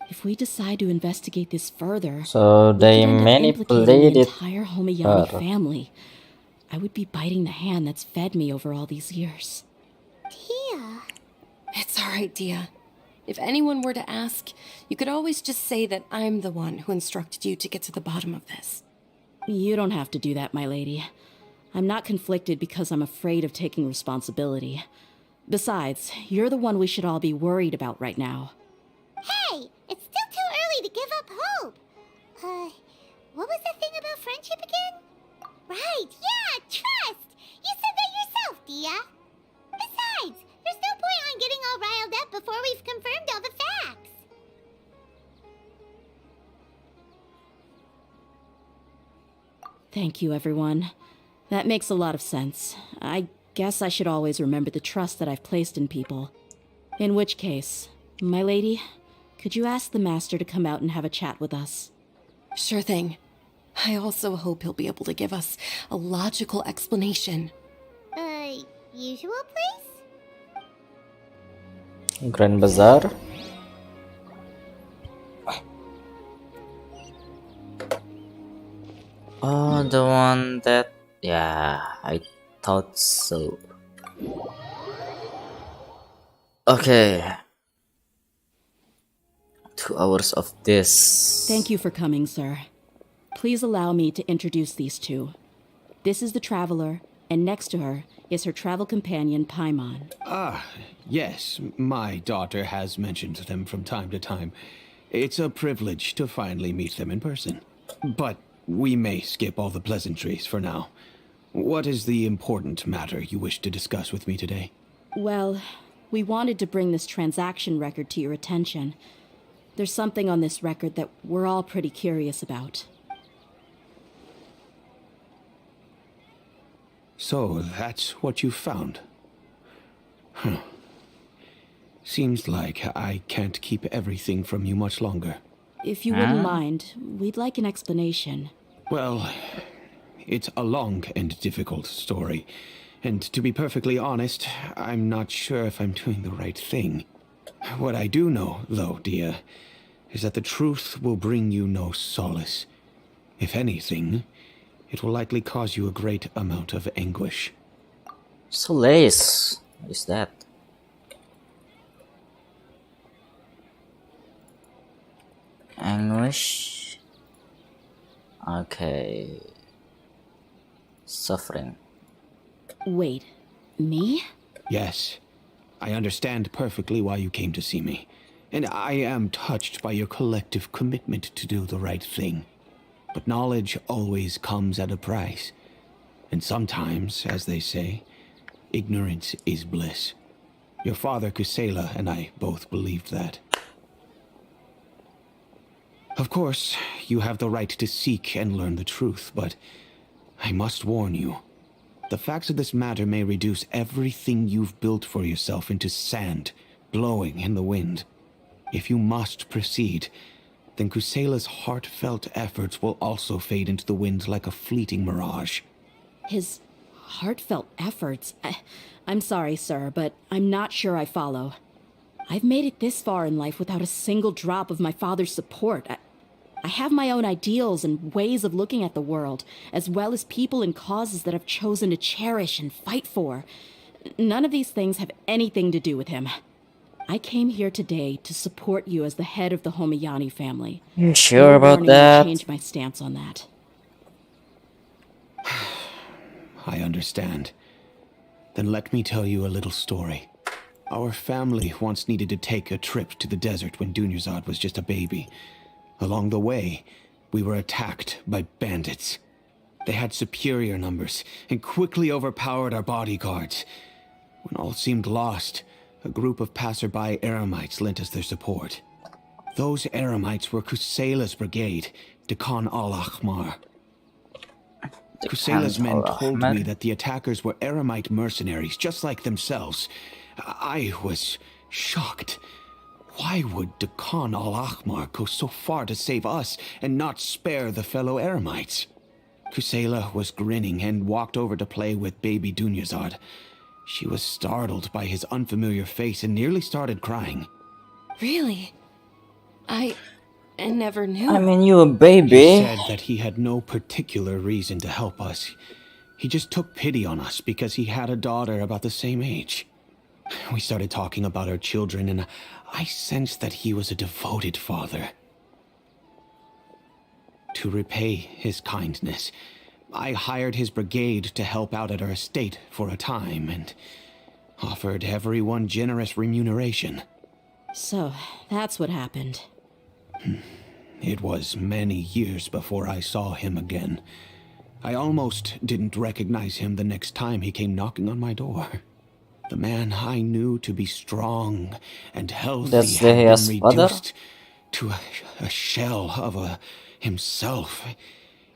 If we decide to investigate this further, so they we could end up implicating manipulated the entire Homiyani her. family. I would be biting the hand that's fed me over all these years. Tia. It's alright, Dia. If anyone were to ask, you could always just say that I'm the one who instructed you to get to the bottom of this. You don't have to do that, my lady. I'm not conflicted because I'm afraid of taking responsibility. Besides, you're the one we should all be worried about right now. Hey, it's still too early to give up hope. What was the thing about friendship again? Right, yeah, trust. You said that yourself, Dia. Besides, there's no point on getting all riled up before we've confirmed all the facts. Thank you, everyone. That makes a lot of sense. I guess I should always remember the trust that I've placed in people. In which case, my lady, could you ask the master to come out and have a chat with us? Sure thing. I also hope he'll be able to give us a logical explanation. Usual place? Grand Bazaar. Oh, the one that... Yeah, I thought so. Okay. 2 hours of this. Thank you for coming, sir. Please allow me to introduce these two. This is the Traveler, and next to her is her travel companion, Paimon. Ah, yes, my daughter has mentioned them from time to time. It's a privilege to finally meet them in person. But we may skip all the pleasantries for now. What is the important matter you wish to discuss with me today? Well, we wanted to bring this transaction record to your attention. There's something on this record that we're all pretty curious about. So, that's what you found. Huh. Seems like I can't keep everything from you much longer. If you wouldn't mind, we'd like an explanation. Well, it's a long and difficult story. And to be perfectly honest, I'm not sure if I'm doing the right thing. What I do know, though, Dia, is that the truth will bring you no solace. If anything, it will likely cause you a great amount of anguish. Solace. What is that? Anguish. Okay. Suffering. Wait, me? Yes, I understand perfectly why you came to see me. And I am touched by your collective commitment to do the right thing. But knowledge always comes at a price. And sometimes, as they say, ignorance is bliss. Your father, Kusela, and I both believed that. Of course, you have the right to seek and learn the truth, but I must warn you. The facts of this matter may reduce everything you've built for yourself into sand, blowing in the wind. If you must proceed, then Kusela's heartfelt efforts will also fade into the wind like a fleeting mirage. His heartfelt efforts? I'm sorry, sir, but I'm not sure I follow. I've made it this far in life without a single drop of my father's support. I have my own ideals and ways of looking at the world, as well as people and causes that I've chosen to cherish and fight for. None of these things have anything to do with him. I came here today to support you as the head of the Homayani family. You sure about warning that? I changed my stance on that. I understand. Then let me tell you a little story. Our family once needed to take a trip to the desert when Dunyarzad was just a baby. Along the way, we were attacked by bandits. They had superior numbers and quickly overpowered our bodyguards. When all seemed lost, a group of passerby Eremites lent us their support. Those Eremites were Kusela's brigade, Dekan al-Ahmar. Kusela's men told me that the attackers were Eremite mercenaries, just like themselves. I was shocked. Why would Dekan al-Ahmar go so far to save us and not spare the fellow Eremites? Kusela was grinning and walked over to play with baby Dunyarzad. She was startled by his unfamiliar face and nearly started crying. Really? I never knew. I mean, you a baby. He said that he had no particular reason to help us. He just took pity on us because he had a daughter about the same age. We started talking about our children, and I sensed that he was a devoted father. To repay his kindness, I hired his brigade to help out at our estate for a time, and offered everyone generous remuneration. So, that's what happened. It was many years before I saw him again. I almost didn't recognize him the next time he came knocking on my door. The man I knew to be strong and healthy That's had been his father? reduced to a shell of himself.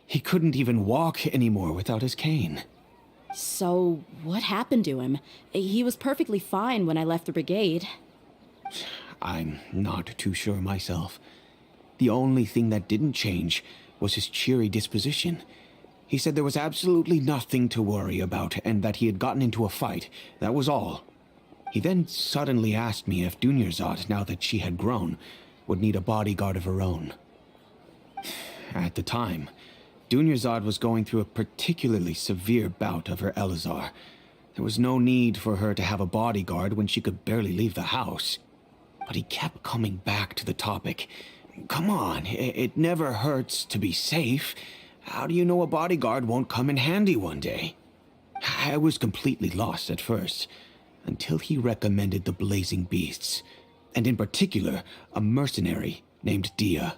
He couldn't even walk anymore without his cane. So, what happened to him? He was perfectly fine when I left the brigade. I'm not too sure myself. The only thing that didn't change was his cheery disposition. He said there was absolutely nothing to worry about and that he had gotten into a fight. That was all. He then suddenly asked me if Dunyarzad, now that she had grown, would need a bodyguard of her own. At the time, Dunyarzad was going through a particularly severe bout of her Elazar. There was no need for her to have a bodyguard when she could barely leave the house. But he kept coming back to the topic. Come on, it never hurts to be safe. How do you know a bodyguard won't come in handy one day? I was completely lost at first, until he recommended the Blazing Beasts, and in particular, a mercenary named Dia.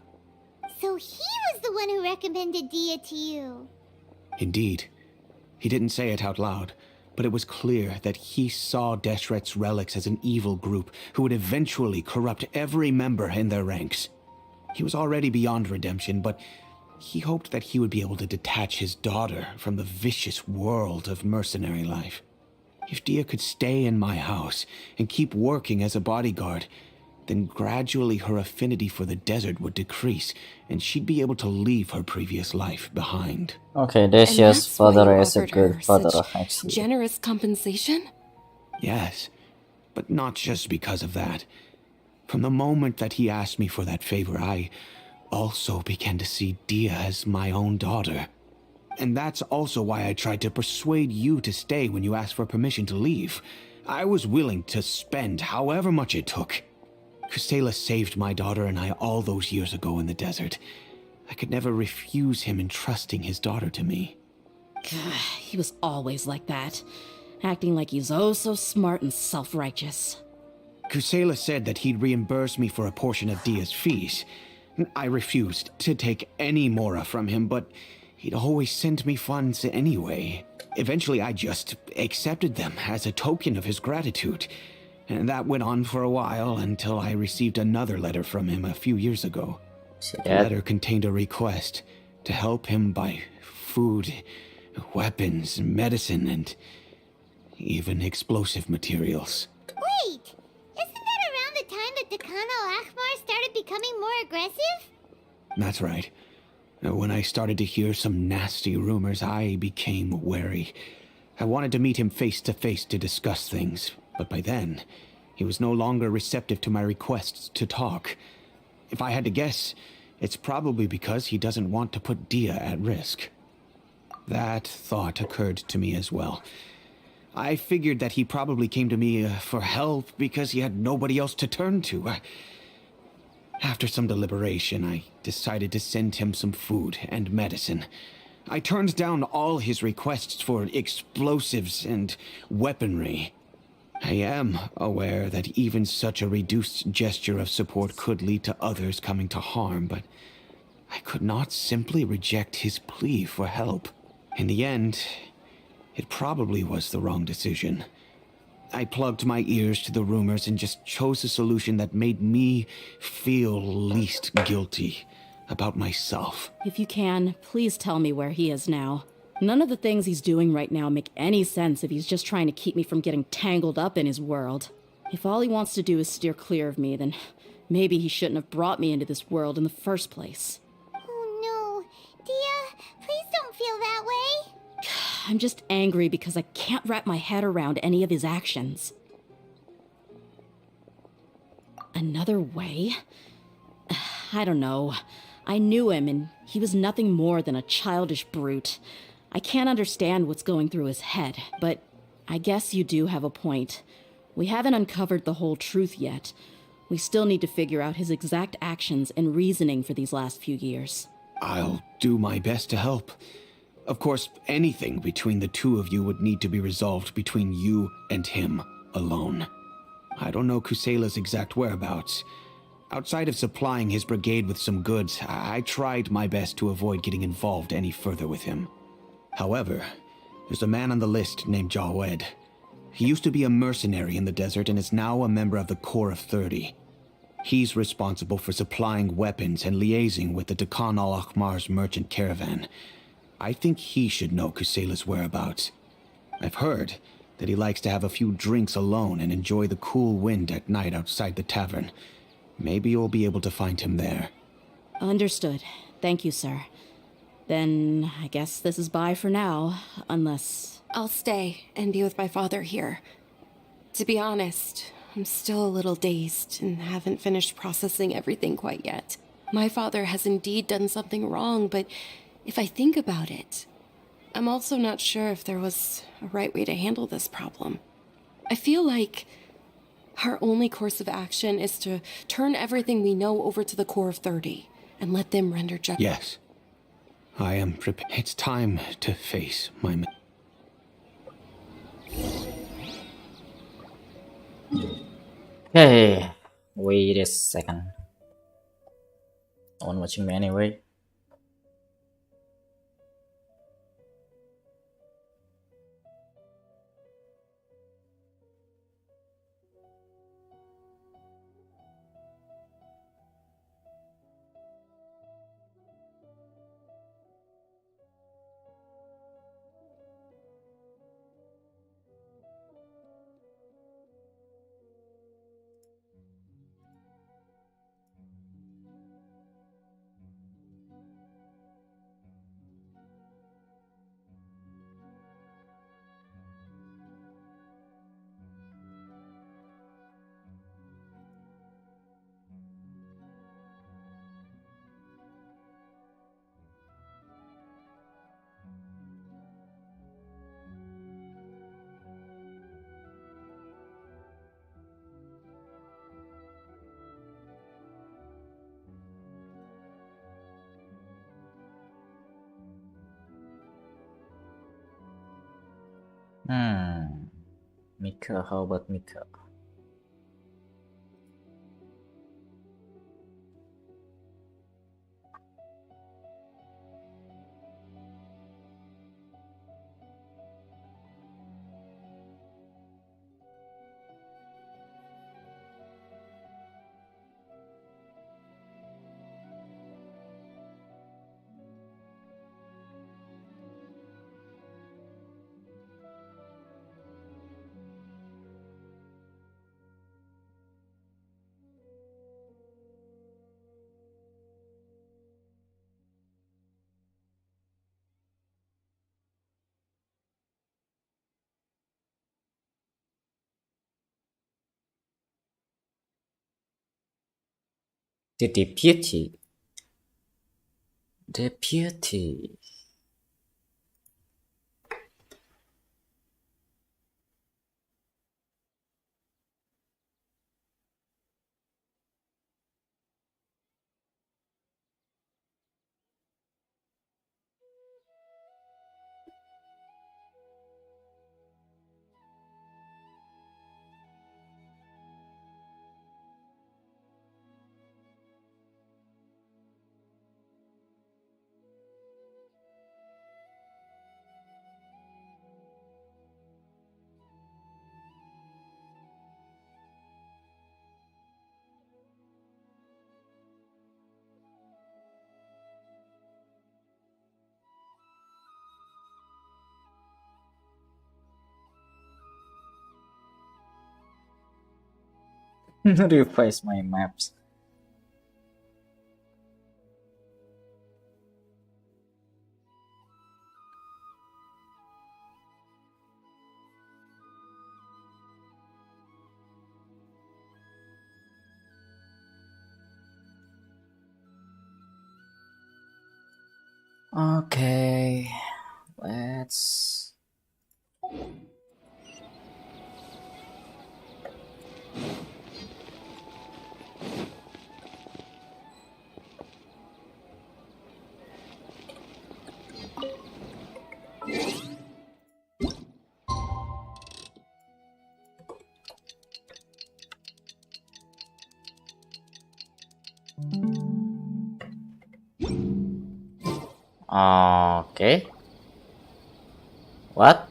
So he was the one who recommended Dia to you. Indeed. He didn't say it out loud, but it was clear that he saw Deshret's relics as an evil group who would eventually corrupt every member in their ranks. He was already beyond redemption, but he hoped that he would be able to detach his daughter from the vicious world of mercenary life. If Dia could stay in my house and keep working as a bodyguard, then gradually her affinity for the desert would decrease, and she'd be able to leave her previous life behind. Okay, Deshia's father is a good father, actually. Generous compensation? Yes, but not just because of that. From the moment that he asked me for that favor, I also began to see Dia as my own daughter. And that's also why I tried to persuade you to stay when you asked for permission to leave. I was willing to spend however much it took. Kusela saved my daughter and I all those years ago in the desert. I could never refuse him entrusting his daughter to me. He was always like that, acting like he's oh so smart and self-righteous. Kusela said that he'd reimburse me for a portion of Dia's fees. I refused to take any mora from him, but he'd always sent me funds anyway. Eventually, I just accepted them as a token of his gratitude. And that went on for a while until I received another letter from him a few years ago. The letter contained a request to help him buy food, weapons, medicine, and even explosive materials. Wait! Isn't that around the time that Dakan al-Akhmar started becoming more aggressive? That's right. When I started to hear some nasty rumors, I became wary. I wanted to meet him face to face to discuss things, but by then, he was no longer receptive to my requests to talk. If I had to guess, it's probably because he doesn't want to put Dia at risk. That thought occurred to me as well. I figured that he probably came to me for help because he had nobody else to turn to. After some deliberation, I decided to send him some food and medicine. I turned down all his requests for explosives and weaponry. I am aware that even such a reduced gesture of support could lead to others coming to harm, but I could not simply reject his plea for help. In the end, it probably was the wrong decision. I plugged my ears to the rumors and just chose a solution that made me feel least guilty about myself. If you can, please tell me where he is now. None of the things he's doing right now make any sense if he's just trying to keep me from getting tangled up in his world. If all he wants to do is steer clear of me, then maybe he shouldn't have brought me into this world in the first place. Oh no. Dia, please don't feel that way. I'm just angry because I can't wrap my head around any of his actions. Another way? I don't know. I knew him, and he was nothing more than a childish brute. I can't understand what's going through his head, but I guess you do have a point. We haven't uncovered the whole truth yet. We still need to figure out his exact actions and reasoning for these last few years. I'll do my best to help. Of course, anything between the two of you would need to be resolved between you and him alone. I don't know Kusela's exact whereabouts. Outside of supplying his brigade with some goods, I tried my best to avoid getting involved any further with him. However, there's a man on the list named Jawed. He used to be a mercenary in the desert and is now a member of the Corps of 30. He's responsible for supplying weapons and liaising with the Dakan al-Akhmar's merchant caravan. I think he should know Kusela's whereabouts. I've heard that he likes to have a few drinks alone and enjoy the cool wind at night outside the tavern. Maybe you'll be able to find him there. Understood. Thank you, sir. Then I guess this is bye for now, unless... I'll stay and be with my father here. To be honest, I'm still a little dazed and haven't finished processing everything quite yet. My father has indeed done something wrong, but if I think about it, I'm also not sure if there was a right way to handle this problem. I feel like our only course of action is to turn everything we know over to the Corps of 30 and let them render justice. Yes. I am prepared. It's time to face my... Hey, wait a second. No one watching me anyway. Mika, how about Mika? The deputy. Deputy. Revise my maps. Okay, Let's... Okay. What?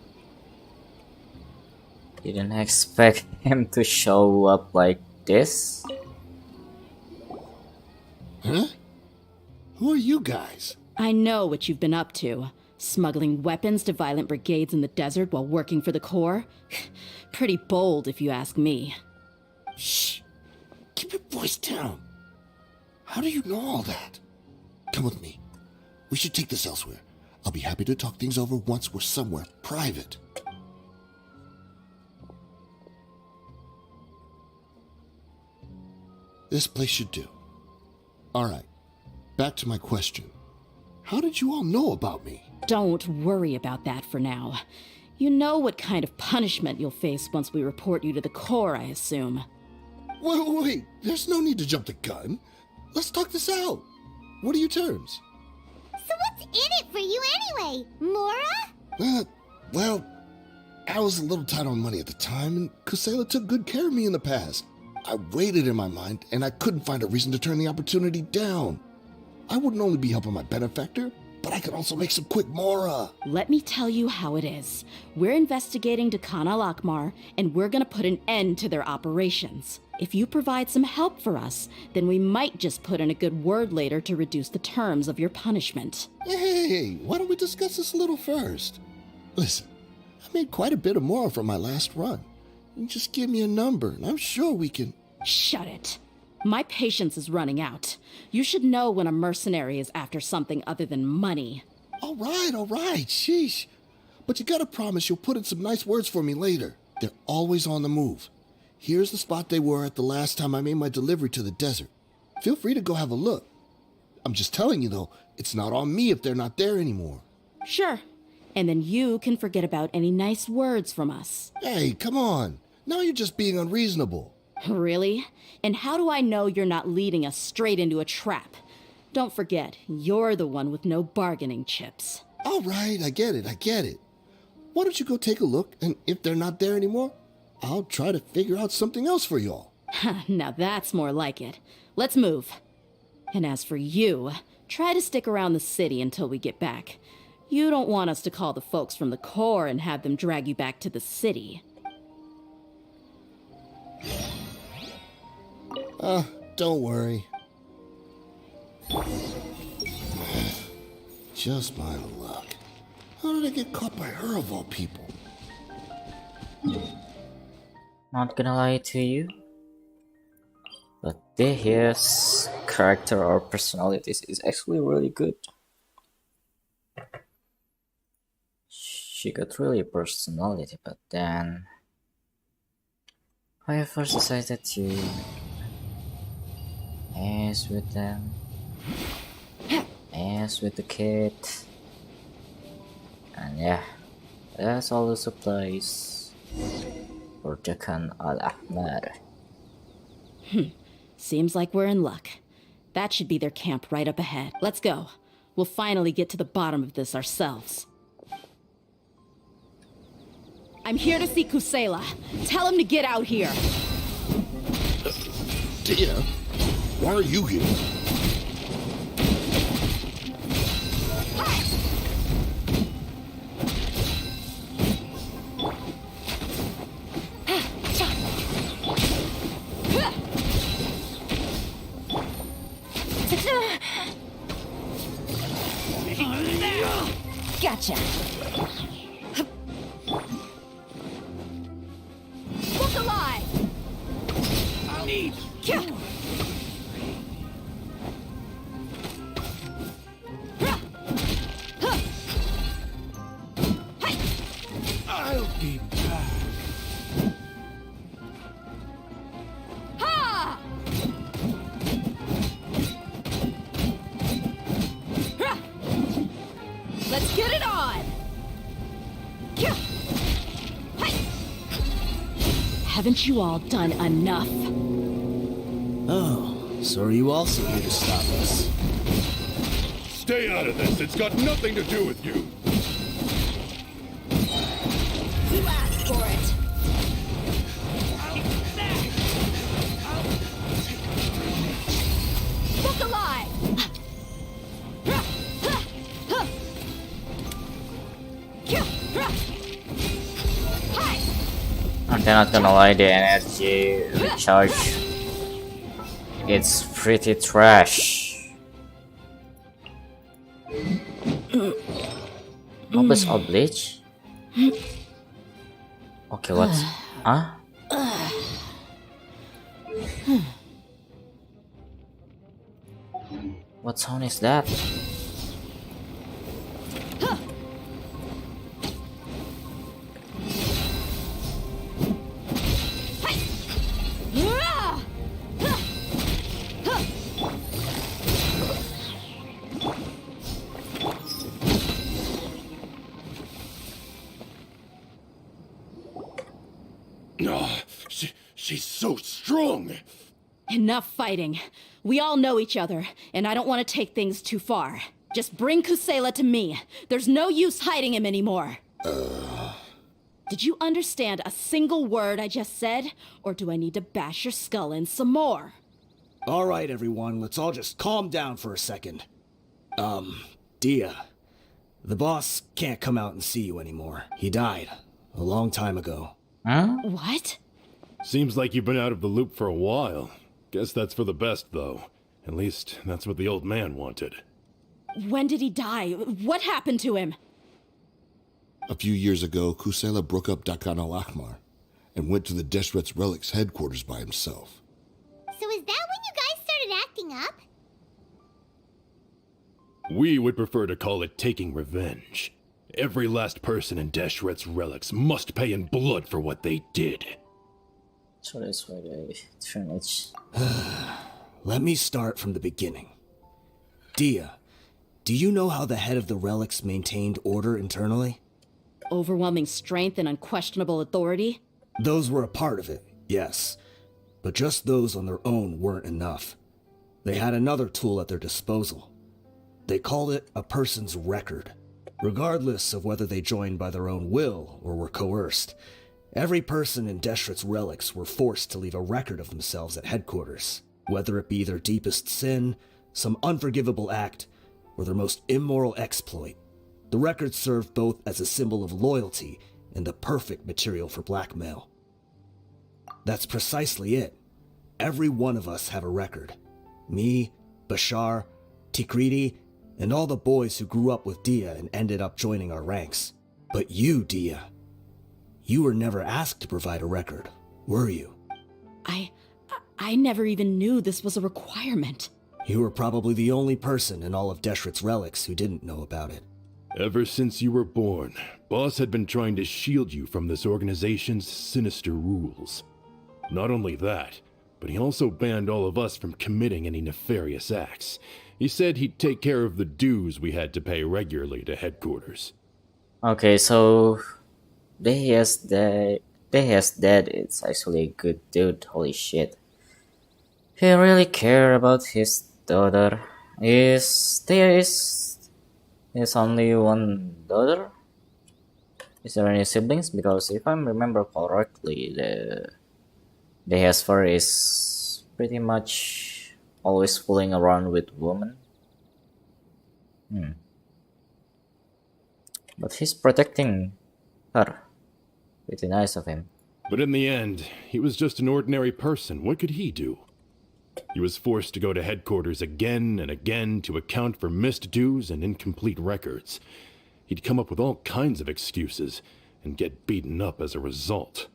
Didn't expect him to show up like this. Huh? Who are you guys? I know what you've been up to. Smuggling weapons to violent brigades in the desert while working for the Corps? Pretty bold, if you ask me. Shh. Keep your voice down. How do you know all that? Come with me. We should take this elsewhere. I'll be happy to talk things over once we're somewhere private. This place should do. Alright, back to my question. How did you all know about me? Don't worry about that for now. You know what kind of punishment you'll face once we report you to the Corps, I assume. Wait, there's no need to jump the gun. Let's talk this out. What are your terms? So what's in it for you anyway, Mora? Well, I was a little tight on money at the time, and Kusela took good care of me in the past. I weighed it in my mind, and I couldn't find a reason to turn the opportunity down. I wouldn't only be helping my benefactor, but I could also make some quick Mora. Let me tell you how it is. We're investigating Khan al-Akmar, and we're gonna put an end to their operations. If you provide some help for us, then we might just put in a good word later to reduce the terms of your punishment. Hey, why don't we discuss this a little first? Listen, I made quite a bit of Mora from my last run. You just give me a number, and I'm sure we can... Shut it. My patience is running out. You should know when a mercenary is after something other than money. All right, sheesh. But you gotta promise you'll put in some nice words for me later. They're always on the move. Here's the spot they were at the last time I made my delivery to the desert. Feel free to go have a look. I'm just telling you, though, it's not on me if they're not there anymore. Sure. And then you can forget about any nice words from us. Hey, come on. Now you're just being unreasonable. Really? And how do I know you're not leading us straight into a trap? Don't forget, you're the one with no bargaining chips. All right, I get it. Why don't you go take a look, and if they're not there anymore, I'll try to figure out something else for y'all. Now that's more like it. Let's move. And as for you, try to stick around the city until we get back. You don't want us to call the folks from the Corps and have them drag you back to the city. Don't worry. Just my luck. How did I get caught by her of all people? Not gonna lie to you, but his character or personalities is actually really good. She got really personality, but then I first decided to mess with them, mess with the kid, and yeah, that's all the supplies for Khan al-Ahmar. Seems like we're in luck. That should be their camp right up ahead. Let's go. We'll finally get to the bottom of this ourselves. I'm here to see Kusela. Tell him to get out here. Tia, why are you here? Gotcha. Look alive! I'll need. I'll be back. Ha! Let's get it on! Haven't you all done enough? Oh, so are you also here to stop us? Stay out of this. It's got nothing to do with you. You asked for it. Look alive! I'm not gonna lie, the energy recharge, it's pretty trash. Nobles Oblige? Okay, what? Huh? What sound is that? Oh, she's so strong. Enough fighting. We all know each other, and I don't want to take things too far. Just bring Kusela to me. There's no use hiding him anymore. Did you understand a single word I just said? Or do I need to bash your skull in some more? All right, everyone, let's all just calm down for a second. Dia, the boss can't come out and see you anymore. He died a long time ago. Huh? What? Seems like you've been out of the loop for a while. Guess that's for the best, though. At least, that's what the old man wanted. When did he die? What happened to him? A few years ago, Kusela broke up Dakan al-Ahmar and went to the Deshret's Relics headquarters by himself. So is that when you guys started acting up? We would prefer to call it taking revenge. Every last person in Deshret's Relics must pay in blood for what they did. So that's why they turn it. Let me start from the beginning. Dia, do you know how the head of the Relics maintained order internally? Overwhelming strength and unquestionable authority? Those were a part of it, yes. But just those on their own weren't enough. They had another tool at their disposal. They called it a person's record. Regardless of whether they joined by their own will or were coerced, every person in Deshret's Relics were forced to leave a record of themselves at headquarters, whether it be their deepest sin, some unforgivable act, or their most immoral exploit. The record served both as a symbol of loyalty and the perfect material for blackmail. That's precisely it. Every one of us have a record. Me, Bashar, Tikriti, and all the boys who grew up with Dia and ended up joining our ranks. But you, Dia, you were never asked to provide a record, were you? I never even knew this was a requirement. You were probably the only person in all of Deshret's Relics who didn't know about it. Ever since you were born, Boss had been trying to shield you from this organization's sinister rules. Not only that, but he also banned all of us from committing any nefarious acts. He said he'd take care of the dues we had to pay regularly to headquarters. Okay, so they has dead. It's actually a good dude. Holy shit. He really care about his daughter. There is only one daughter? Is there any siblings? Because if I remember correctly, the Hesper is pretty much always fooling around with women. But he's protecting her. Pretty nice of him. But in the end, he was just an ordinary person. What could he do? He was forced to go to headquarters again and again to account for missed dues and incomplete records. He'd come up with all kinds of excuses and get beaten up as a result.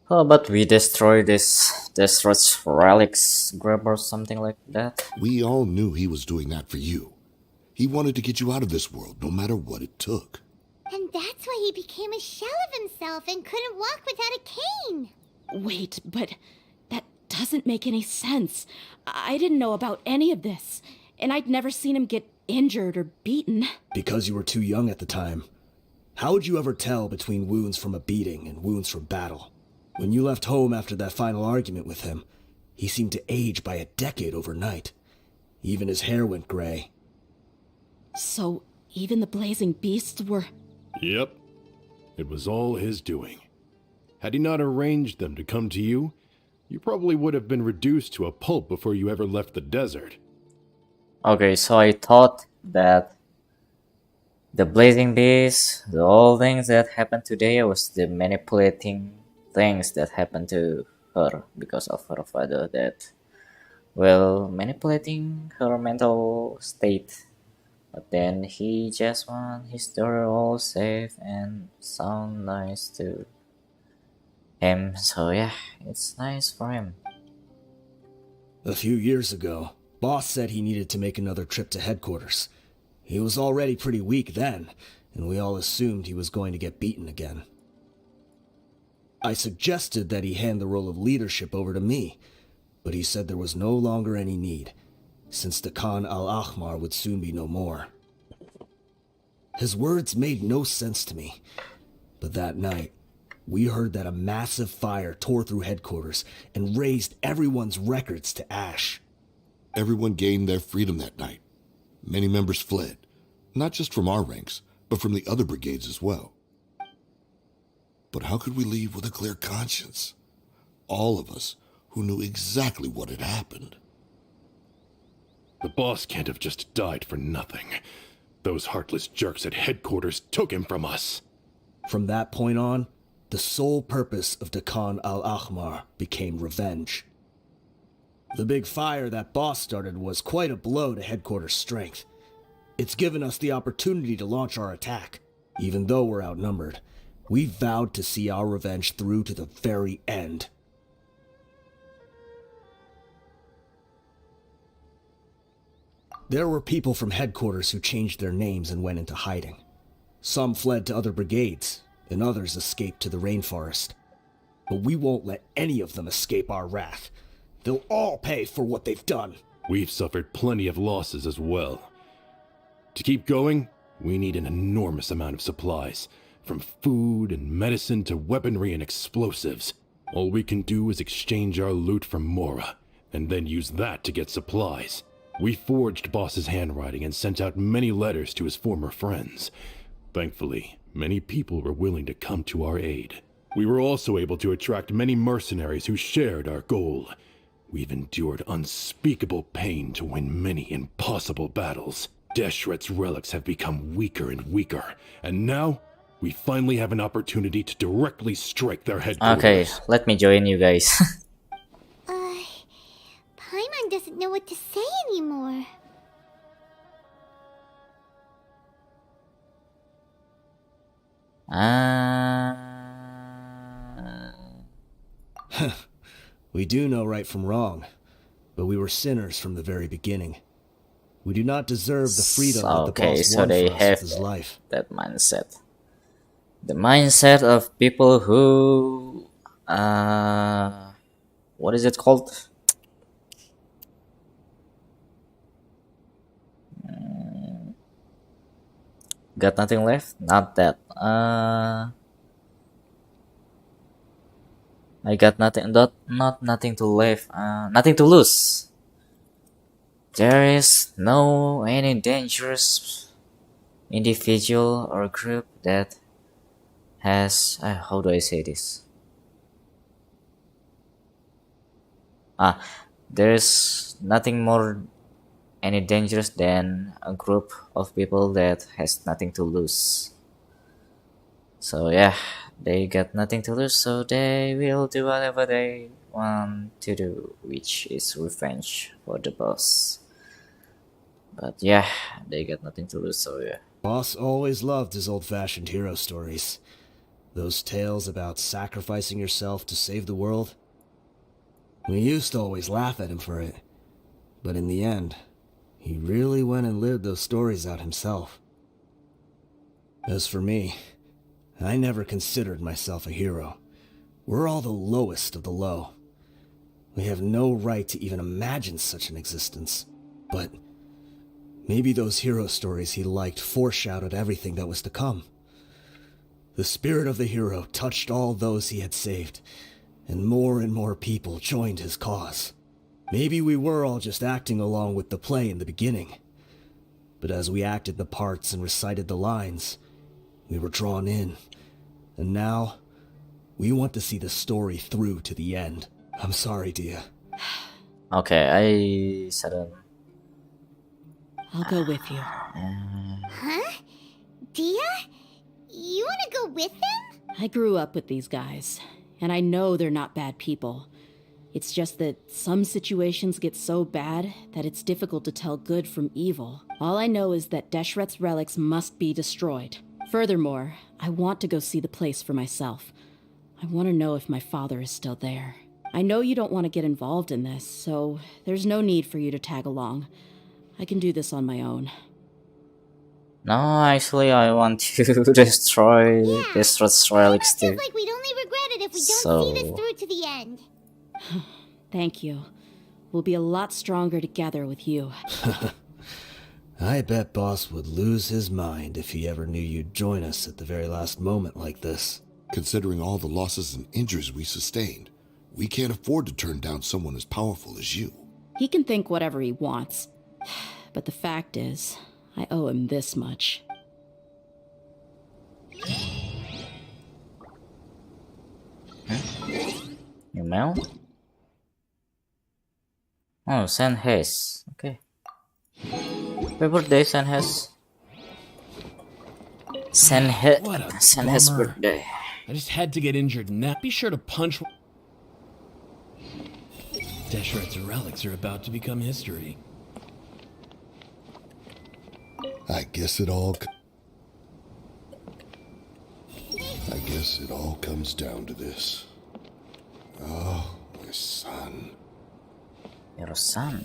How about we destroy this Deshret's Relics grab or something like that? We all knew he was doing that for you. He wanted to get you out of this world, no matter what it took. And that's why he became a shell of himself and couldn't walk without a cane. Wait, but that doesn't make any sense. I didn't know about any of this, and I'd never seen him get injured or beaten. Because you were too young at the time. How would you ever tell between wounds from a beating and wounds from battle? When you left home after that final argument with him, he seemed to age by a decade overnight. Even his hair went gray. So, even the blazing beasts were... Yep. It was all his doing. Had he not arranged them to come to you, you probably would have been reduced to a pulp before you ever left the desert. Okay, so I thought that the blazing beast, the all things that happened today was the manipulating things that happened to her because of her father that, well, manipulating her mental state. But then he just want his daughter all safe and sound nice to him. So yeah, it's nice for him. A few years ago, Boss said he needed to make another trip to headquarters. He was already pretty weak then, and we all assumed he was going to get beaten again. I suggested that he hand the role of leadership over to me, but he said there was no longer any need, since the Khan al-Ahmar would soon be no more. His words made no sense to me, but that night, we heard that a massive fire tore through headquarters and razed everyone's records to ash. Everyone gained their freedom that night. Many members fled, not just from our ranks, but from the other brigades as well. But how could we leave with a clear conscience? All of us who knew exactly what had happened. The boss can't have just died for nothing. Those heartless jerks at headquarters took him from us. From that point on, the sole purpose of the Khan al-Ahmar became revenge. The big fire that Boss started was quite a blow to headquarters' strength. It's given us the opportunity to launch our attack. Even though we're outnumbered, we vowed to see our revenge through to the very end. There were people from headquarters who changed their names and went into hiding. Some fled to other brigades, and others escaped to the rainforest. But we won't let any of them escape our wrath. They'll all pay for what they've done. We've suffered plenty of losses as well. To keep going, we need an enormous amount of supplies, from food and medicine to weaponry and explosives. All we can do is exchange our loot from Mora, and then use that to get supplies. We forged Boss's handwriting and sent out many letters to his former friends. Thankfully, many people were willing to come to our aid. We were also able to attract many mercenaries who shared our goal. We've endured unspeakable pain to win many impossible battles. Deshret's relics have become weaker and weaker, and now we finally have an opportunity to directly strike their headquarters. Okay, let me join you guys. Paimon doesn't know what to say anymore. We do know right from wrong, but we were sinners from the very beginning. We do not deserve the freedom that the boss won they for us have with his life. that mindset. The mindset of people who, what is it called? Got nothing left? Not that. I got nothing. Not nothing to live. Nothing to lose. There is no any dangerous individual or group that has. How do I say this? There's nothing more any dangerous than a group of people that has nothing to lose. So yeah, they got nothing to lose, so they will do whatever they want to do, which is revenge for the boss. But yeah, they got nothing to lose, so yeah. Boss always loved his old-fashioned hero stories. Those tales about sacrificing yourself to save the world. We used to always laugh at him for it, but in the end, he really went and lived those stories out himself. As for me, I never considered myself a hero. We're all the lowest of the low. We have no right to even imagine such an existence. But maybe those hero stories he liked foreshadowed everything that was to come. The spirit of the hero touched all those he had saved, and more people joined his cause. Maybe we were all just acting along with the play in the beginning. But as we acted the parts and recited the lines, we were drawn in. And now, we want to see the story through to the end. I'm sorry, Dia. Okay, I said I'll go with you. Huh? Dia? You want to go with them? I grew up with these guys, and I know they're not bad people. It's just that some situations get so bad that it's difficult to tell good from evil. All I know is that Deshret's relics must be destroyed. Furthermore, I want to go see the place for myself. I want to know if my father is still there. I know you don't want to get involved in this, so there's no need for you to tag along. I can do this on my own. no, actually I want to destroy this relics too. Like we'd only regret it if we don't see this through to the end. Thank you. We'll be a lot stronger together with you. I bet Boss would lose his mind if he ever knew you'd join us at the very last moment like this. Considering all the losses and injuries we sustained, we can't afford to turn down someone as powerful as you. He can think whatever he wants. But the fact is, I owe him this much. Email? Oh, Senhes. Okay. Happy birthday, Senhes. Senhes bummer. birthday. I just had to get injured now. Be sure to punch. Deshret's relics are about to become history. I guess it all comes down to this. Oh, my son. Your son?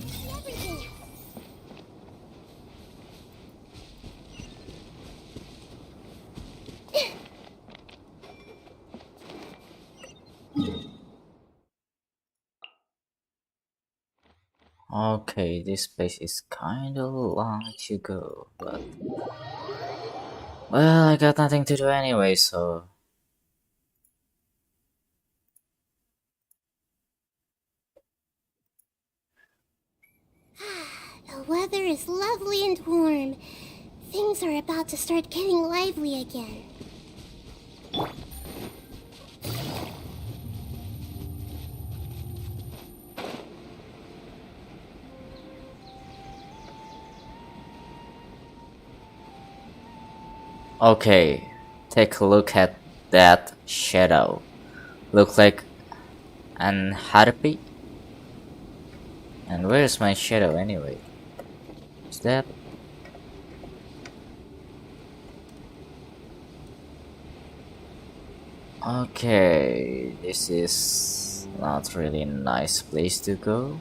Okay, this place is kinda long to go, but... well, I got nothing to do anyway, so... The weather is lovely and warm. Things are about to start getting lively again. Okay, take a look at that shadow. Look like an harpy? And where's my shadow anyway? Is that? Okay, this is not really a nice place to go.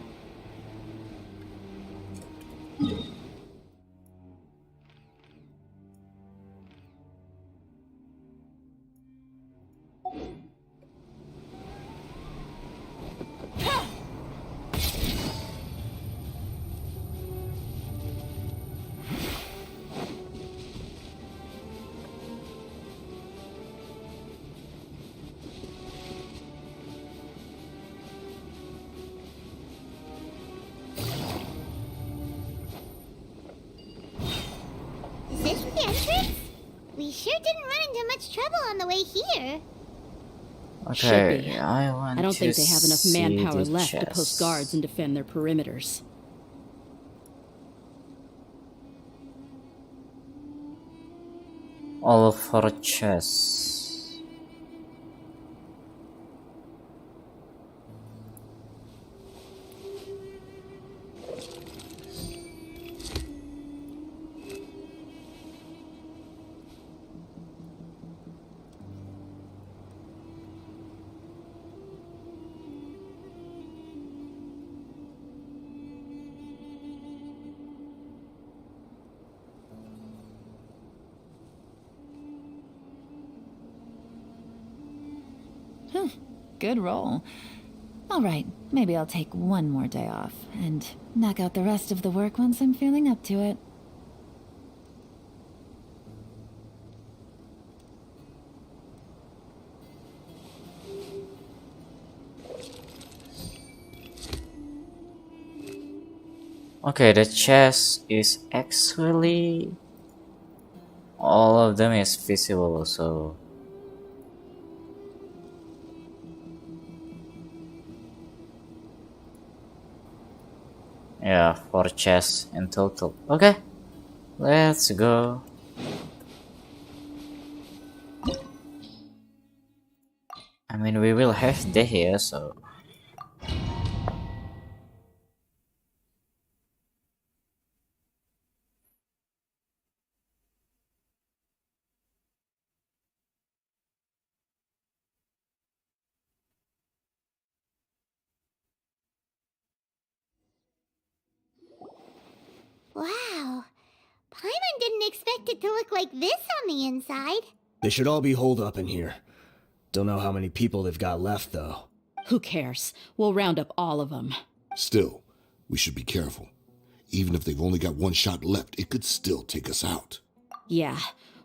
Is this the entrance? We sure didn't run into much trouble on the way here. Okay, Should be. I don't think they have enough manpower the left to chest. post guards and defend their perimeters. All for chess. Good roll. All right, maybe I'll take one more day off and knock out the rest of the work once I'm feeling up to it. Okay, the chest is actually all of them is visible, so yeah, 4 chests in total. Okay, let's go. I mean, we will have day here, so Wow. Paimon didn't expect it to look like this on the inside. They should all be holed up in here. Don't know how many people they've got left, though. Who cares? We'll round up all of them. Still, we should be careful. Even if they've only got one shot left, it could still take us out. Yeah,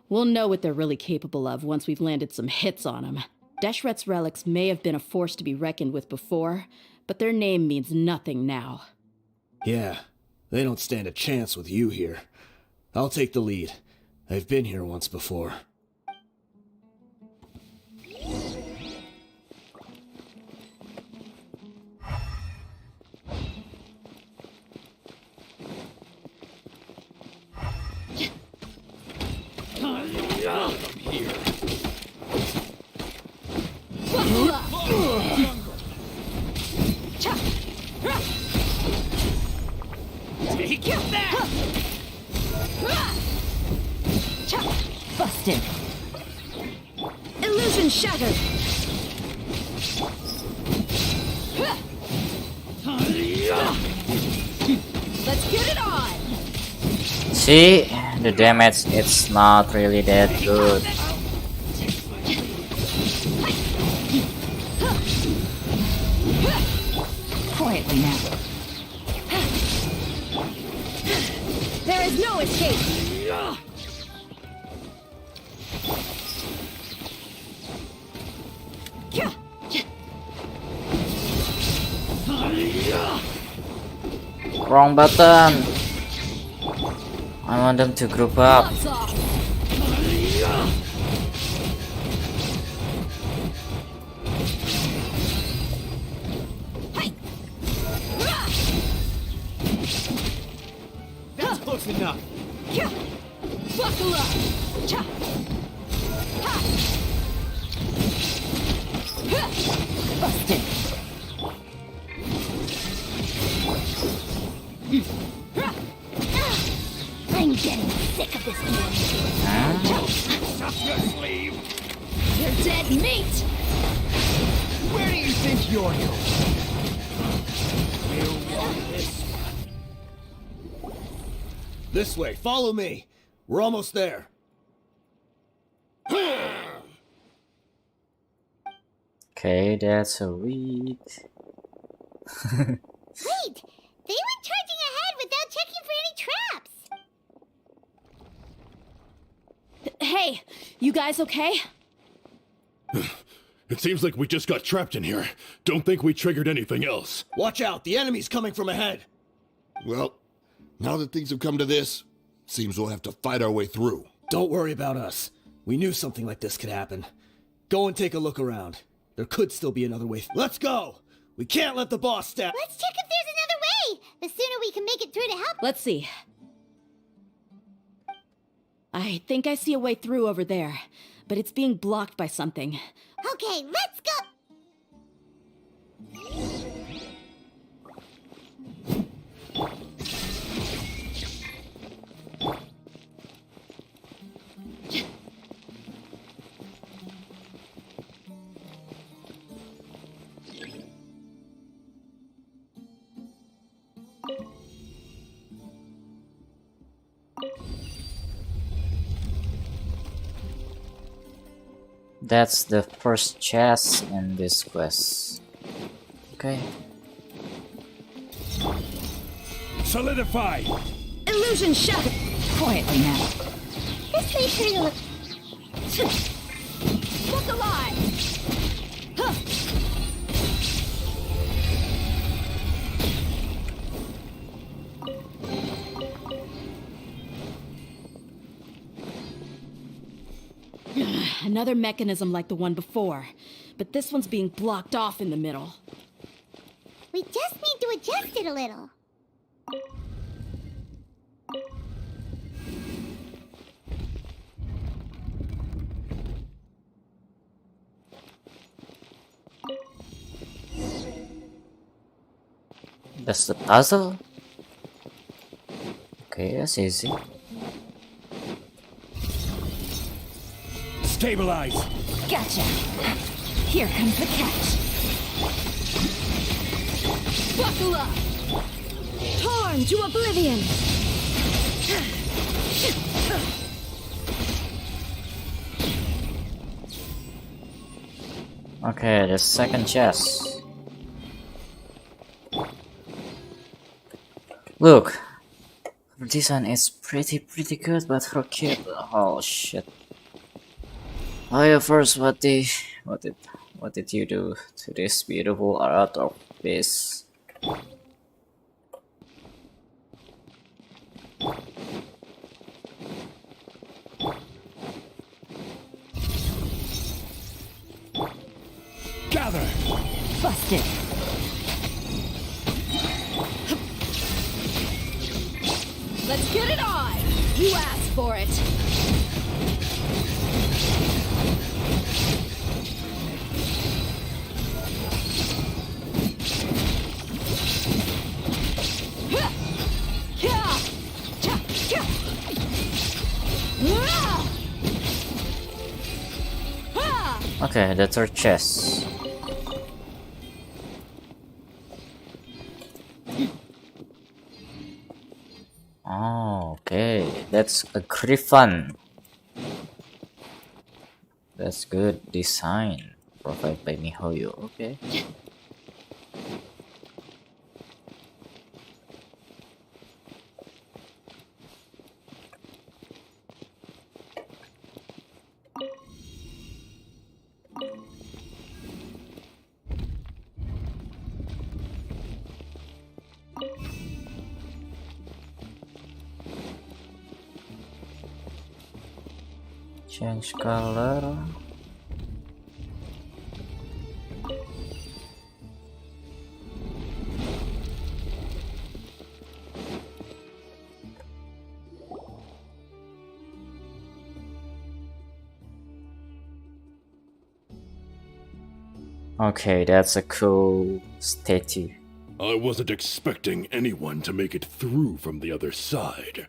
we'll know what they're really capable of once we've landed some hits on them. Deshret's relics may have been a force to be reckoned with before, but their name means nothing now. Yeah, they don't stand a chance with you here. I'll take the lead. I've been here once before. Take that! Busted. Illusion shattered! Let's get it on! see, the damage it's not really that good. Quietly now. There is no escape! Wrong button. I want them to group up. That's close enough. Buckle up! Busted. I'm getting sick of this game. Up your sleeve. You're dead meat! Where do you think you're going? You want this? This way, follow me. We're almost there. Okay, that's a weed. Wait! They went charging ahead without checking for any traps! Hey, you guys okay? It seems like we just got trapped in here. Don't think we triggered anything else. Watch out, the enemy's coming from ahead. Well, now that things have come to this, seems we'll have to fight our way through. Don't worry about us. We knew something like this could happen. Go and take a look around. There could still be another way. Let's go! We can't let the boss step. Let's check if there's another way! The sooner we can make it through to help. Let's see. I think I see a way through over there, but it's being blocked by something. Okay, let's go! That's the first chest in this quest. Okay. Solidify! Illusion shattered! Quietly now. This way, True. Look alive! Huh. Another mechanism like the one before, but this one's being blocked off in the middle. We just need to adjust it a little. That's the puzzle? Okay, that's easy. Stabilize! Gotcha. Here comes the catch. Buckle up! Torn to oblivion! Okay, the second chest. Look, the design is pretty good, but for kid, oh shit. Oh yeah, first, what did you do to this beautiful art of this? Gather! Busted. Let's get it on! You asked for it! Okay, that's our chest. Oh, okay, that's a griffin. That's good design, provided by MiHoYo. Okay. Change color. Okay, that's a cool statue. I wasn't expecting anyone to make it through from the other side.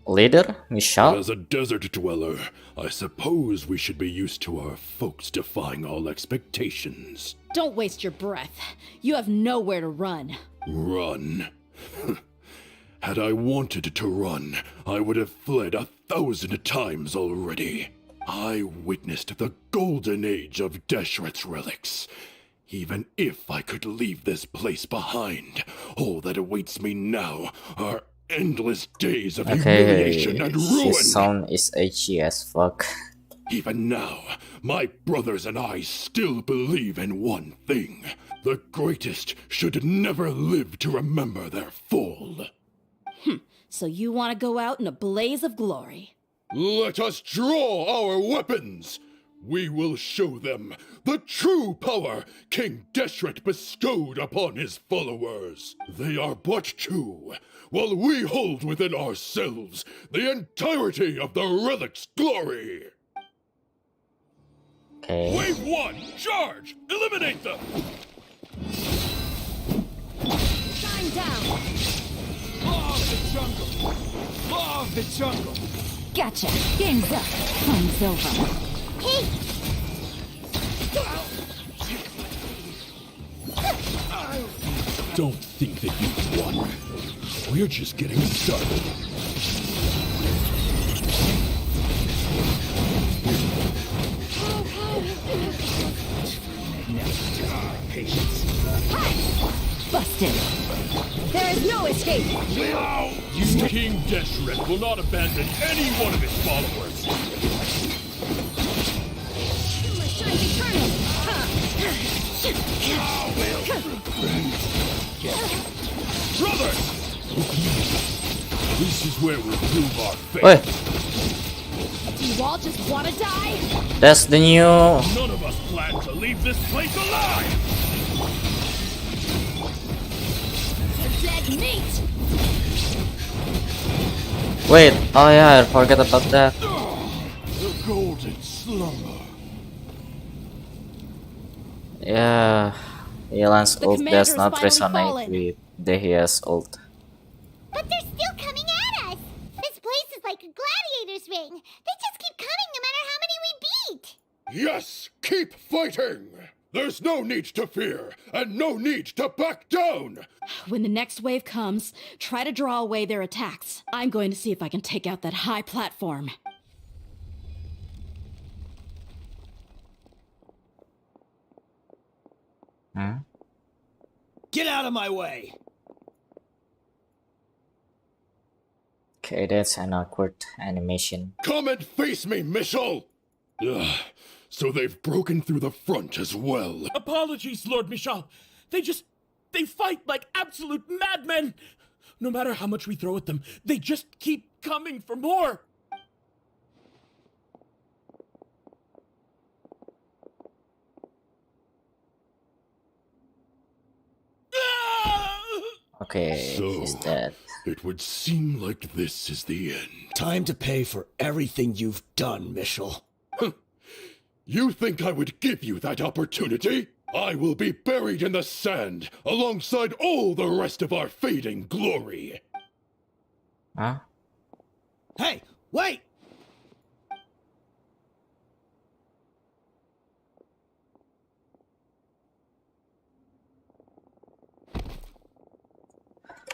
Leader, Michelle? As a desert dweller, I suppose we should be used to our folks defying all expectations. Don't waste your breath. You have nowhere to run. Run? Had I wanted to run, I would have fled 1,000 times already. I witnessed the golden age of Deshret's relics. Even if I could leave this place behind, all that awaits me now are endless days of humiliation and ruin. His sound is edgy as fuck. Even now, my brothers and I still believe in one thing. The greatest should never live to remember their fall. So you want to go out in a blaze of glory? Let us draw our weapons! We will show them the true power King Deshret bestowed upon his followers. They are but two, while we hold within ourselves the entirety of the relic's glory. Okay. Wave 1, charge! Eliminate them! Shine down! Law of the jungle! Law of the jungle! Gotcha. Game's up. Fun's over. Hey! Don't think that you've won. We're just getting started. Patience. Busted. There is no escape! You King Deshret will not abandon any one of his followers. You must shine eternal! Brothers! This is where we prove our faith. Wait. You all just wanna die? That's the new. None of us plan to leave this place alive! Dead meat! Wait, oh yeah, I forgot about that. The golden slumber. Yeah, Yelan's The ult commander does has not finally resonate fallen. with Dehia's ult. But they're still coming at us! This place is like a gladiator's ring. They just keep coming no matter how many we beat! Yes, keep fighting! There's no need to fear, and no need to back down! When the next wave comes, try to draw away their attacks. I'm going to see if I can take out that high platform. Hmm? Get out of my way! Okay, that's an awkward animation. Come and face me, Michel! Ugh, so they've broken through the front as well. Apologies, Lord Michel. They fight like absolute madmen. No matter how much we throw at them, they just keep coming for more. Okay, So, he's dead. it would seem like this is the end. Time to pay for everything you've done, Michel. You think I would give you that opportunity? I will be buried in the sand alongside all the rest of our fading glory. Huh? Hey, wait!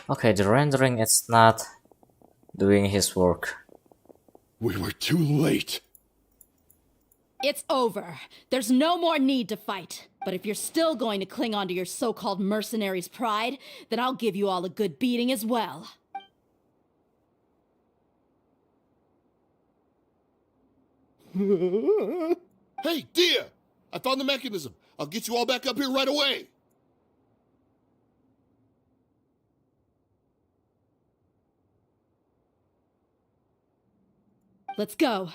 Okay, the rendering is not doing his work. We were too late. It's over. There's no more need to fight. But if you're still going to cling on to your so-called mercenary's pride, then I'll give you all a good beating as well. Hey, dear! I found the mechanism. I'll get you all back up here right away. Let's go.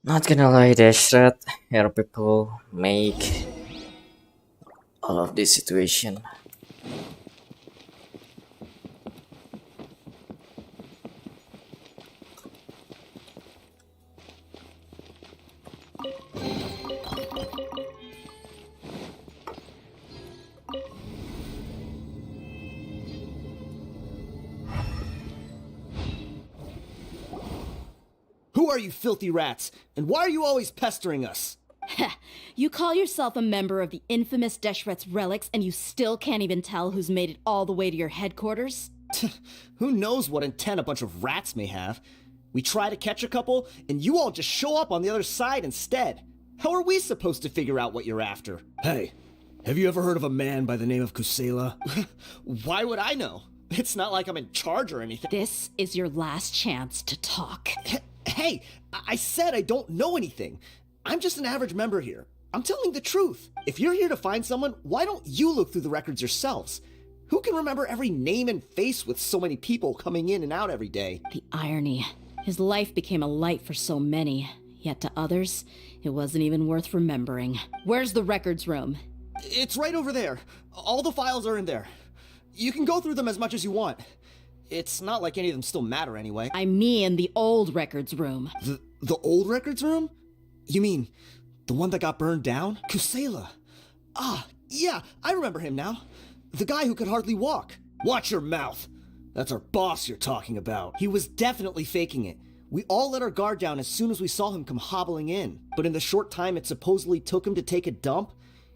Not gonna lie, Dashrat, here people make all of this situation. Who are you filthy rats? And why are you always pestering us? You call yourself a member of the infamous Deshret's relics and you still can't even tell who's made it all the way to your headquarters? Who knows what intent a bunch of rats may have? We try to catch a couple, and you all just show up on the other side instead. How are we supposed to figure out what you're after? Hey, have you ever heard of a man by the name of Kusela? Why would I know? It's not like I'm in charge or anything. This is your last chance to talk. Hey, I said I don't know anything. I'm just an average member here. I'm telling the truth. If you're here to find someone, why don't you look through the records yourselves? Who can remember every name and face with so many people coming in and out every day? The irony. His life became a light for so many, yet to others, it wasn't even worth remembering. Where's the records room? It's right over there. All the files are in there. You can go through them as much as you want. It's not like any of them still matter anyway. I mean the old records room. The old records room? You mean the one that got burned down? Kusela. Ah, yeah, I remember him now. The guy who could hardly walk. Watch your mouth. That's our boss you're talking about. He was definitely faking it. We all let our guard down as soon as we saw him come hobbling in. But in the short time it supposedly took him to take a dump,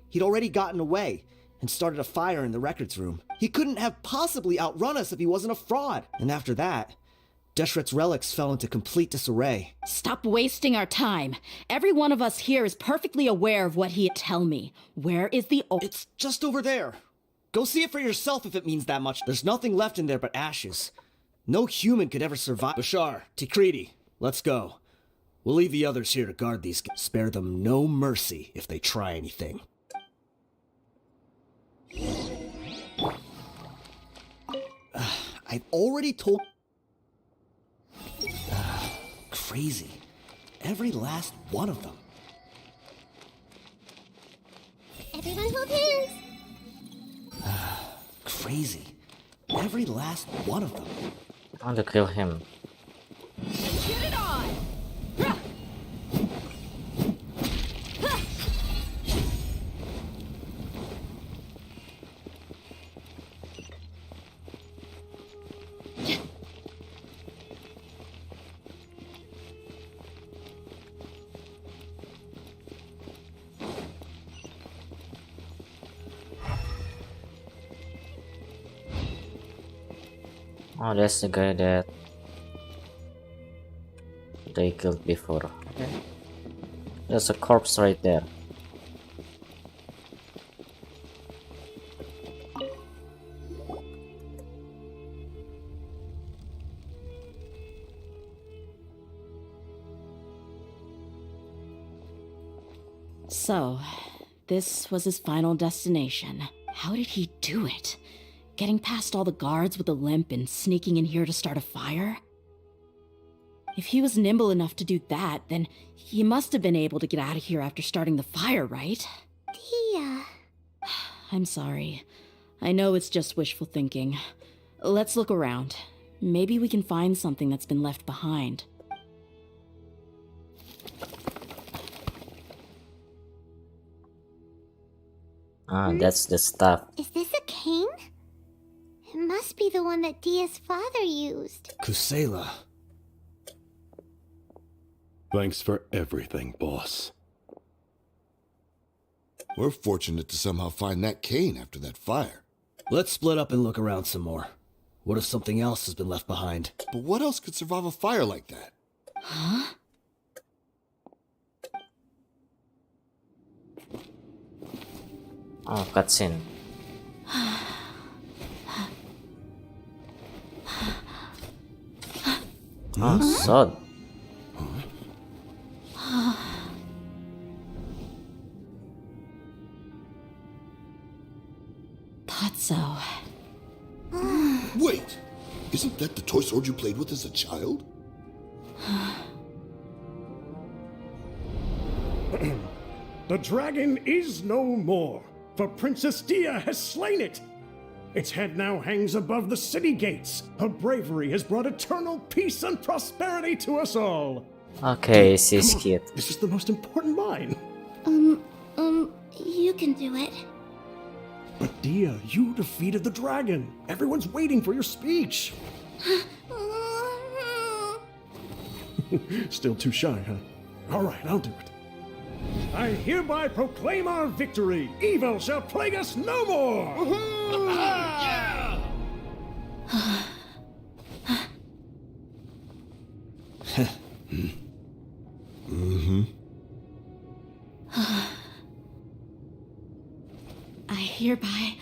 he'd already gotten away and started a fire in the records room. He couldn't have possibly outrun us if he wasn't a fraud. And after that, Deshret's relics fell into complete disarray. Stop wasting our time. Every one of us here is perfectly aware of what he... Tell me, where is the... It's just over there. Go see it for yourself if it means that much. There's nothing left in there but ashes. No human could ever survive. Bashar, Tikriti, let's go. We'll leave the others here to guard these guys. Spare them no mercy if they try anything. I've already told... Crazy. Every last one of them. Everyone hold hands. Crazy. Every last one of them. I want to kill him. Get it on! Oh, that's the guy that they killed before. Okay. There's a corpse right there. So, this was his final destination. How did he do it? Getting past all the guards with a limp and sneaking in here to start a fire? If he was nimble enough to do that, then he must have been able to get out of here after starting the fire, right? Tia. I'm sorry. I know it's just wishful thinking. Let's look around. Maybe we can find something that's been left behind. Ah, that's the stuff. Is this a cane? It must be the one that Dia's father used. Kusela. Thanks for everything, boss. We're fortunate to somehow find that cane after that fire. Let's split up and look around some more. What if something else has been left behind? But what else could survive a fire like that? Huh? Oh, cutscene. Oh, sword. Thought so. Wait! Isn't that the toy sword you played with as a child? The dragon is no more, for Princess Dia has slain it. Its head now hangs above the city gates. Her bravery has brought eternal peace and prosperity to us all. Okay, she's cute. This is the most important line. You can do it. But Dia, you defeated the dragon. Everyone's waiting for your speech. Still too shy, huh? All right, I'll do it. I hereby proclaim our victory. Evil shall plague us no more. Mm-hmm. I hereby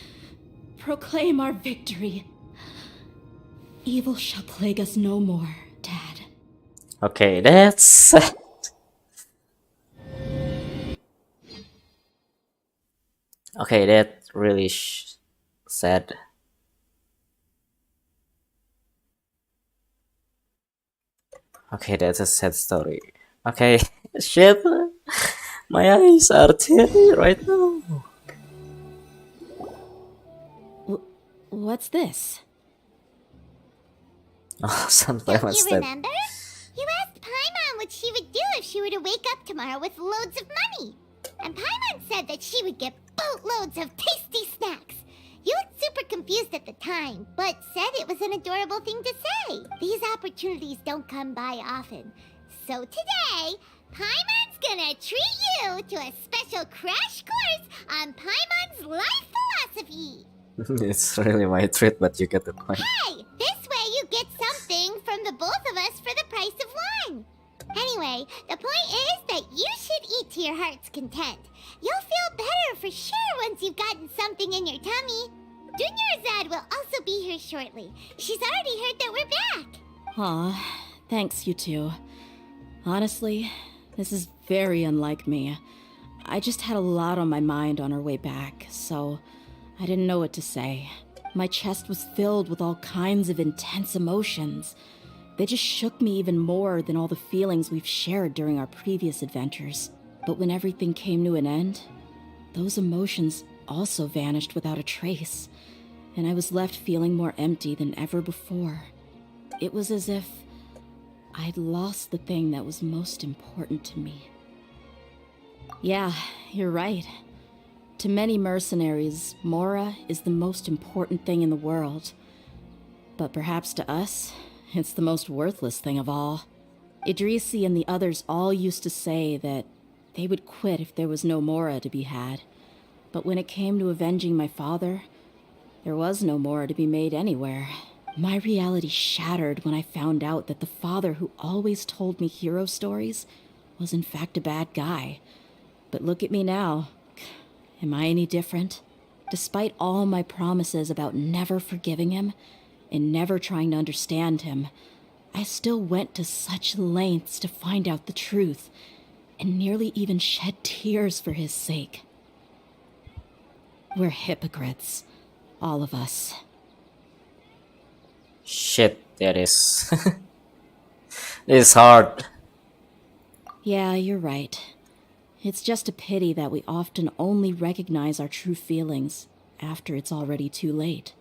proclaim our victory. Evil shall plague us no more, Dad. Okay, that's okay. That's really sad. Okay, that's a sad story. Okay, shit. My eyes are teary right now. What's this? Oh, Don't sometimes you that. remember? You asked Paimon what she would do if she were to wake up tomorrow with loads of money. And Paimon said that she would get boatloads of tasty snacks. You looked super confused at the time, but said it was an adorable thing to say. These opportunities don't come by often. So today, Paimon's gonna treat you to a special crash course on Paimon's life philosophy. It's really my treat, but you get the point. Hey, this way you get something from the both of us for the price of one. Anyway, the point is that you should eat to your heart's content. You'll feel better for sure once you've gotten something in your tummy. Dunyarzad will also be here shortly. She's already heard that we're back. Aw, thanks, you two. Honestly, this is very unlike me. I just had a lot on my mind on our way back, so I didn't know what to say. My chest was filled with all kinds of intense emotions. They just shook me even more than all the feelings we've shared during our previous adventures. But when everything came to an end, those emotions also vanished without a trace, and I was left feeling more empty than ever before. It was as if I'd lost the thing that was most important to me. Yeah, you're right. To many mercenaries, Mora is the most important thing in the world. But perhaps to us, it's the most worthless thing of all. Idrisi and the others all used to say that they would quit if there was no Mora to be had. But when it came to avenging my father, there was no Mora to be made anywhere. My reality shattered when I found out that the father who always told me hero stories was in fact a bad guy. But look at me now. Am I any different? Despite all my promises about never forgiving him and never trying to understand him, I still went to such lengths to find out the truth and nearly even shed tears for his sake. We're hypocrites, all of us. Shit, that is. It's hard. Yeah, you're right. It's just a pity that we often only recognize our true feelings after it's already too late.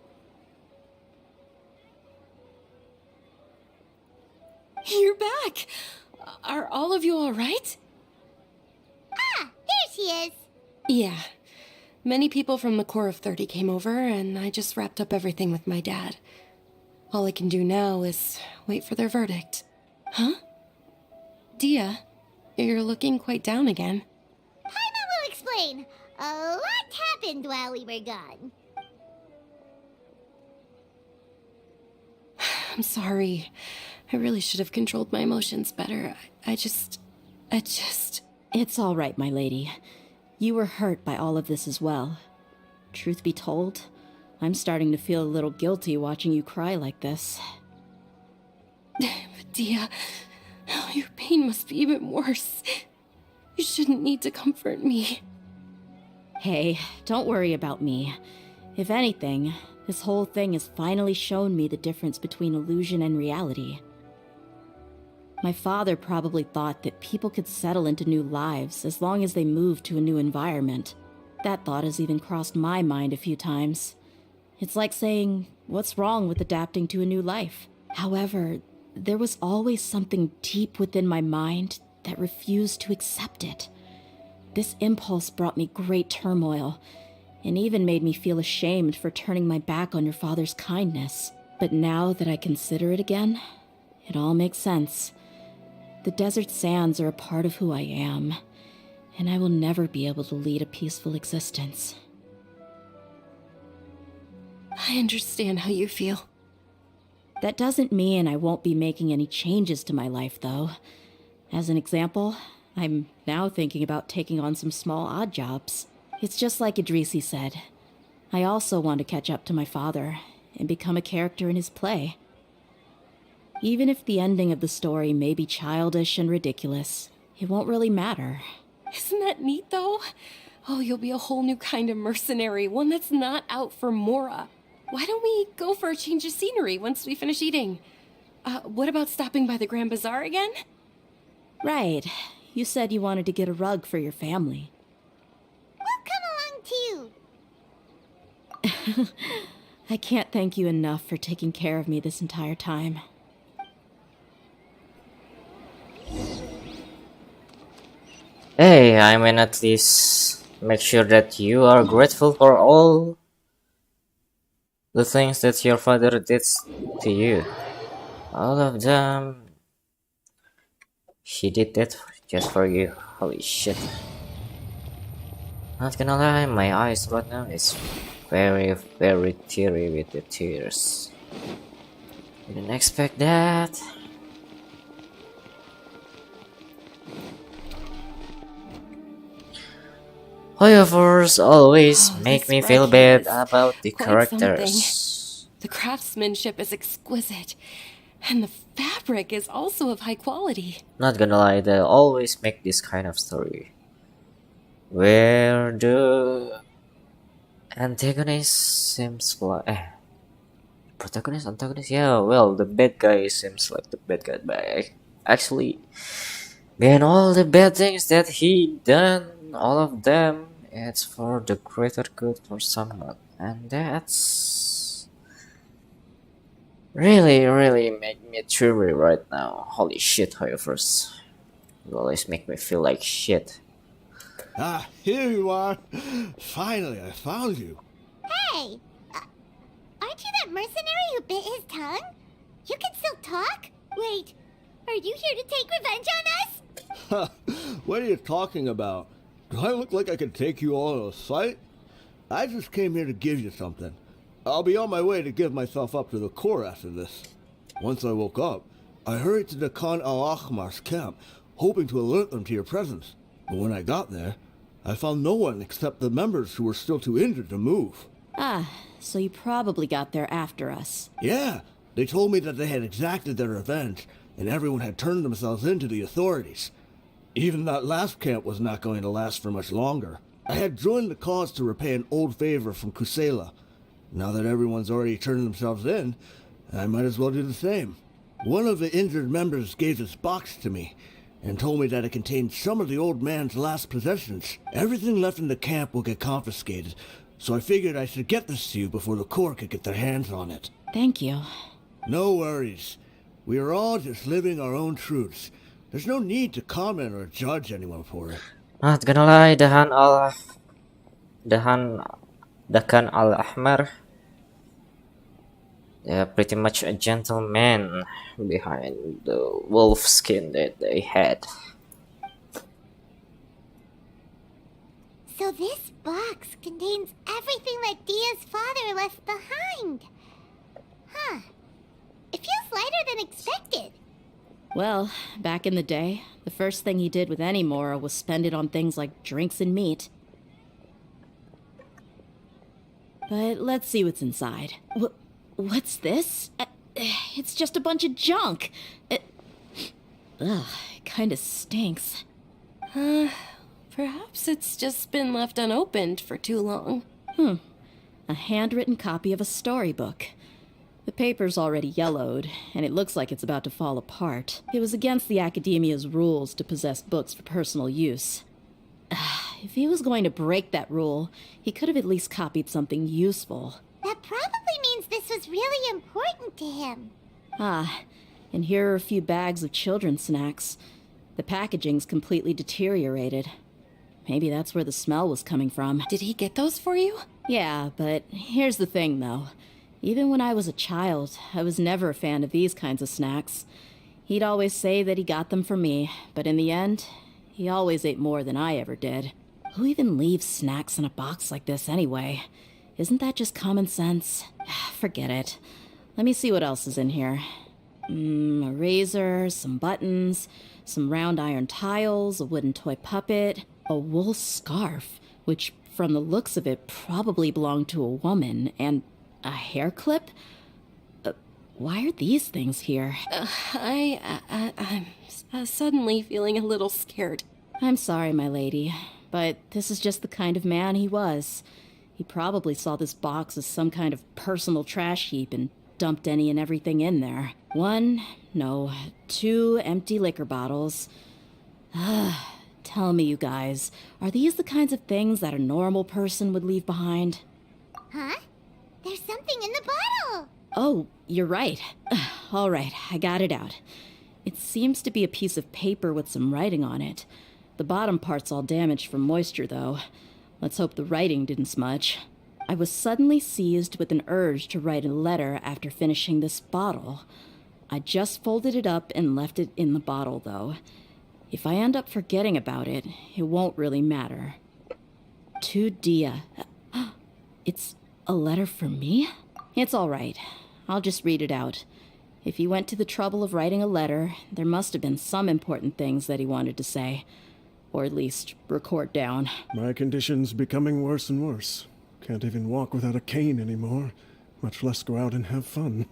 You're back! Are all of you alright? Ah, there she is. Yeah. Many people from the Corps of 30 came over, and I just wrapped up everything with my dad. All I can do now is wait for their verdict. Huh? Dia, you're looking quite down again. Paimon will explain. A lot happened while we were gone. I'm sorry. I really should have controlled my emotions better. I just... It's all right, my lady. You were hurt by all of this as well. Truth be told, I'm starting to feel a little guilty watching you cry like this. But Dia, your pain must be even worse. You shouldn't need to comfort me. Hey, don't worry about me. If anything, this whole thing has finally shown me the difference between illusion and reality. My father probably thought that people could settle into new lives as long as they moved to a new environment. That thought has even crossed my mind a few times. It's like saying, what's wrong with adapting to a new life? However, there was always something deep within my mind that refused to accept it. This impulse brought me great turmoil, and even made me feel ashamed for turning my back on your father's kindness. But now that I consider it again, it all makes sense. The desert sands are a part of who I am, and I will never be able to lead a peaceful existence. I understand how you feel. That doesn't mean I won't be making any changes to my life, though. As an example, I'm now thinking about taking on some small odd jobs. It's just like Idrisi said. I also want to catch up to my father and become a character in his play. Even if the ending of the story may be childish and ridiculous, it won't really matter. Isn't that neat, though? Oh, you'll be a whole new kind of mercenary, one that's not out for Mora. Why don't we go for a change of scenery once we finish eating? What about stopping by the Grand Bazaar again? Right. You said you wanted to get a rug for your family. We'll come along too. I can't thank you enough for taking care of me this entire time. Hey, I mean, at least make sure that you are grateful for all the things that your father did to you. All of them. He did that just for you. Holy shit. Not gonna lie, my eyes right now is very, very teary with the tears. Didn't expect that. However's always make me feel bad about the characters. The craftsmanship is exquisite, and the fabric is also of high quality. Not gonna lie, they always make this kind of story where the antagonist seems Protagonist, antagonist, yeah, well, the bad guy seems like the bad guy, but actually, behind all the bad things that he done, all of them, it's for the greater good for someone, and that's really make me cheery right now. Holy shit, Hoyoverse. You always make me feel like shit. Ah, here you are. Finally, I found you. Hey! Aren't you that mercenary who bit his tongue? You can still talk? Wait, are you here to take revenge on us? What are you talking about? Do I look like I could take you all in a fight? I just came here to give you something. I'll be on my way to give myself up to the Corps after this. Once I woke up, I hurried to the Khan al-Ahmar's camp, hoping to alert them to your presence. But when I got there, I found no one except the members who were still too injured to move. Ah, so you probably got there after us. Yeah, they told me that they had exacted their revenge, and everyone had turned themselves in to the authorities. Even that last camp was not going to last for much longer. I had joined the cause to repay an old favor from Kusela. Now that everyone's already turned themselves in, I might as well do the same. One of the injured members gave this box to me, and told me that it contained some of the old man's last possessions. Everything left in the camp will get confiscated, so I figured I should get this to you before the Corps could get their hands on it. Thank you. No worries. We are all just living our own truths. There's no need to comment or judge anyone for it. Not gonna lie, the Khan al-Ahmar, they're pretty much a gentleman behind the wolf skin that they had. So this box contains everything that Dia's father left behind. Huh. It feels lighter than expected. Well, back in the day, the first thing he did with any Mora was spend it on things like drinks and meat. But let's see what's inside. What's this? It's just a bunch of junk. Ugh, it kinda stinks. Perhaps it's just been left unopened for too long. A handwritten copy of a storybook. The paper's already yellowed, and it looks like it's about to fall apart. It was against the Academia's rules to possess books for personal use. If he was going to break that rule, he could have at least copied something useful. That probably means this was really important to him. Ah, and here are a few bags of children's snacks. The packaging's completely deteriorated. Maybe that's where the smell was coming from. Did he get those for you? Yeah, but here's the thing, though. Even when I was a child, I was never a fan of these kinds of snacks. He'd always say that he got them for me, but in the end, he always ate more than I ever did. Who even leaves snacks in a box like this anyway? Isn't that just common sense? Forget it. Let me see what else is in here. A razor, some buttons, some round iron tiles, a wooden toy puppet, a wool scarf, which from the looks of it probably belonged to a woman, and a hair clip? Why are these things here? I'm suddenly feeling a little scared. I'm sorry, my lady, but this is just the kind of man he was. He probably saw this box as some kind of personal trash heap and dumped any and everything in there. 2 empty liquor bottles. Tell me, you guys, are these the kinds of things that a normal person would leave behind? Huh? There's something in the bottle! Oh, you're right. All right, I got it out. It seems to be a piece of paper with some writing on it. The bottom part's all damaged from moisture, though. Let's hope the writing didn't smudge. I was suddenly seized with an urge to write a letter after finishing this bottle. I just folded it up and left it in the bottle, though. If I end up forgetting about it, it won't really matter. To Dia. It's a letter for me? It's all right. I'll just read it out. If he went to the trouble of writing a letter, there must have been some important things that he wanted to say. Or at least record down. My condition's becoming worse and worse. Can't even walk without a cane anymore, much less go out and have fun.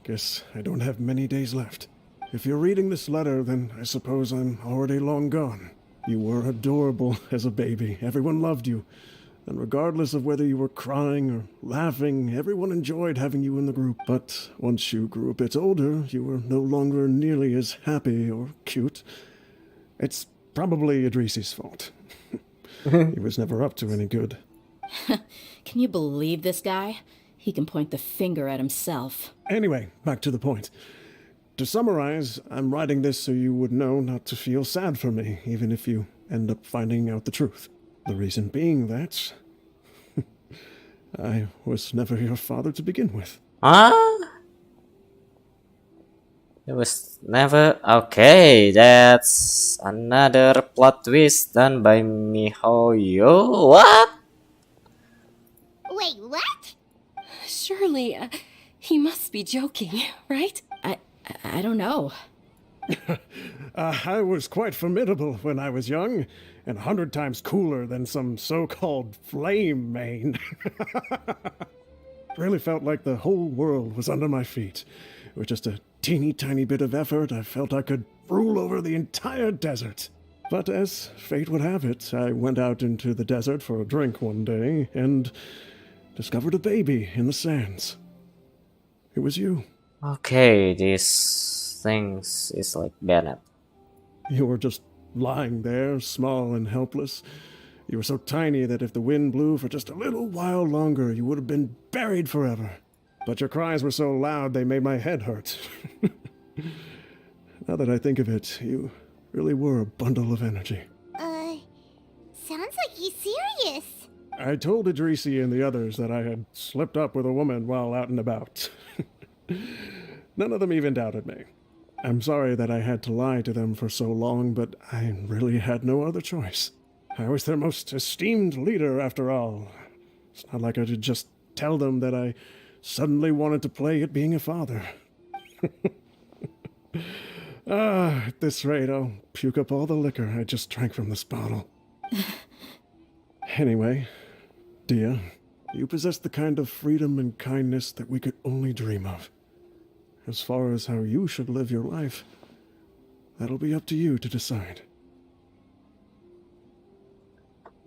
Guess I don't have many days left. If you're reading this letter, then I suppose I'm already long gone. You were adorable as a baby. Everyone loved you. And regardless of whether you were crying or laughing, everyone enjoyed having you in the group. But once you grew a bit older, you were no longer nearly as happy or cute. It's probably Idrisi's fault. He was never up to any good. Can you believe this guy? He can point the finger at himself. Anyway, back to the point. To summarize, I'm writing this so you would know not to feel sad for me, even if you end up finding out the truth. The reason being that I was never your father to begin with. Huh? It was never. Okay, that's another plot twist done by MiHoYo. What? Wait, what? Surely, he must be joking, right? I don't know. I was quite formidable when I was young, and 100 times cooler than some so-called flame main. Really felt like the whole world was under my feet. With just a teeny tiny bit of effort, I felt I could rule over the entire desert. But as fate would have it, I went out into the desert for a drink one day and discovered a baby in the sands. It was you. Okay, this things is like Bennett. You were just lying there, small and helpless. You were so tiny that if the wind blew for just a little while longer, you would have been buried forever. But your cries were so loud they made my head hurt. Now that I think of it, you really were a bundle of energy. Sounds like he's serious. I told Idrisi and the others that I had slipped up with a woman while out and about. None of them even doubted me. I'm sorry that I had to lie to them for so long, but I really had no other choice. I was their most esteemed leader, after all. It's not like I could just tell them that I suddenly wanted to play at being a father. At this rate, I'll puke up all the liquor I just drank from this bottle. Anyway, Dia, you possess the kind of freedom and kindness that we could only dream of. As far as how you should live your life, that'll be up to you to decide.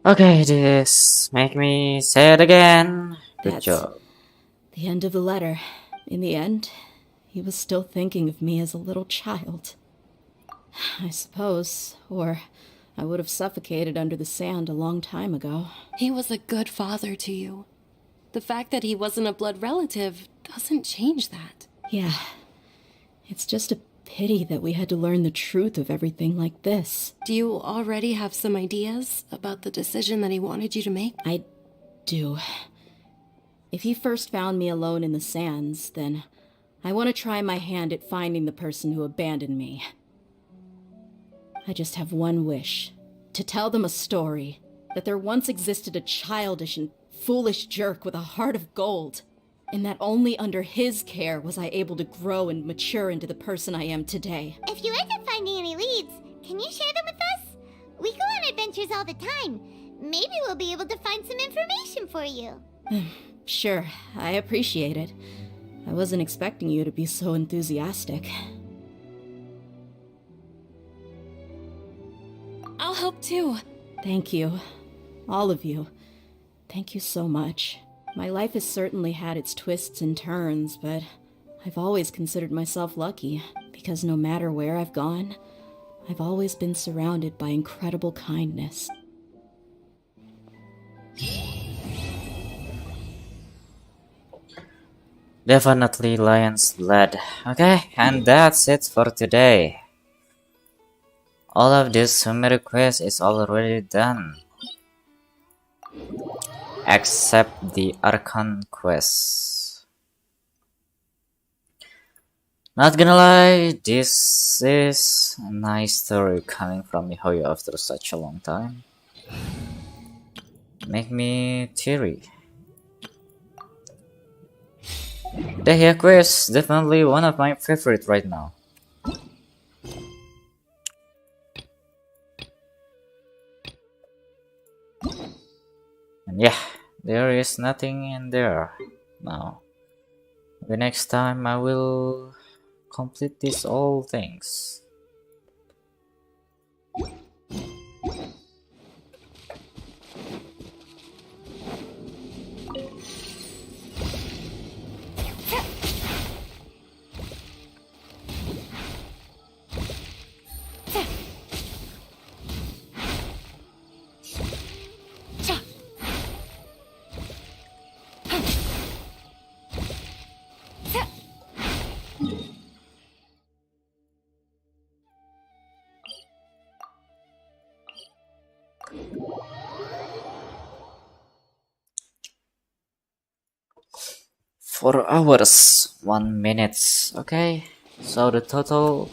Okay, this make me say it again. Good That's job. the end of the letter. In the end, he was still thinking of me as a little child. I suppose, or I would have suffocated under the sand a long time ago. He was a good father to you. The fact that he wasn't a blood relative doesn't change that. Yeah, it's just a pity that we had to learn the truth of everything like this. Do you already have some ideas about the decision that he wanted you to make? I do. If he first found me alone in the sands, then I want to try my hand at finding the person who abandoned me. I just have one wish. To tell them a story. That there once existed a childish and foolish jerk with a heart of gold. And that only under his care was I able to grow and mature into the person I am today. If you end up finding any leads, can you share them with us? We go on adventures all the time. Maybe we'll be able to find some information for you. Sure, I appreciate it. I wasn't expecting you to be so enthusiastic. I'll help too. Thank you. All of you. Thank you so much. My life has certainly had its twists and turns, but I've always considered myself lucky, because no matter where I've gone, I've always been surrounded by incredible kindness. Definitely Lion's Blood. Okay, and that's it for today. All of this Sumeru quest is already done. Except the Archon quest. Not gonna lie, this is a nice story coming from MiHoYo after such a long time. Make me teary. The Here quest definitely one of my favorite right now. And yeah, there is nothing in there now. The next time I will complete these all things. 4 hours, 1 minute. Okay, so the total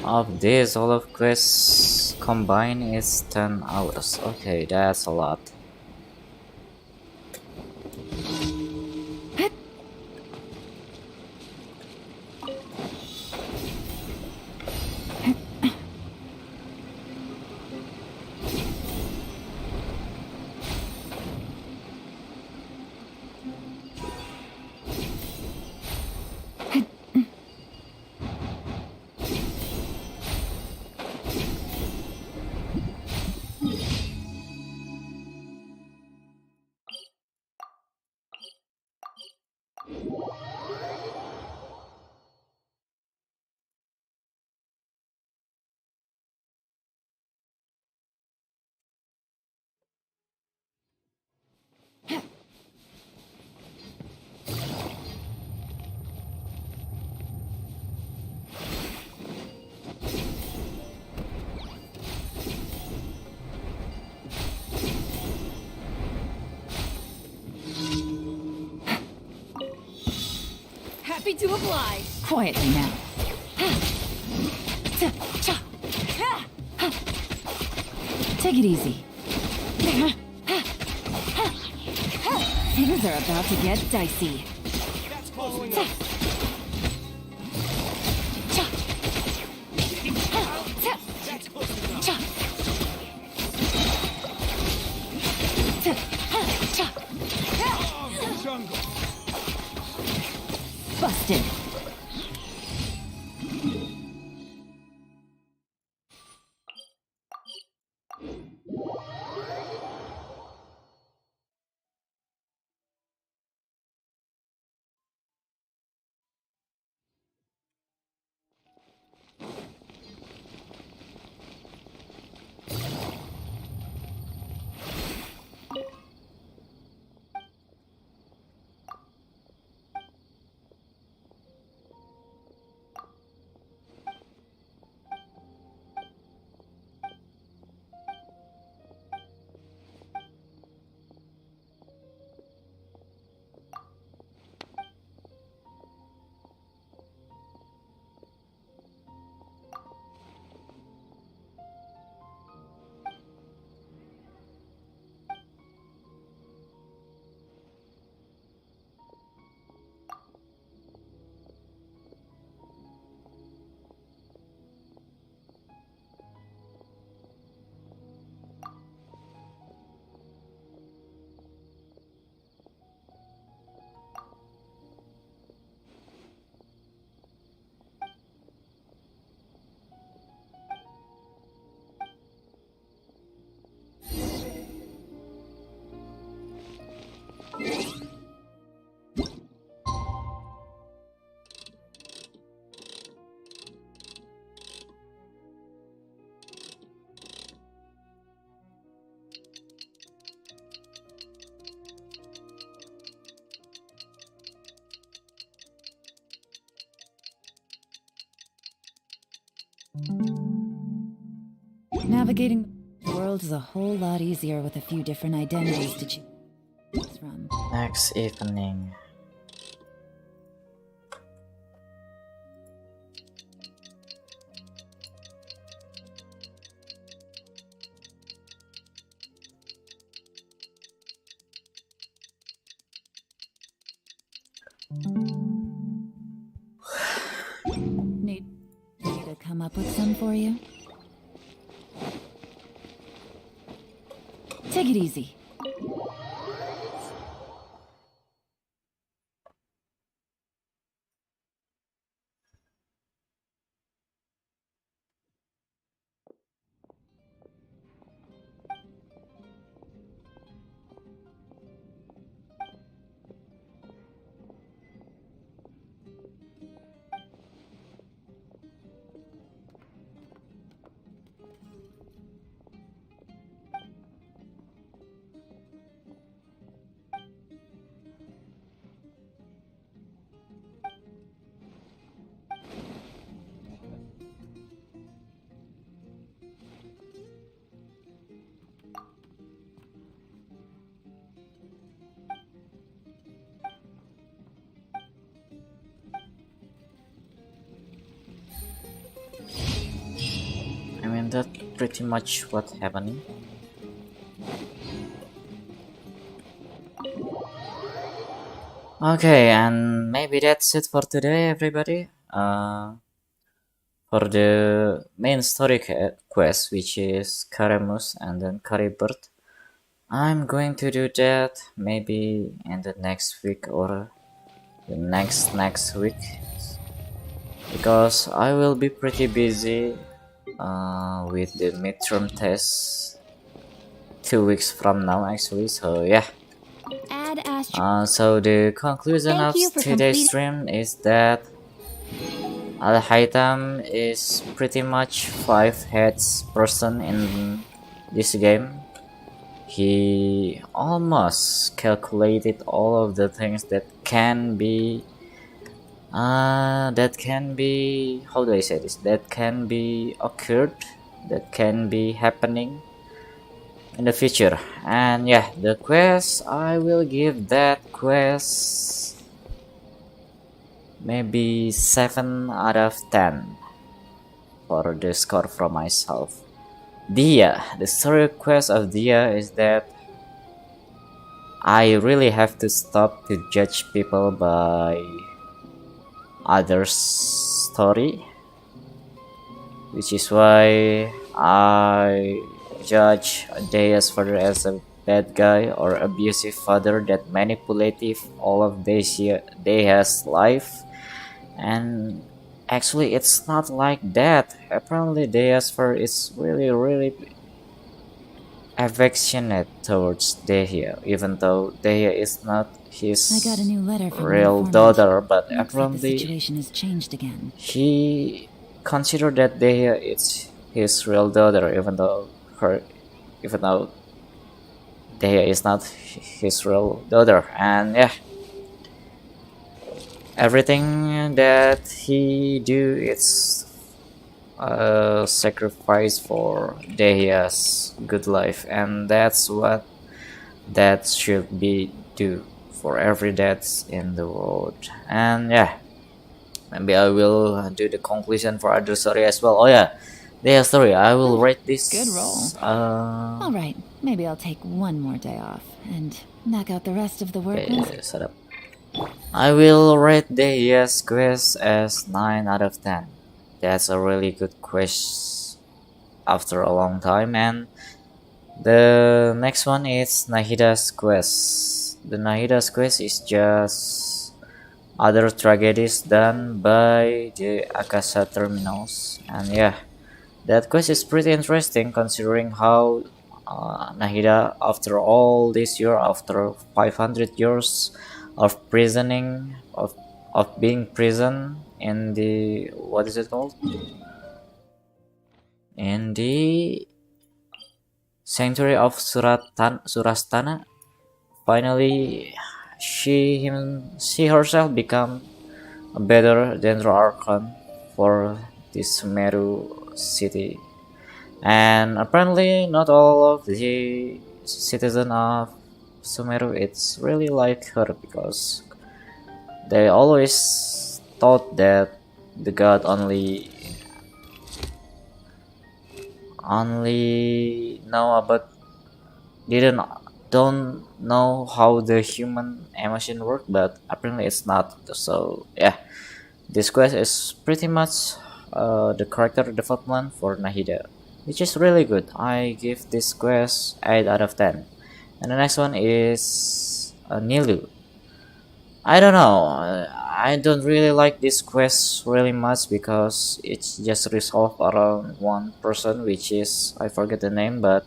of this all of quests combined is 10 hours. Okay, that's a lot. Happy to oblige. Quietly now. Take it easy. Things are about to get dicey. Busted. Navigating the world is a whole lot easier with a few different identities to choose from. Next evening. Need me to come up with some for you? Take it easy. and that's pretty much what's happening. Okay, and maybe that's it for today, everybody. For the main story quest, which is Karemus and then Karibert, I'm going to do that maybe in the next week or the next week, because I will be pretty busy with the midterm tests 2 weeks from now actually, so yeah. So the conclusion of today's stream is that Al-Haytham is pretty much 5 heads person in this game. He almost calculated all of the things that can be how do I say this, that can be occurred, that can be happening in the future. And yeah, the quest, I will give that quest maybe 7 out of 10 for the score from myself. Dia, the story quest of Dia is that I really have to stop to judge people by others' story, which is why I judge Dia's father as a bad guy or abusive father that manipulative all of Dia's life. And actually it's not like that. Apparently Dia's father is really affectionate towards Dehya, even though Dehya is not his real daughter, but apparently the situation has changed again. he considered that Dehya is his real daughter, even though Dehya is not his real daughter. And yeah, everything that he do, it's a sacrifice for Dehya's good life, and that's what that should be do for every death in the world. And yeah, maybe I will do the conclusion for other story as well. Oh yeah, Dehya story, I will rate this. Good roll. All right, maybe I'll take one more day off and knock out the rest of the work. Okay, shut up. I will rate Dehya's quest as 9 out of 10. That's a really good quest after a long time. And the next one is Nahida's quest. The Nahida's quest is just other tragedies done by the Akasa terminals. And yeah, that quest is pretty interesting considering how Nahida, after all this year, after 500 years of prisoning, of being prison in the, what is it called? In the sanctuary of Surastana. Finally, she herself become a better Dendro Archon for this Sumeru city. And apparently not all of the citizens of Sumeru it's really like her, because they always thought that the god only know about don't know how the human emotion work, but apparently it's not. So yeah, this quest is pretty much the character development for Nahida, which is really good. I give this quest 8 out of 10. And the next one is Nilu. I don't know, I don't really like this quest really much because it's just resolved around one person, which is, I forget the name, but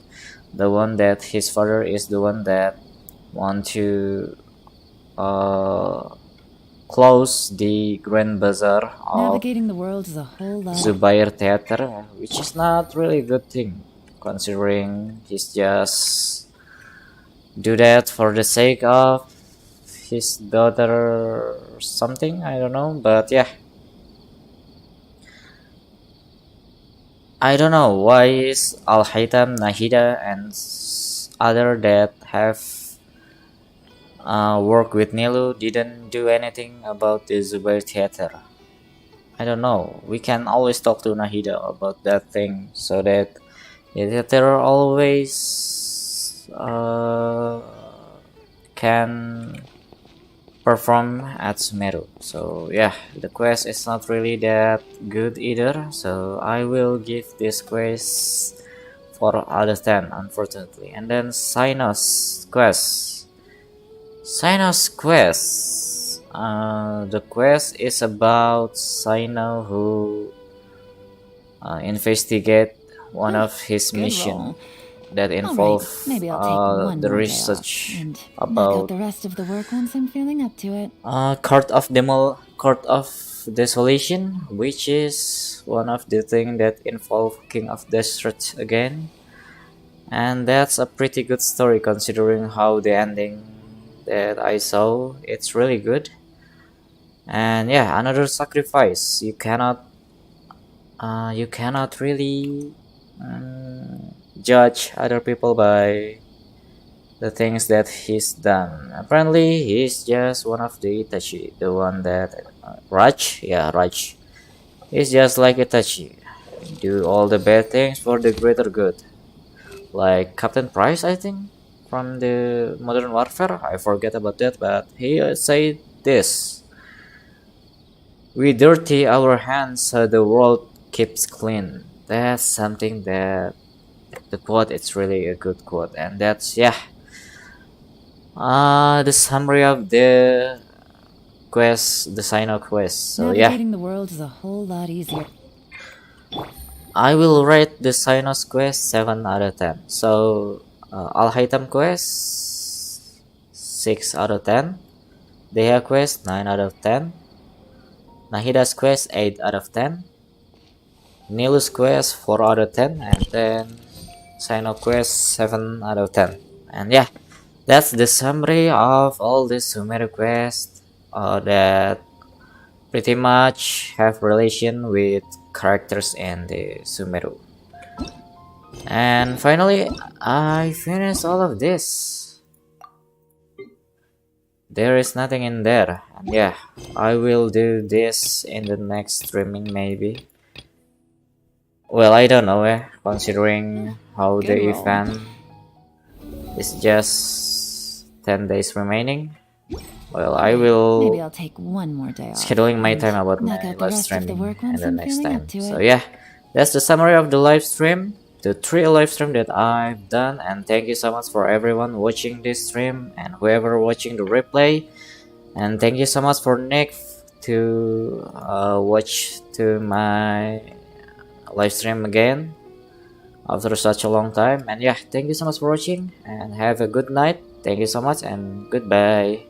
the one that his father is the one that want to close the Grand Bazaar of Navigating the world is a whole lot. Zubair Theater, which is not really a good thing considering he's just do that for the sake of his daughter or something, I don't know. But yeah, I don't know why is Al-Haytham, Nahida and other that have worked with Nilu didn't do anything about the Zubair Theater. I don't know. We can always talk to Nahida about that thing, so that there are always can perform at Sumeru. So yeah, the quest is not really that good either. So I will give this quest 4 out of 10, unfortunately. And then Sinos quest. Sinos quest. The quest is about Sino who investigate one of his Good mission roll. that All right, involve maybe I'll take one the more day research off and knock out about the rest of the work once I'm feeling up to it. Court of Desolation, which is one of the things that involve King of Desert again. And that's a pretty good story considering how the ending that I saw. It's really good. And yeah, another sacrifice. You cannot really judge other people by the things that he's done. Apparently, he's just one of the Itachi, the one that Raj. Yeah, Raj. He's just like Itachi. Do all the bad things for the greater good. Like Captain Price, I think, from the Modern Warfare. I forget about that, but he said this: "We dirty our hands so the world keeps clean." That's something that the quote. It's really a good quote, and that's yeah. The summary of the quest, the Sino quest. So yeah. Navigating the world is a whole lot easier. I will rate the Sinos quest 7 out of 10. So, Al-Haytham quest 6 out of 10. Deha quest 9 out of 10. Nahida's quest 8 out of 10. Nilus quest 4 out of 10. And then Sino quest 7 out of 10. And yeah, that's the summary of all the Sumeru quests that pretty much have relation with characters in the Sumeru. And finally, I finished all of this. There is nothing in there. And yeah, I will do this in the next streaming maybe. Well, I don't know considering how Good the roll. event is just 10 days remaining. Well, I will Maybe I'll take one more day off. scheduling my and time about knock my out the live rest of the streaming work and once the I'm next feeling time. up to So it. yeah, that's the summary of the live stream, the 3 live stream that I've done, and thank you so much for everyone watching this stream and whoever watching the replay, and thank you so much for Nick to watch to my live stream again after such a long time. And yeah, thank you so much for watching and have a good night. Thank you so much and goodbye.